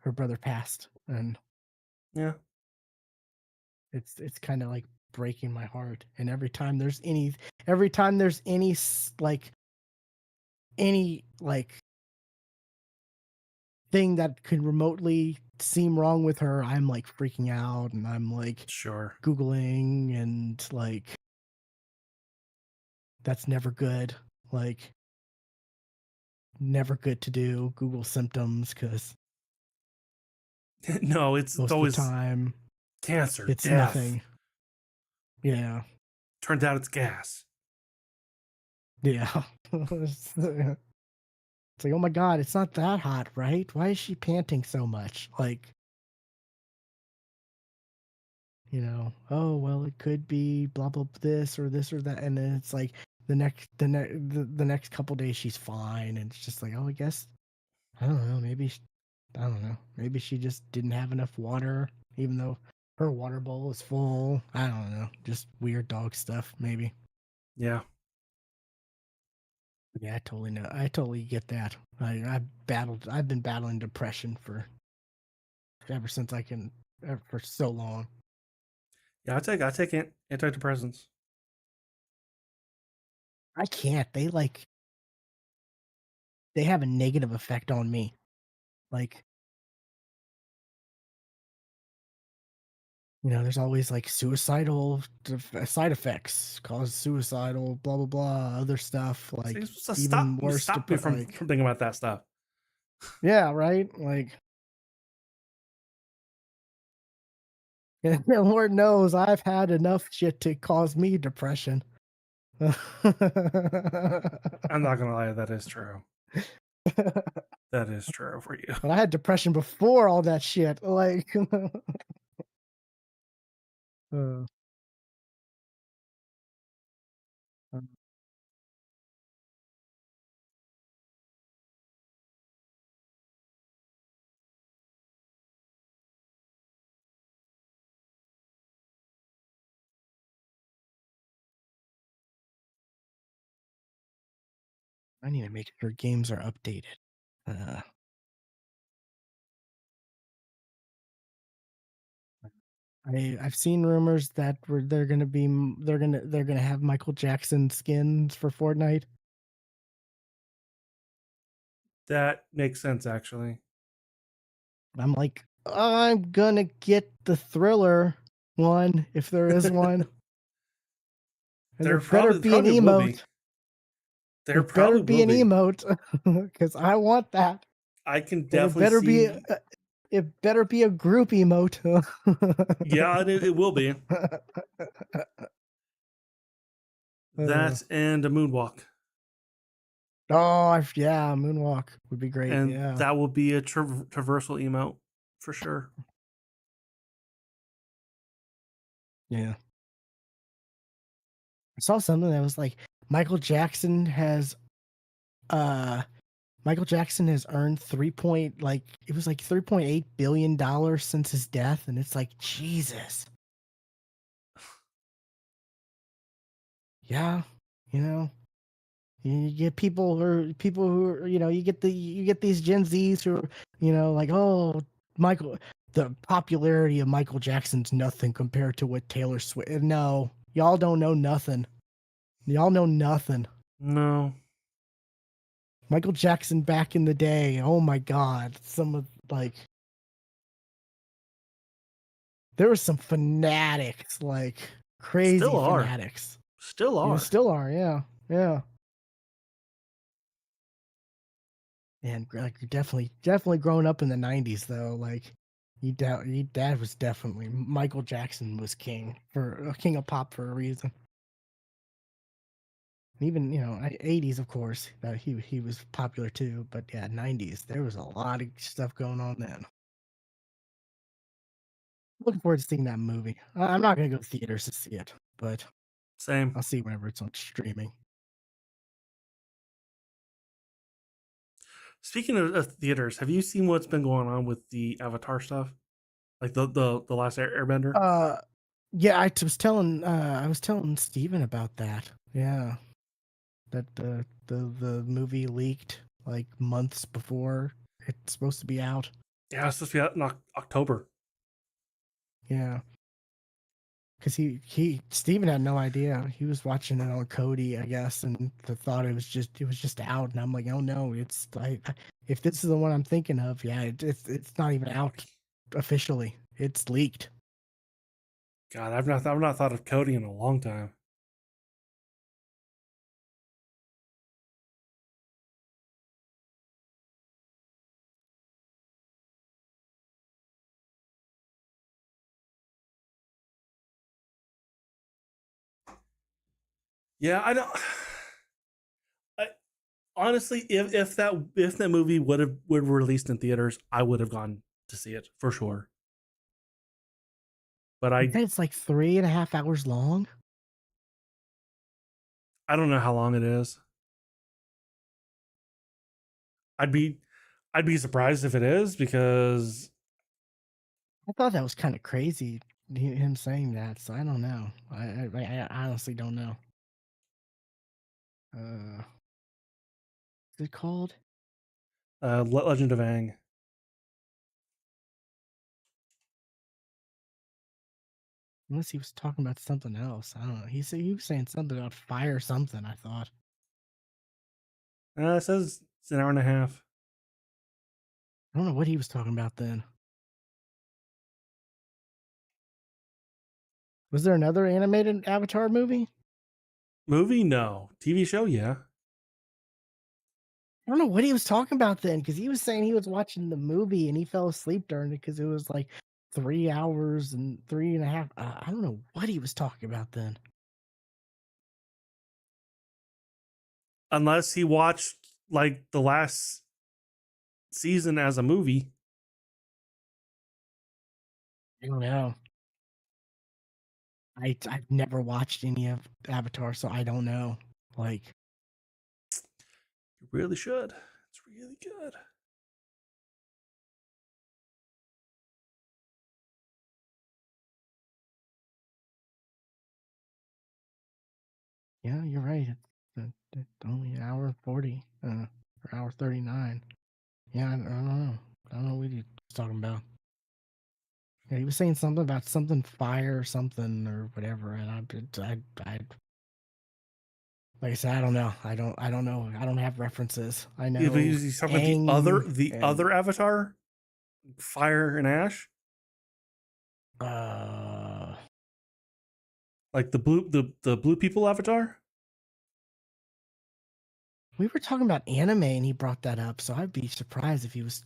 her brother passed, and Yeah, it's kind of like breaking my heart. And every time there's any like thing that could remotely seem wrong with her, I'm like freaking out, and I'm like sure. googling, and like that's never good. Like never good to do. Google symptoms, because No, it's most of the always time cancer, it's death. nothing. Yeah, Turns out it's gas. yeah. It's like, oh my god, it's not that hot, right? Why is she panting so much? Like, oh well, it could be blah blah this or that, and then it's like the next couple days she's fine, and it's just like, oh, I guess I don't know, maybe I don't know, maybe she just didn't have enough water, even though Her water bowl is full. I don't know, just weird dog stuff, maybe. Yeah. Yeah, I totally know. I totally get that. I've been battling depression for ever since I can, for so long. Yeah, I take antidepressants. I can't. They have a negative effect on me. Like, there's always like suicidal side effects, cause suicidal, blah blah blah, other stuff So like you're supposed to even worse to stop me put from like, thinking about that stuff. yeah, right? Like, and Lord knows I've had enough shit to cause me depression. I'm not gonna lie, that is true. That is true for you. But I had depression before all that shit. Like, uh, um, I need to make sure games are updated. Uh, I've seen rumors that they're gonna have Michael Jackson skins for Fortnite. That makes sense, actually. I'm like, I'm gonna get the Thriller one if there is one, and there better There be an probably will be. emote. There There better probably be will an be. emote because I want that, I can and definitely see. it better be a group emote. Yeah, it will be Uh, that and a moonwalk, yeah, Moonwalk would be great. and Yeah, that will be a traversal emote for sure. yeah. I saw something that was like Michael Jackson has uh Michael Jackson has earned it was like $3.8 billion since his death, and it's like Jesus. Yeah, you know, you get people who are, you get these Gen Zs who are, like, oh, Michael, the popularity of Michael Jackson's nothing compared to what Taylor Swift. No, y'all don't know nothing. Y'all know nothing. No, Michael Jackson back in the day. Oh my God, some of like there were some fanatics, like crazy still are, fanatics. still are. Still are, yeah, yeah. And like definitely growing up in the '90s though. Like, your dad was definitely Michael Jackson was king of pop for a reason. And even '80s, of course, that he was popular too. But yeah, '90s there was a lot of stuff going on then. Looking forward to seeing that movie. I'm not gonna go to theaters to see it, but Same. I'll see whenever it's on streaming. Speaking of theaters, have you seen what's been going on with the Avatar stuff? Like the last Airbender. Uh, yeah, I was telling Steven about that. Yeah, that the movie leaked like months before it's supposed to be out. Yeah, it's supposed to be out in October. Yeah, because he Steven had no idea. He was watching it on Cody, I guess, and thought it was just out. And I'm like, oh no, if this is the one I'm thinking of, yeah, it's not even out officially. It's leaked. God, I've not thought of Cody in a long time. Yeah, I don't. I, honestly, if that movie would have released in theaters, I would have gone to see it for sure. But You said it's like 3.5 hours long. I don't know how long it is. I'd be I'd be surprised if it is because I thought that was kind of crazy. him saying that, so I don't know. I honestly don't know. What's it called? Legend of Aang. Unless he was talking about something else. I don't know. He was saying something about fire something, I thought. It says it's an hour and a half. I don't know what he was talking about then. Was there another animated Avatar movie? Movie? No. TV show? Yeah. I don't know what he was talking about then, because he was saying he was watching the movie and he fell asleep during it because it was like 3 hours and 3.5. I don't know what he was talking about then. Unless he watched like the last season as a movie. I don't know. I've never watched any of Avatar, so I don't know. Like, You really should. It's really good. yeah, you're right. It's only an hour 40, or hour 39. Yeah, I don't know. I don't know what he was talking about. Yeah, he was saying something about something fire or something or whatever, and like I said, I don't know. I don't know. I don't have references. I Yeah, but know he's talking about Aang the and other Avatar, Fire and Ash, uh like the blue people Avatar. we were talking about anime and he brought that up, so I'd be surprised if he was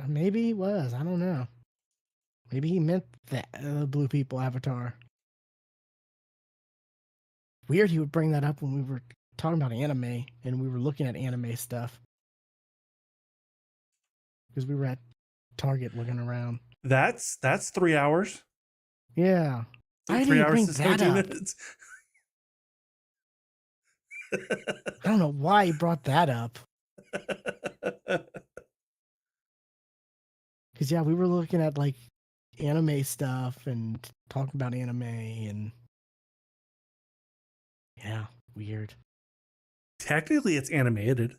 maybe he was. I don't know. Maybe he meant that blue people avatar. Weird he would bring that up when we were talking about anime and we were looking at anime stuff because we were at Target looking around. That's 3 hours. Yeah. Why did Three he hours bring and that 17 up? minutes. I don't know why he brought that up. Because yeah, we were looking at like anime stuff and talking about anime and yeah, weird. Technically, it's animated.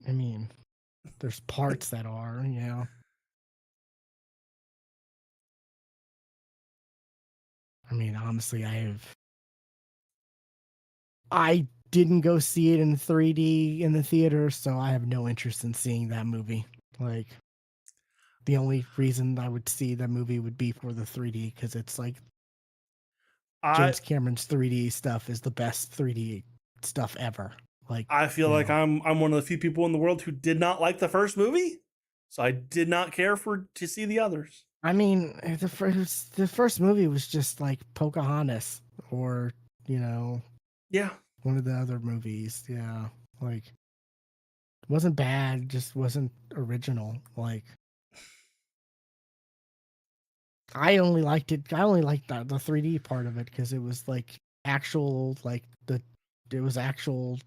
I mean, there's parts that are, yeah. I mean, honestly, I didn't go see it in 3D in the theater, so I have no interest in seeing that movie. Like, the only reason I would see that movie would be for the 3D because it's like I James Cameron's 3D stuff is the best 3D stuff ever. Like, I feel you like know, I'm one of the few people in the world who did not like the first movie, so I did not care for to see the others. I mean, the first movie was just like Pocahontas or you know Yeah, one of the other movies. Yeah, like it wasn't bad, just wasn't original. Like I only liked it. I only liked the 3D part of it because it was like actual like the it was actual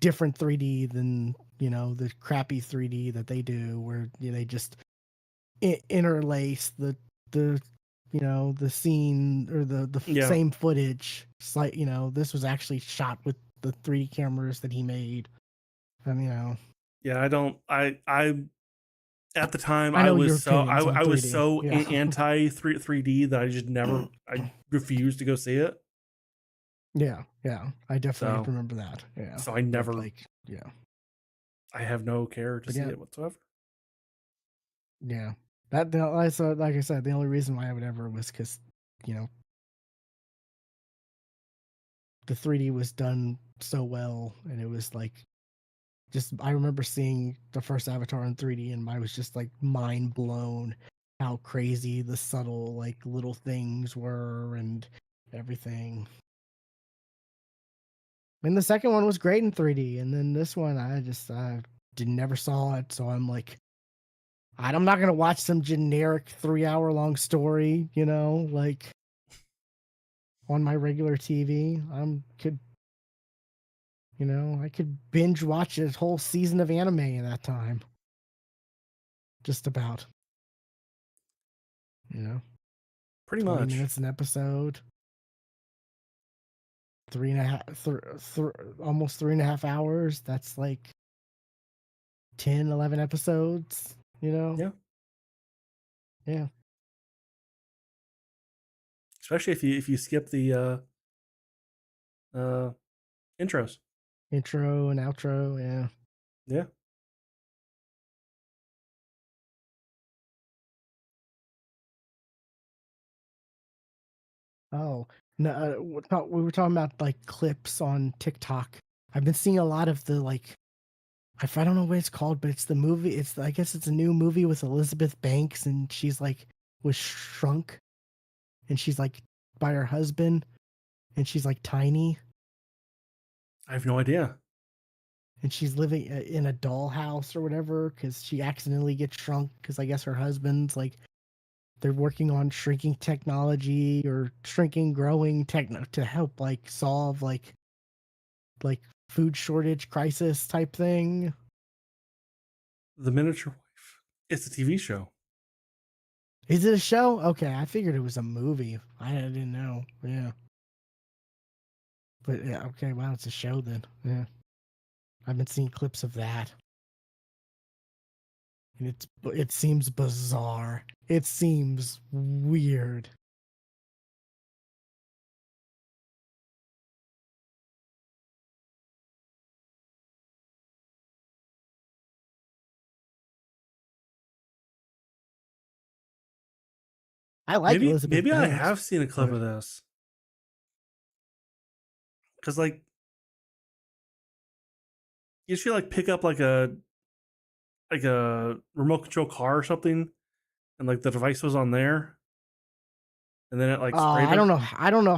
different 3D than the crappy 3D that they do where they just interlace the the scene or the yeah, same footage. It's like this was actually shot with the 3D cameras that he made, and yeah. I don't. I at the time I I know was your so opinions on I was 3D. so Yeah. anti 3D that I just never I refused to go see it. Yeah, I definitely So remember that. Yeah, so I but never like, yeah, I have no care to but see yeah, it whatsoever. yeah. Like I said, the only reason why I would ever was because you know the 3D was done so well, and it was like just I remember seeing the first Avatar in 3D, and I was just like mind blown how crazy the subtle like little things were and everything. And the second one was great in 3D, and then this one I did never saw it, so I'm like I'm not gonna watch some generic 3 hour long story, like on my regular TV. I could binge watch a whole season of anime in that time. Just about. you know, Pretty 20 much. minutes an episode, three and a half, almost 3.5 hours. That's like 10, 11 episodes, you know? Yeah. Yeah. Especially if you skip the uh intros. Intro and outro. Yeah. Yeah. Oh, no, we were talking about like clips on TikTok. I've been seeing a lot of the like, I don't know what it's called, but it's the movie. I guess it's a new movie with Elizabeth Banks, and she's like was shrunk, and she's like by her husband, and she's like tiny, I have no idea. and she's living in a dollhouse or whatever because she accidentally gets shrunk because I guess her husband's like they're working on shrinking technology or shrinking growing techno to help like solve like food shortage crisis type thing. The Miniature Wife. It's a TV show. Is it a show? Okay, I figured it was a movie. I didn't know. Yeah, but yeah, okay. Wow, it's a show then. Yeah, I've been seeing clips of that, and it seems bizarre. It seems weird. I like Elizabeth Maybe I Banks, have seen a clip but of this. Cause like you should like pick up like a remote control car or something, and like the device was on there, and then it like sprayed I him. don't know. I don't know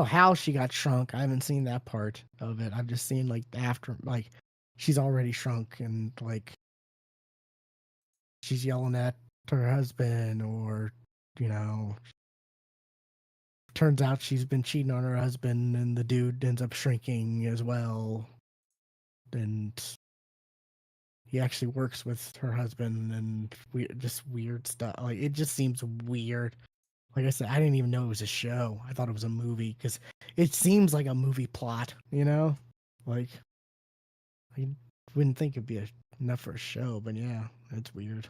how she got shrunk. I haven't seen that part of it. I've just seen like after like she's already shrunk and like she's yelling at her husband or you know turns out she's been cheating on her husband and the dude ends up shrinking as well and he actually works with her husband and just weird stuff like it just seems weird. Like I said, I didn't even know it was a show. I thought it was a movie because it seems like a movie plot, you know? Like, I wouldn't think it'd be enough for a show, but yeah, it's weird.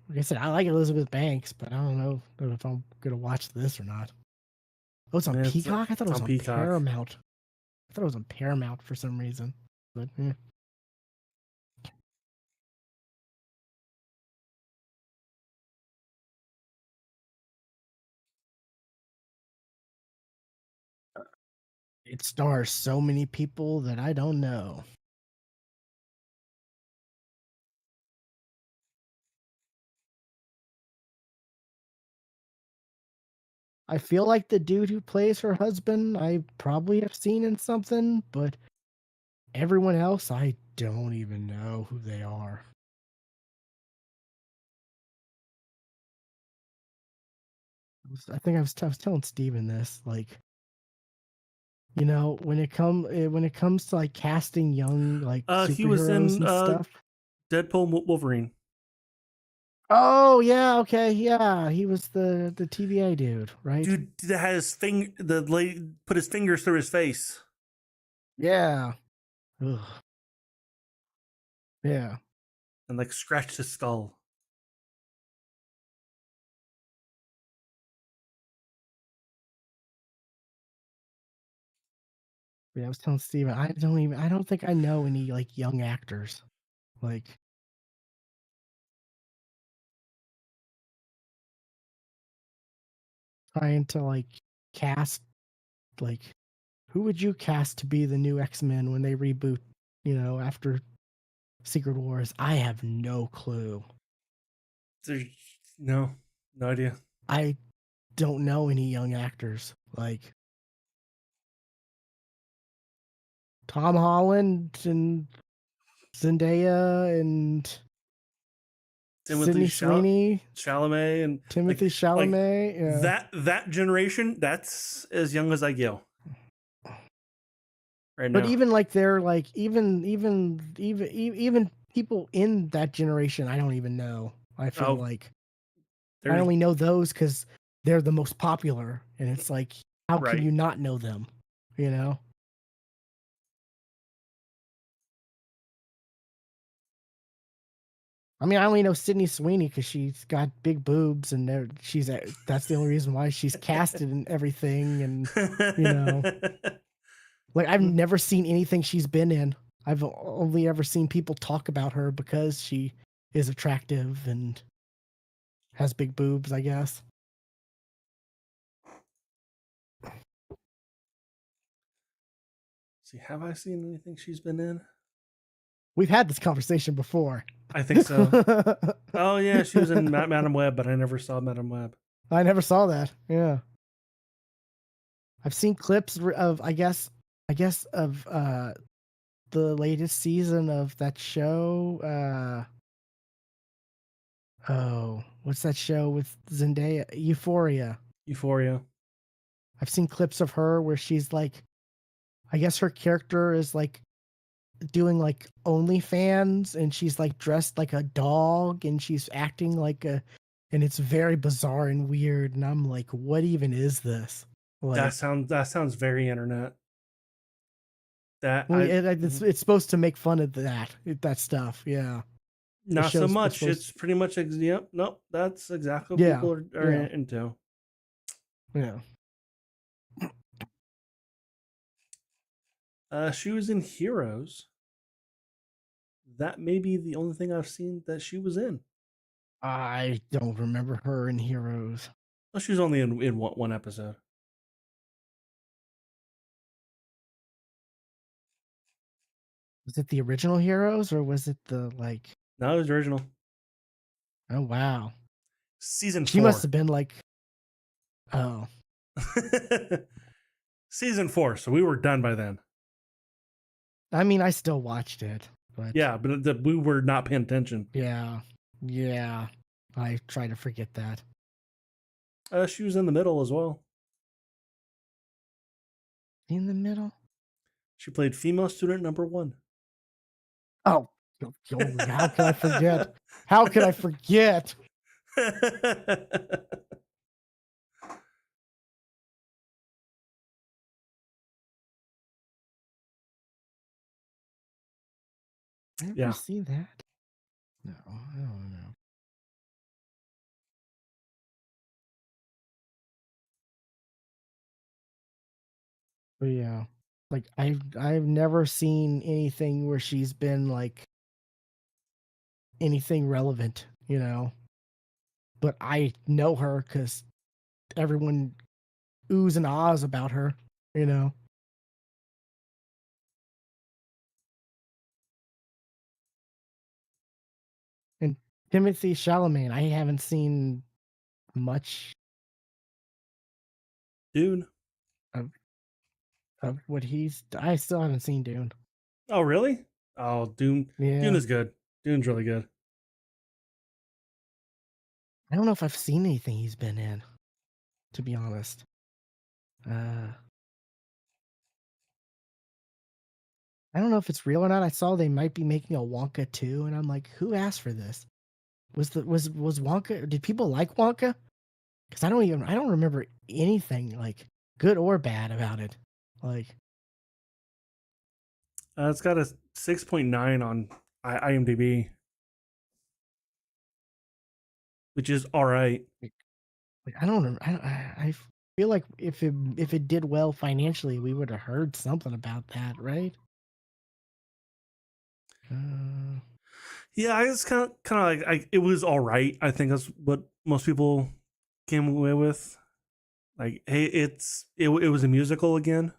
Like I said, I like Elizabeth Banks, but I don't know if I'm going to watch this or not. Oh, it's on And Peacock? I thought it it's was on on Peacock. Paramount. I thought it was on Paramount for some reason. But yeah. It stars so many people that I don't know. I feel like the dude who plays her husband, I probably have seen in something, but everyone else, I don't even know who they are. I think I was telling Steven this, like, when it comes to like casting young like He was superheroes in and stuff. Deadpool Wolverine. Oh yeah, okay, yeah, he was the TVA dude, right? Dude that had his the lady put his fingers through his face Yeah. Ugh. Yeah. and like scratched his skull. Yeah, I was telling Steven, I don't think I know any like young actors. Like trying to like cast like who would you cast to be the new X-Men when they reboot, after Secret Wars? I have no clue. There's no idea. I don't know any young actors. Like Tom Holland and Zendaya and Timothy Sydney Sweeney, Chalamet and Timothy like Chalamet, yeah. that generation. That's as young as I go right But now. even like they're like even people in that generation I don't even know. I feel Oh, like I there's only know those because they're the most popular, and it's like, how can right. you not know them? You know? I mean, I only know Sydney Sweeney because she's got big boobs, and that's the only reason why she's casted in everything, and you know, like I've never seen anything she's been in. I've only ever seen people talk about her because she is attractive and has big boobs, I guess. See, have I seen anything she's been in? We've had this conversation before. I think so. Oh yeah, she was in Madam Web, but I never saw Madam Web. I never saw that. Yeah. I've seen clips of I guess of the latest season of that show. Oh, what's that show with Zendaya? Euphoria. Euphoria. I've seen clips of her where she's like, I guess her character is like doing like OnlyFans, and she's like dressed like a dog, and she's acting like a, and it's very bizarre and weird. And I'm like, what even is this? Like, That sounds very internet. That well, I it's supposed to make fun of that stuff. Yeah, the not so show's much. supposed. It's pretty much yep. Nope. That's exactly what Yeah, people are yeah, into. yeah. She was in Heroes. That may be the only thing I've seen that she was in. I don't remember her in Heroes. Oh, she was only in one episode. Was it the original Heroes, or was it the like? No, it was original. Oh wow, Season she must 4. have been like. Oh, Season 4. So we were done by then. I mean, I still watched it, but Yeah, but we were not paying attention. yeah, yeah. I try to forget that. She was in the middle as well. In the middle. She played female student number 1. Oh, how could I forget? How could I forget? I never Yeah. see that. No, I don't know. But yeah, like I've never seen anything where she's been like anything relevant, you know. But I know her because everyone oohs and ahs about her, you know. And Timothy Chalamet, I haven't seen much Dune. of what he's. I still haven't seen Dune. Oh, really? Oh, Dune. Dune Yeah, is good. Dune's really good. I don't know if I've seen anything he's been in, to be honest. Uh, I don't know if it's real or not. I saw they might be making a Wonka too, and I'm like, who asked for this? Was Wonka? Did people like Wonka? Because I don't remember anything like good or bad about it. Like, It's got a 6.9 on IMDb, which is all right. like I don't know. I feel like if it did well financially, we would have heard something about that, right? Uh, Yeah, it's kind of like it was all right. I think that's what most people came away with. Like, hey, it was a musical again.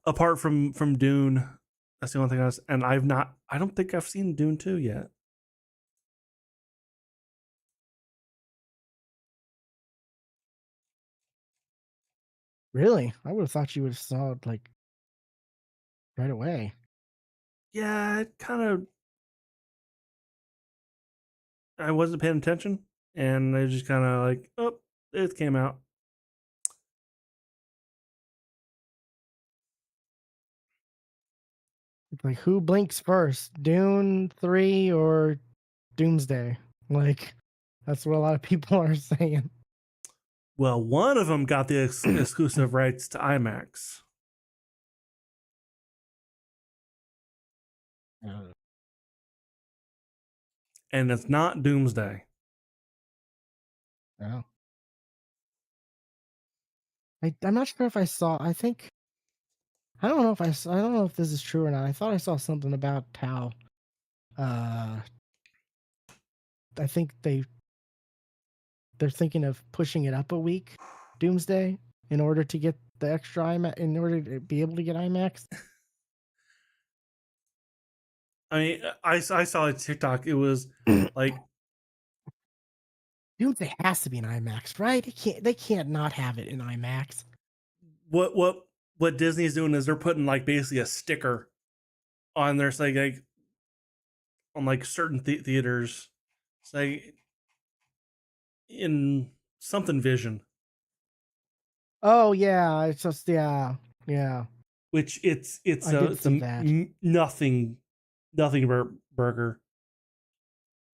Apart from Dune, that's the only thing I was. And I don't think I've seen Dune 2 yet. really, I would have thought you would have saw it like right away. Yeah, it kind of. I wasn't paying attention, and I just kind of like, oh, it came out. Like, who blinks first, Dune 3 or Doomsday? Like, that's what a lot of people are saying. Well, one of them got the exclusive rights to IMAX, Uh, and it's not Doomsday. no. I'm not sure if I saw. I think I don't know if I don't know if this is true or not. I thought I saw something about how uh I think they're thinking of pushing it up a week, Doomsday, in order to get the extra IMAX, in order to be able to get IMAX. I mean, I saw a TikTok. It was like Doomsday has to be in IMAX, right? They can't not have it in IMAX. what Disney's doing is they're putting like basically a sticker on their say like on like certain theaters, say in something Vision, Oh yeah, it's just yeah. which I did see that. nothing burger.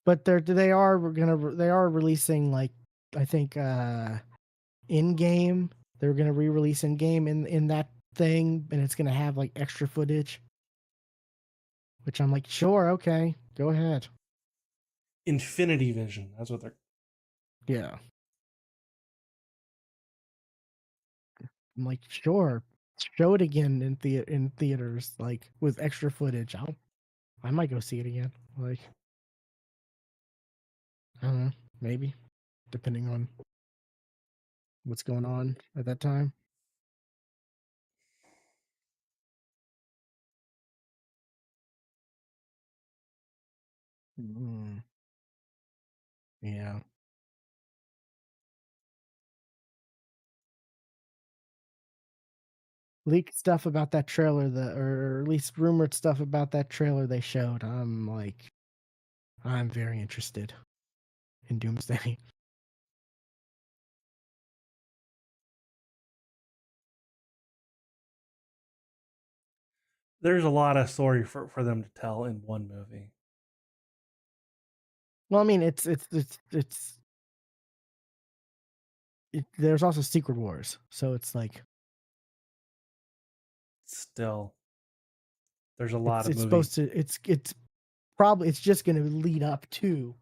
But they are releasing, like, I think in game. They're gonna re-release in game in that thing, and it's gonna have like extra footage. Which I'm like, sure, okay, go ahead. Infinity Vision. That's what they're. Yeah. I'm like, sure, show it again in theaters, like with extra footage. I might go see it again. Like, I don't know, maybe, depending on what's going on at that time. Mm, yeah. Leaked stuff about that trailer, or at least rumored stuff about that trailer they showed. I'm like, I'm very interested in Doomsday. There's a lot of story for them to tell in one movie. Well, I mean, there's also Secret Wars, so it's like Still, there's a lot of it's movie. supposed to it's probably it's just going to lead up to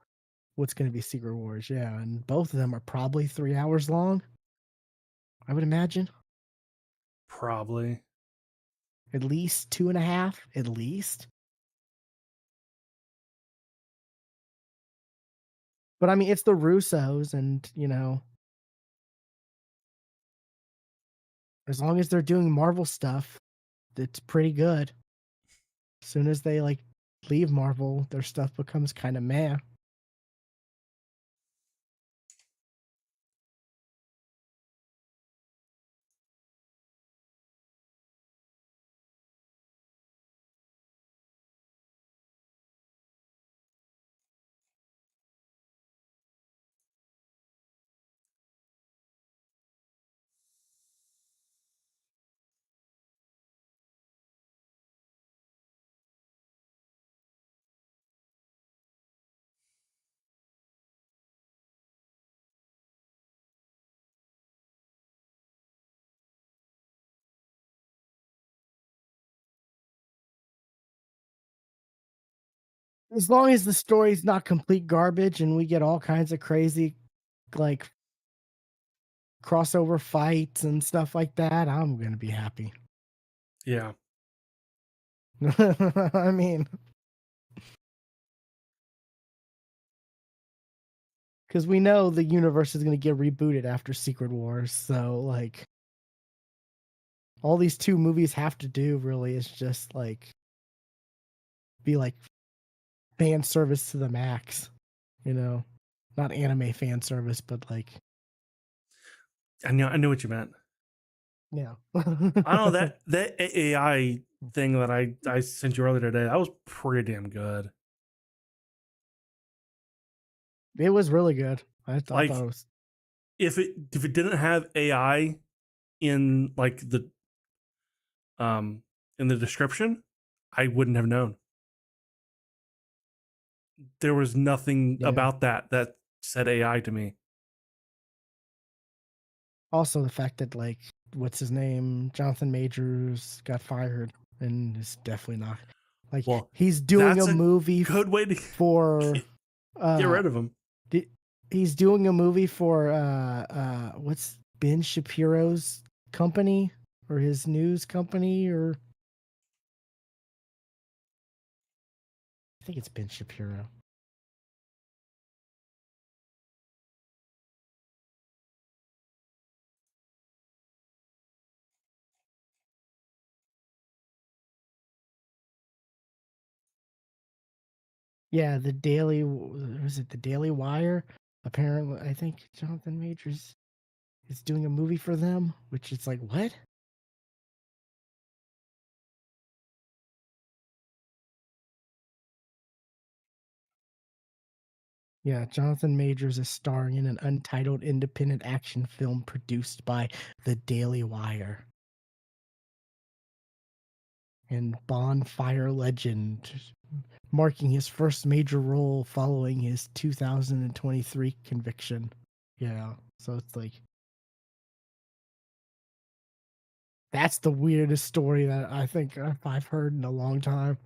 what's going to be Secret Wars, yeah, and both of them are probably 3 hours long. I would imagine Probably. at least 2.5, at least. But I mean, it's the Russos, and as long as they're doing Marvel stuff, it's pretty good. As soon as they like leave Marvel, their stuff becomes kind of meh. As long as the story's not complete garbage and we get all kinds of crazy, like, crossover fights and stuff like that, I'm gonna be happy. Yeah. I mean, because we know the universe is gonna get rebooted after Secret Wars, so like, all these two movies have to do really is just like be like fan service to the max, you know, not anime fan service, but like, I knew what you meant. yeah. I don't know that AI thing that I sent you earlier today. That was pretty damn good. It was really good. I thought Like it was. if it didn't have AI in like um in the description, I wouldn't have known. There was nothing Yeah. about that said AI to me. Also, the fact that like what's his name, Jonathan Majors got fired and is definitely not like Well, he's doing that's a a movie good way to for get uh rid of him. he's doing a movie for what's Ben Shapiro's company or his news company, or I think it's Ben Shapiro. Yeah, the Daily, was it the Daily Wire? Apparently, I think Jonathan Majors is doing a movie for them, which is like, what? Yeah, Jonathan Majors is starring in an untitled independent action film produced by the Daily Wire. And Bonfire Legend, marking his first major role following his 2023 conviction. Yeah, so it's like that's the weirdest story that I think I've heard in a long time.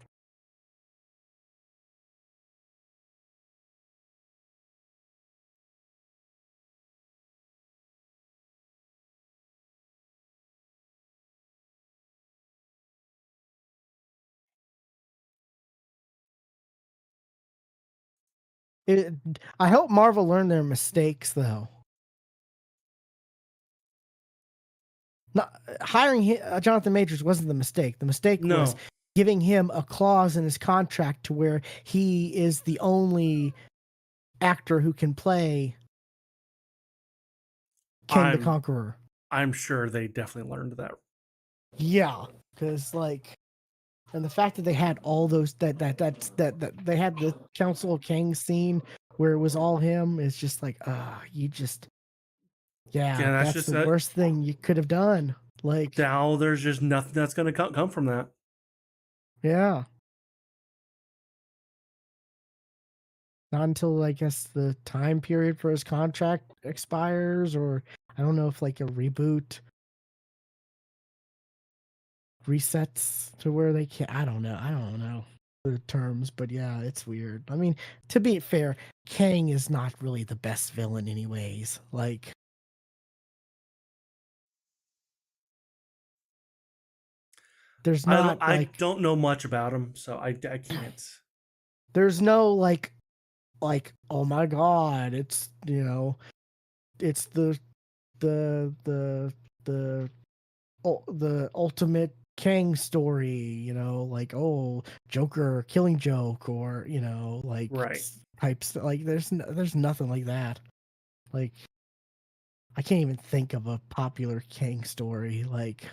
It, I hope Marvel learned their mistakes though. Not hiring Jonathan Majors wasn't the mistake. The mistake was No, giving him a clause in his contract to where he is the only actor who can play King the I'm Conqueror. I'm sure they definitely learned that. Yeah, because like, and the fact that they had all those that they had the Council of Kings scene where it was all him is just like, you just, yeah, Yeah, that's that's just the that. worst thing you could have done. Like, Now there's just nothing that's going to come from that. yeah, not until I guess the time period for his contract expires, or I don't know if like a reboot resets to where they can. I don't know the terms, but yeah, it's weird. I mean, to be fair, Kang is not really the best villain, anyways. Like, there's not I like don't know much about him, so I can't. there's no like oh my god, it's it's the the the ultimate Kang story, like, oh, Joker Killing Joke, or like Right. types, like there's nothing like that. Like, I can't even think of a popular Kang story. Like,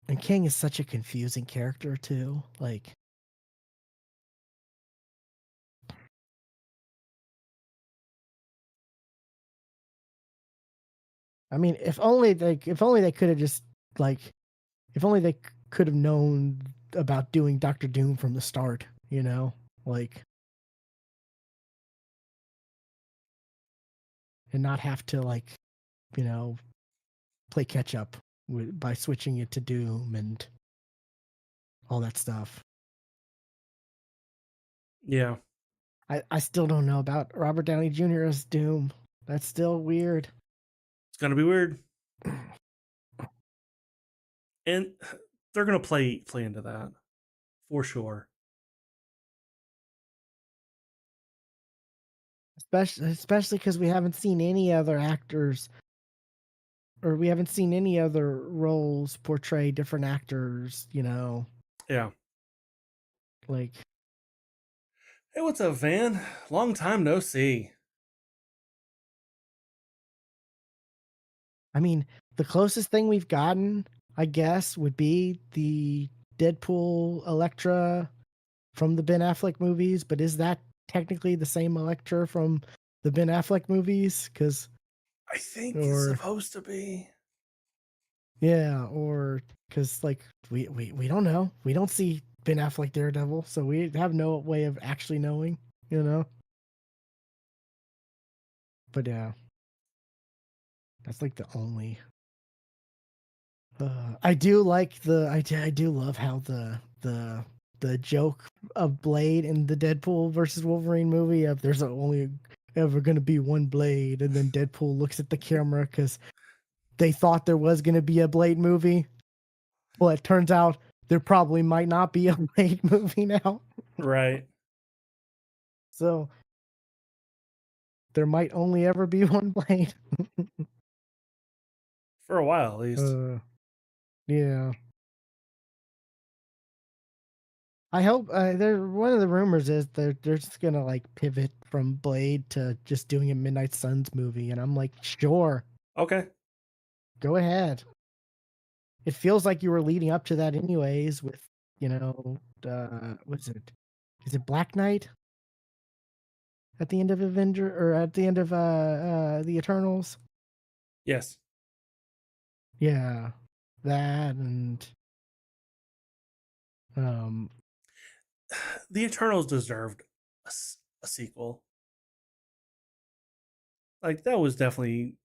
and Kang is such a confusing character too. Like, I mean, if only they could have just like if only they could have known about doing Doctor Doom from the start, like, and not have to like, you know, play catch up by switching it to Doom and all that stuff. Yeah, I still don't know about Robert Downey Jr. as Doom. That's still weird. it's gonna be weird, and they're gonna play into that for sure. Especially because we haven't seen any other actors, or we haven't seen any other roles portray different actors, Yeah. like, Hey, what's up, Van? Long time no see. I mean, the closest thing we've gotten, I guess, would be the Deadpool Elektra from the Ben Affleck movies, but is that technically the same Elektra from the Ben Affleck movies? Because, I think it's or supposed to be. Yeah, or because like we don't know. We don't see Ben Affleck Daredevil, so we have no way of actually knowing, you know. But yeah, that's like the only. I do like I do love how the joke of Blade in the Deadpool versus Wolverine movie of there's only ever going to be one Blade, and then Deadpool looks at the camera because they thought there was going to be a Blade movie. Well, it turns out there probably might not be a Blade movie now. Right. So there might only ever be one Blade. For a while, at least. Yeah. I hope there. One of the rumors is they're just gonna like pivot from Blade to just doing a Midnight Suns movie, and I'm like, sure, Okay. go ahead. It feels like you were leading up to that anyways. With what's it? Is it Black Knight at the end of Avenger or at the end of the Eternals? Yes. Yeah, that and um The Eternals deserved a sequel. Like, that was definitely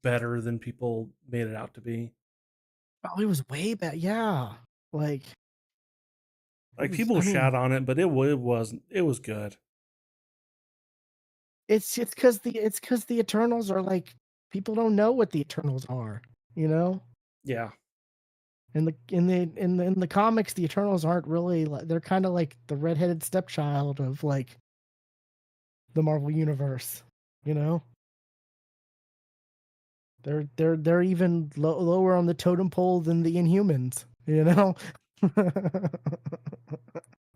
better than people made it out to be. oh, it was way back. Yeah, like it Like, was. people I shat mean, on it, but it was good. it's because the Eternals are like people don't know what the Eternals are, you know. Yeah. In the comics, the Eternals aren't really like they're kind of like the redheaded stepchild of like the Marvel universe, you know. They're even lower on the totem pole than the Inhumans, you know.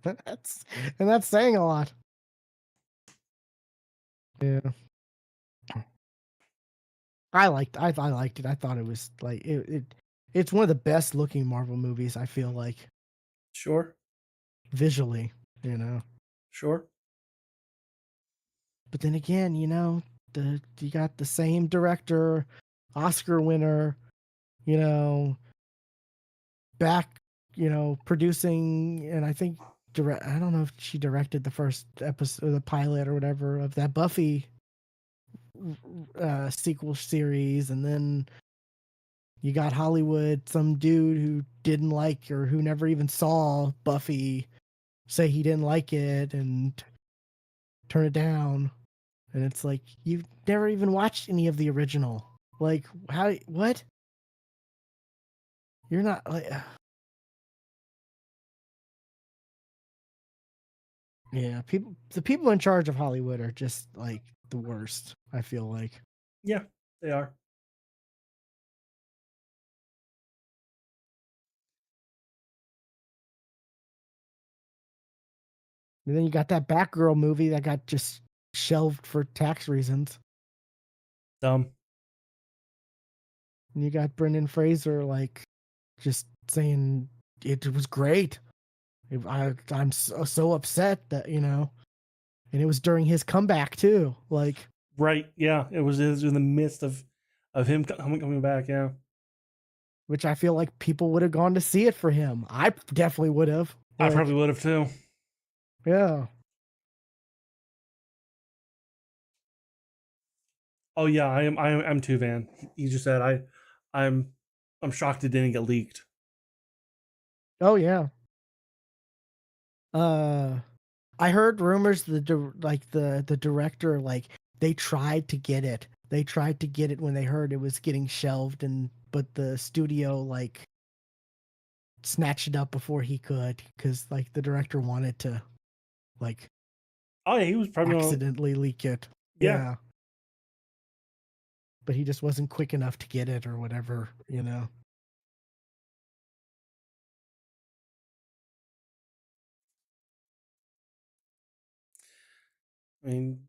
that's that's saying a lot. Yeah, I liked it. I thought it was like it's one of the best looking Marvel movies. I feel like Sure. visually, you know. Sure. But then again, you got the same director, Oscar winner, you know, back, producing, and I think direct. I don't know if she directed the first episode, the pilot or whatever of that Buffy sequel series, and then you got Hollywood, some dude who didn't like or who never even saw Buffy say he didn't like it and turn it down. And it's like you've never even watched any of the original. Like how what? You're not like yeah, the people in charge of Hollywood are just like the worst, I feel like. Yeah, they are. And then you got that Batgirl movie that got just shelved for tax reasons. Dumb. And you got Brendan Fraser like just saying it was great. I'm so upset that, and it was during his comeback too. Like Right. Yeah. It was in the midst of him coming back. Yeah. which I feel like people would have gone to see it for him. I definitely would have. I probably Like, would have too. yeah. Oh yeah, I'm too, Van. He just said I'm I'm shocked it didn't get leaked. Oh yeah. Uh I heard rumors the director like they tried to get it. They tried to get it when they heard it was getting shelved and but the studio like snatched it up before he could cuz like the director wanted to like Oh yeah, he was probably on. accidentally leak it. Yeah, Yeah. But he just wasn't quick enough to get it or whatever, you know. I mean,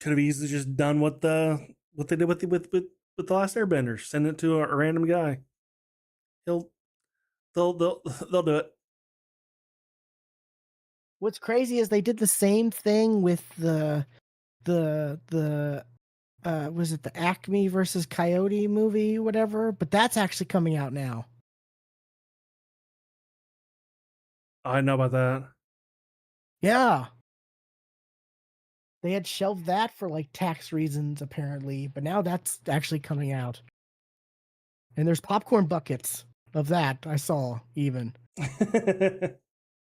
could have easily just done what they did with the last Airbender. Send it to a random guy. He'll they'll they'll do it. What's crazy is they did the same thing with the was it the Acme versus Coyote movie, whatever? But that's actually coming out now. I know about that. Yeah. They had shelved that for like tax reasons, apparently, but now that's actually coming out. And there's popcorn buckets of that I saw even.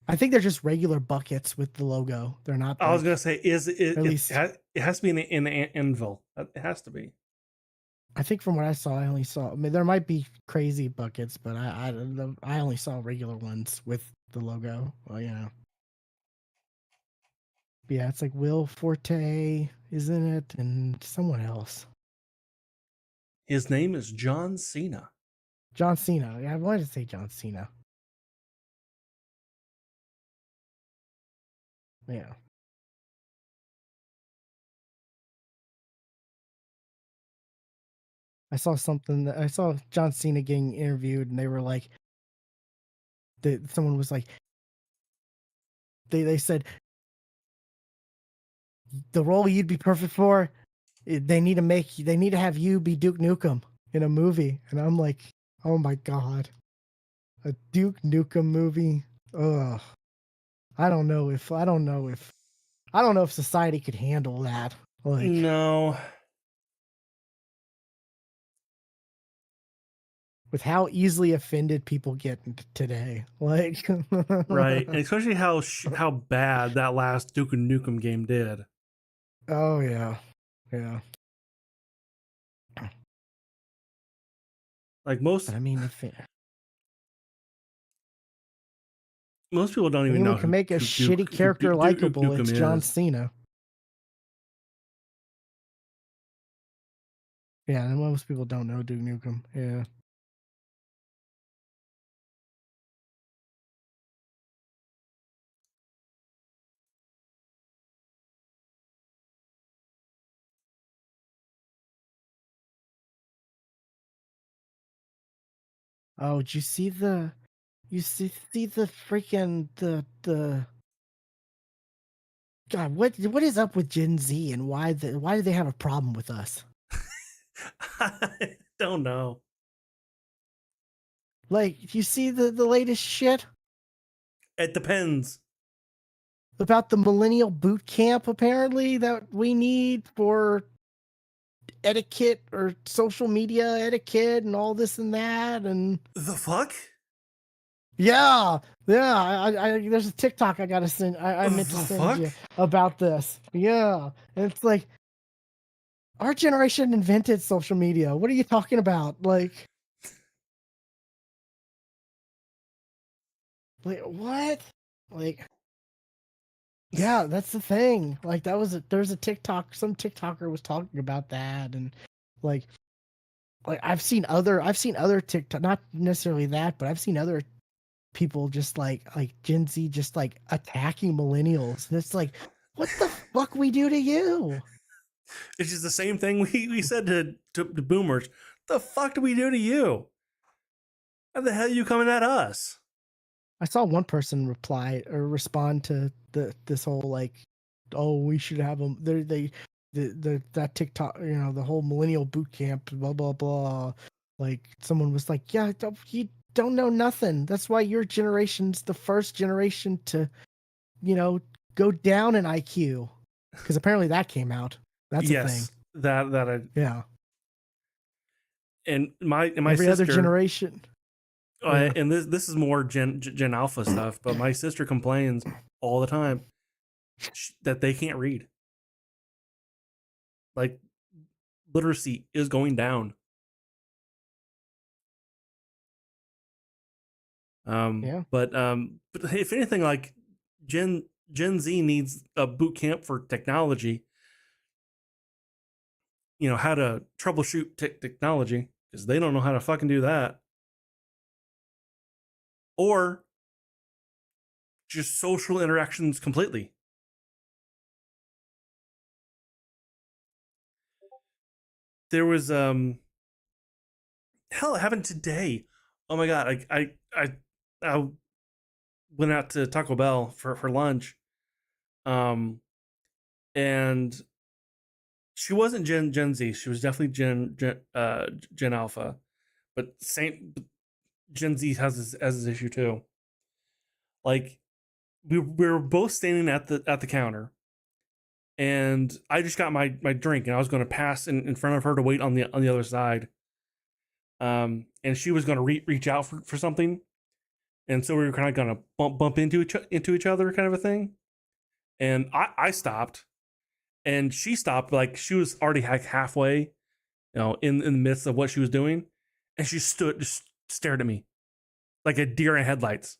I think they're just regular buckets with the logo. They're not I was gonna like, say, is it? at least It has to be in Anvil. It has to be. I think from what I saw, I only saw. I mean, there might be crazy buckets, but I only saw regular ones with the logo. Well, yeah, yeah, it's like Will Forte is in it, and someone else. His name is John Cena. John Cena. Yeah, I wanted to say John Cena. Yeah. I saw something that I saw John Cena getting interviewed, and they were like, someone was like, they said the role you'd be perfect for, they need to have you be Duke Nukem in a movie, and I'm like, oh my god, a Duke Nukem movie. Ugh. I don't know if society could handle that. Like, No, with how easily offended people get today. Like, right, and especially how bad that last Duke Nukem game did. oh yeah, yeah. Like But I mean, if most people don't even anyone know can make a who Duke shitty character Duke likable, it's Nukem John is. Cena. Yeah, and most people don't know Duke Nukem. Yeah. Oh, did you see the? You see the freaking the. God, what is up with Gen Z and why do they have a problem with us? I don't know. Like, you see the latest shit It depends. about the millennial boot camp apparently that we need for etiquette or social media etiquette and all this and that and The fuck? yeah, yeah. There's a TikTok I gotta send. I meant to The send fuck? you about this. Yeah, and it's like our generation invented social media. What are you talking about? Like what? Like, yeah, that's the thing. Like there's a TikTok. Some TikToker was talking about that, and like I've seen other TikTok, not necessarily that, but I've seen other people just like Gen Z just like attacking millennials. And it's like, what the fuck we do to you? It's just the same thing we said to boomers. The fuck do we do to you? How the hell are you coming at us? I saw one person reply or respond to this whole like, oh, we should have them. That TikTok, the whole millennial boot camp, blah blah blah. Like someone was like, yeah, you don't know nothing. That's why your generation's the first generation to, you know, go down in IQ, because apparently that came out. That's a thing. Yes, that I Yeah. and my Every other sister. generation. Yeah. And this is more Gen Alpha stuff, but my sister complains all the time that they can't read. Like literacy is going down. Yeah. But if anything, like Gen Z needs a boot camp for technology. You know how to troubleshoot technology because they don't know how to fucking do that, or just social interactions completely. There was hell, it happened today. Oh my god, I went out to Taco Bell for lunch, um, and She wasn't Gen Z. She was definitely Gen Alpha, but same Gen Z has this issue too. Like we were both standing at the counter, and I just got my drink, and I was going to pass in front of her to wait on the other side. And she was going to reach out for something, and so we were kind of going to bump into each other, kind of a thing. And I stopped, and she stopped. Like she was already like halfway, in the midst of what she was doing, and she just stared at me like a deer in headlights.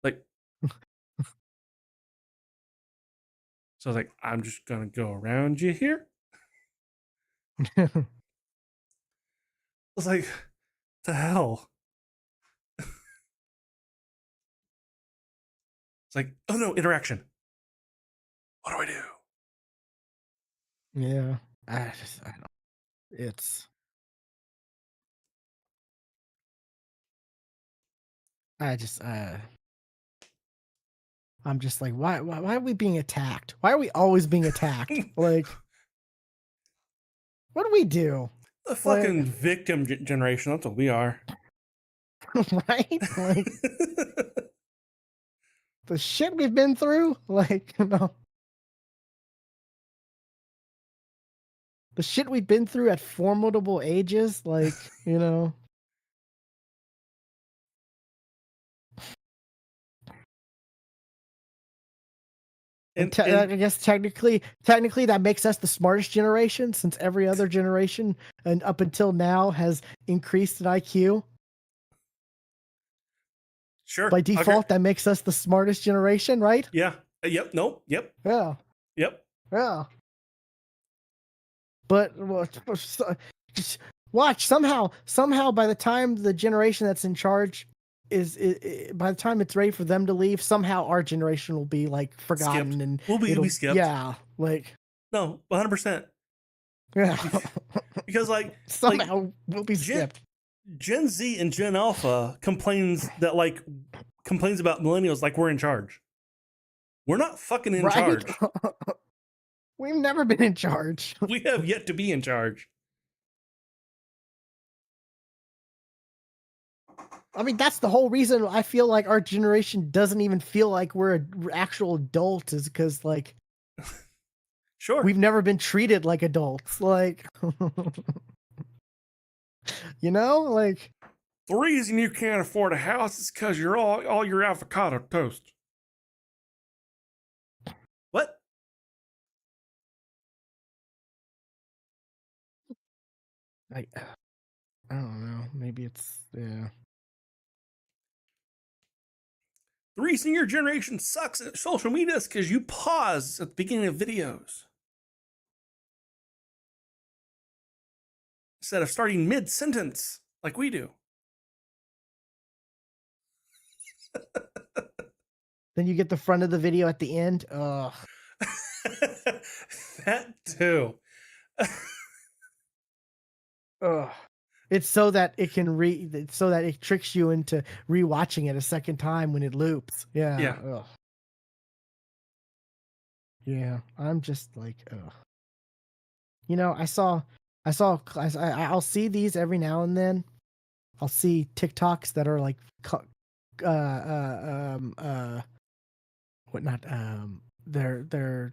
Like, so I was like, I'm just gonna go around you here. I was like, the hell? It's like, oh no, interaction. What do I do? Yeah, I don't. It's I just I'm just like, why are we being attacked? Why are we always being attacked? Like, what do we do? The Like, fucking victim generation. That's what we are. right? Like the shit we've been through. Like, the shit we've been through at formidable ages. Like, And and I guess technically that makes us the smartest generation, since every other generation and up until now has increased in IQ. sure, By okay, default, that makes us the smartest generation, right? yeah, yep, nope, yep, Yeah, yep. yeah. But just watch, somehow by the time the generation that's in charge by the time it's ready for them to leave, somehow our generation will be like Skipped. forgotten, and We'll be skipped. yeah, like, No, 100%. yeah. Because like Somehow we'll be Gen skipped. Gen Z and Gen Alpha complains about millennials like we're in charge. We're not fucking in Right? charge. We've never been in charge. We have yet to be in charge. I mean, that's the whole reason I feel like our generation doesn't even feel like we're an actual adult, is because, like, Sure. we've never been treated like adults. Like, like, The reason you can't afford a house is because you're all your avocado toast. What? I don't know. Maybe it's, yeah. The reason your generation sucks at social media is because you pause at the beginning of videos instead of starting mid-sentence like we do. Then you get the front of the video at the end. Ugh. That too. Ugh. It's so that it can so that it tricks you into rewatching it a second time when it loops. Yeah. Yeah. Ugh. Yeah. I'm just like, ugh. I'll see these every now and then. I'll see TikToks that are like, whatnot. They're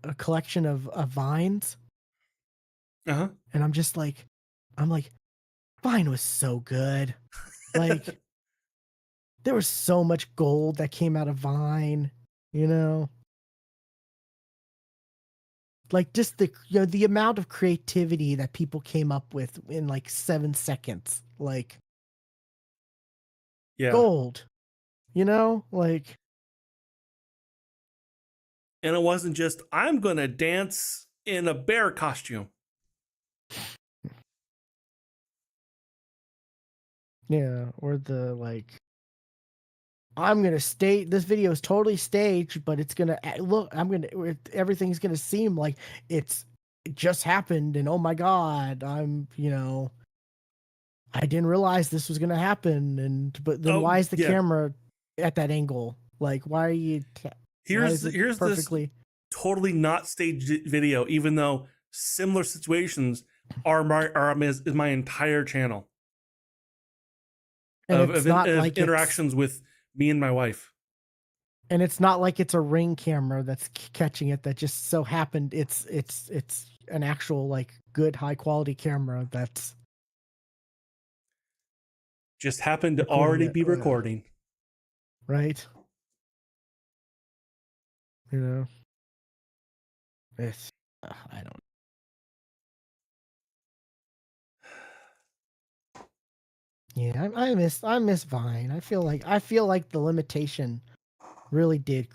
a collection of vines, Uh-huh. and I'm like, Vine was so good. Like, there was so much gold that came out of Vine, you know? Like, just the amount of creativity that people came up with in like 7 seconds. Like, Yeah. gold, like, And it wasn't just, I'm going to dance in a bear costume. yeah. Or the, like, I'm gonna stage this video is totally staged, but it's gonna look. Everything's gonna seem like it just happened, and oh my god, I didn't realize this was gonna happen, but then Oh, why is the yeah. camera at that angle? Like, why are you? Why is it Here's perfectly? totally not staged video, even though similar situations is my entire channel And it's not of like interactions with me and my wife. it's a Ring camera that's catching it. That just so happened it's an actual like good high quality camera that's Just happened to recording already it, be recording. right? You know, it's I don't. Yeah, I miss Vine. I feel like the limitation really did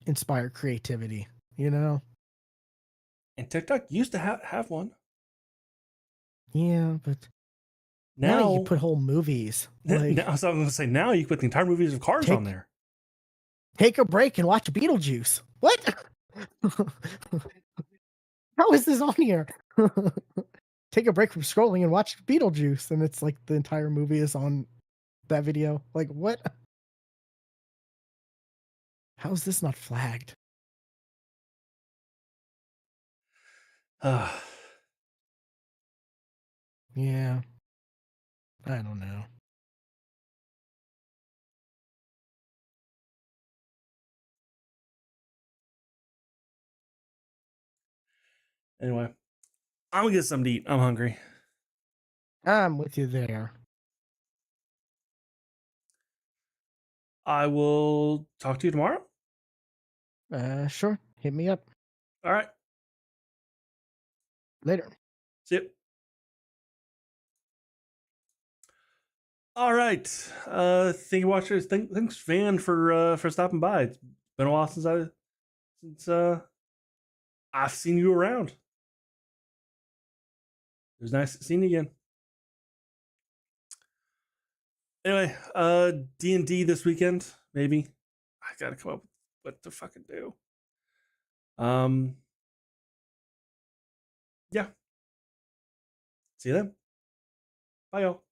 inspire creativity. You know? And TikTok used to have one. Yeah, but now you can Now, put whole movies. Like so I'm going to say now you can put the entire movies of Cars on take there. take a break and watch Beetlejuice. What? How is this on here? Take a break from scrolling and watch Beetlejuice, and it's like the entire movie is on that video. Like what? How is this not flagged? Yeah, I don't know. Anyway, I'm going to get something to eat. I'm hungry. I'm with you there. I will talk to you tomorrow. Sure. Hit me up All right. later. See you. All right. Thank you, watchers. Thanks, Van, for stopping by. It's been a while since I've seen you around. It was nice seeing you again. Anyway, D&D this weekend, maybe. I gotta come up with what to fucking do. Yeah. See you then. Bye, y'all.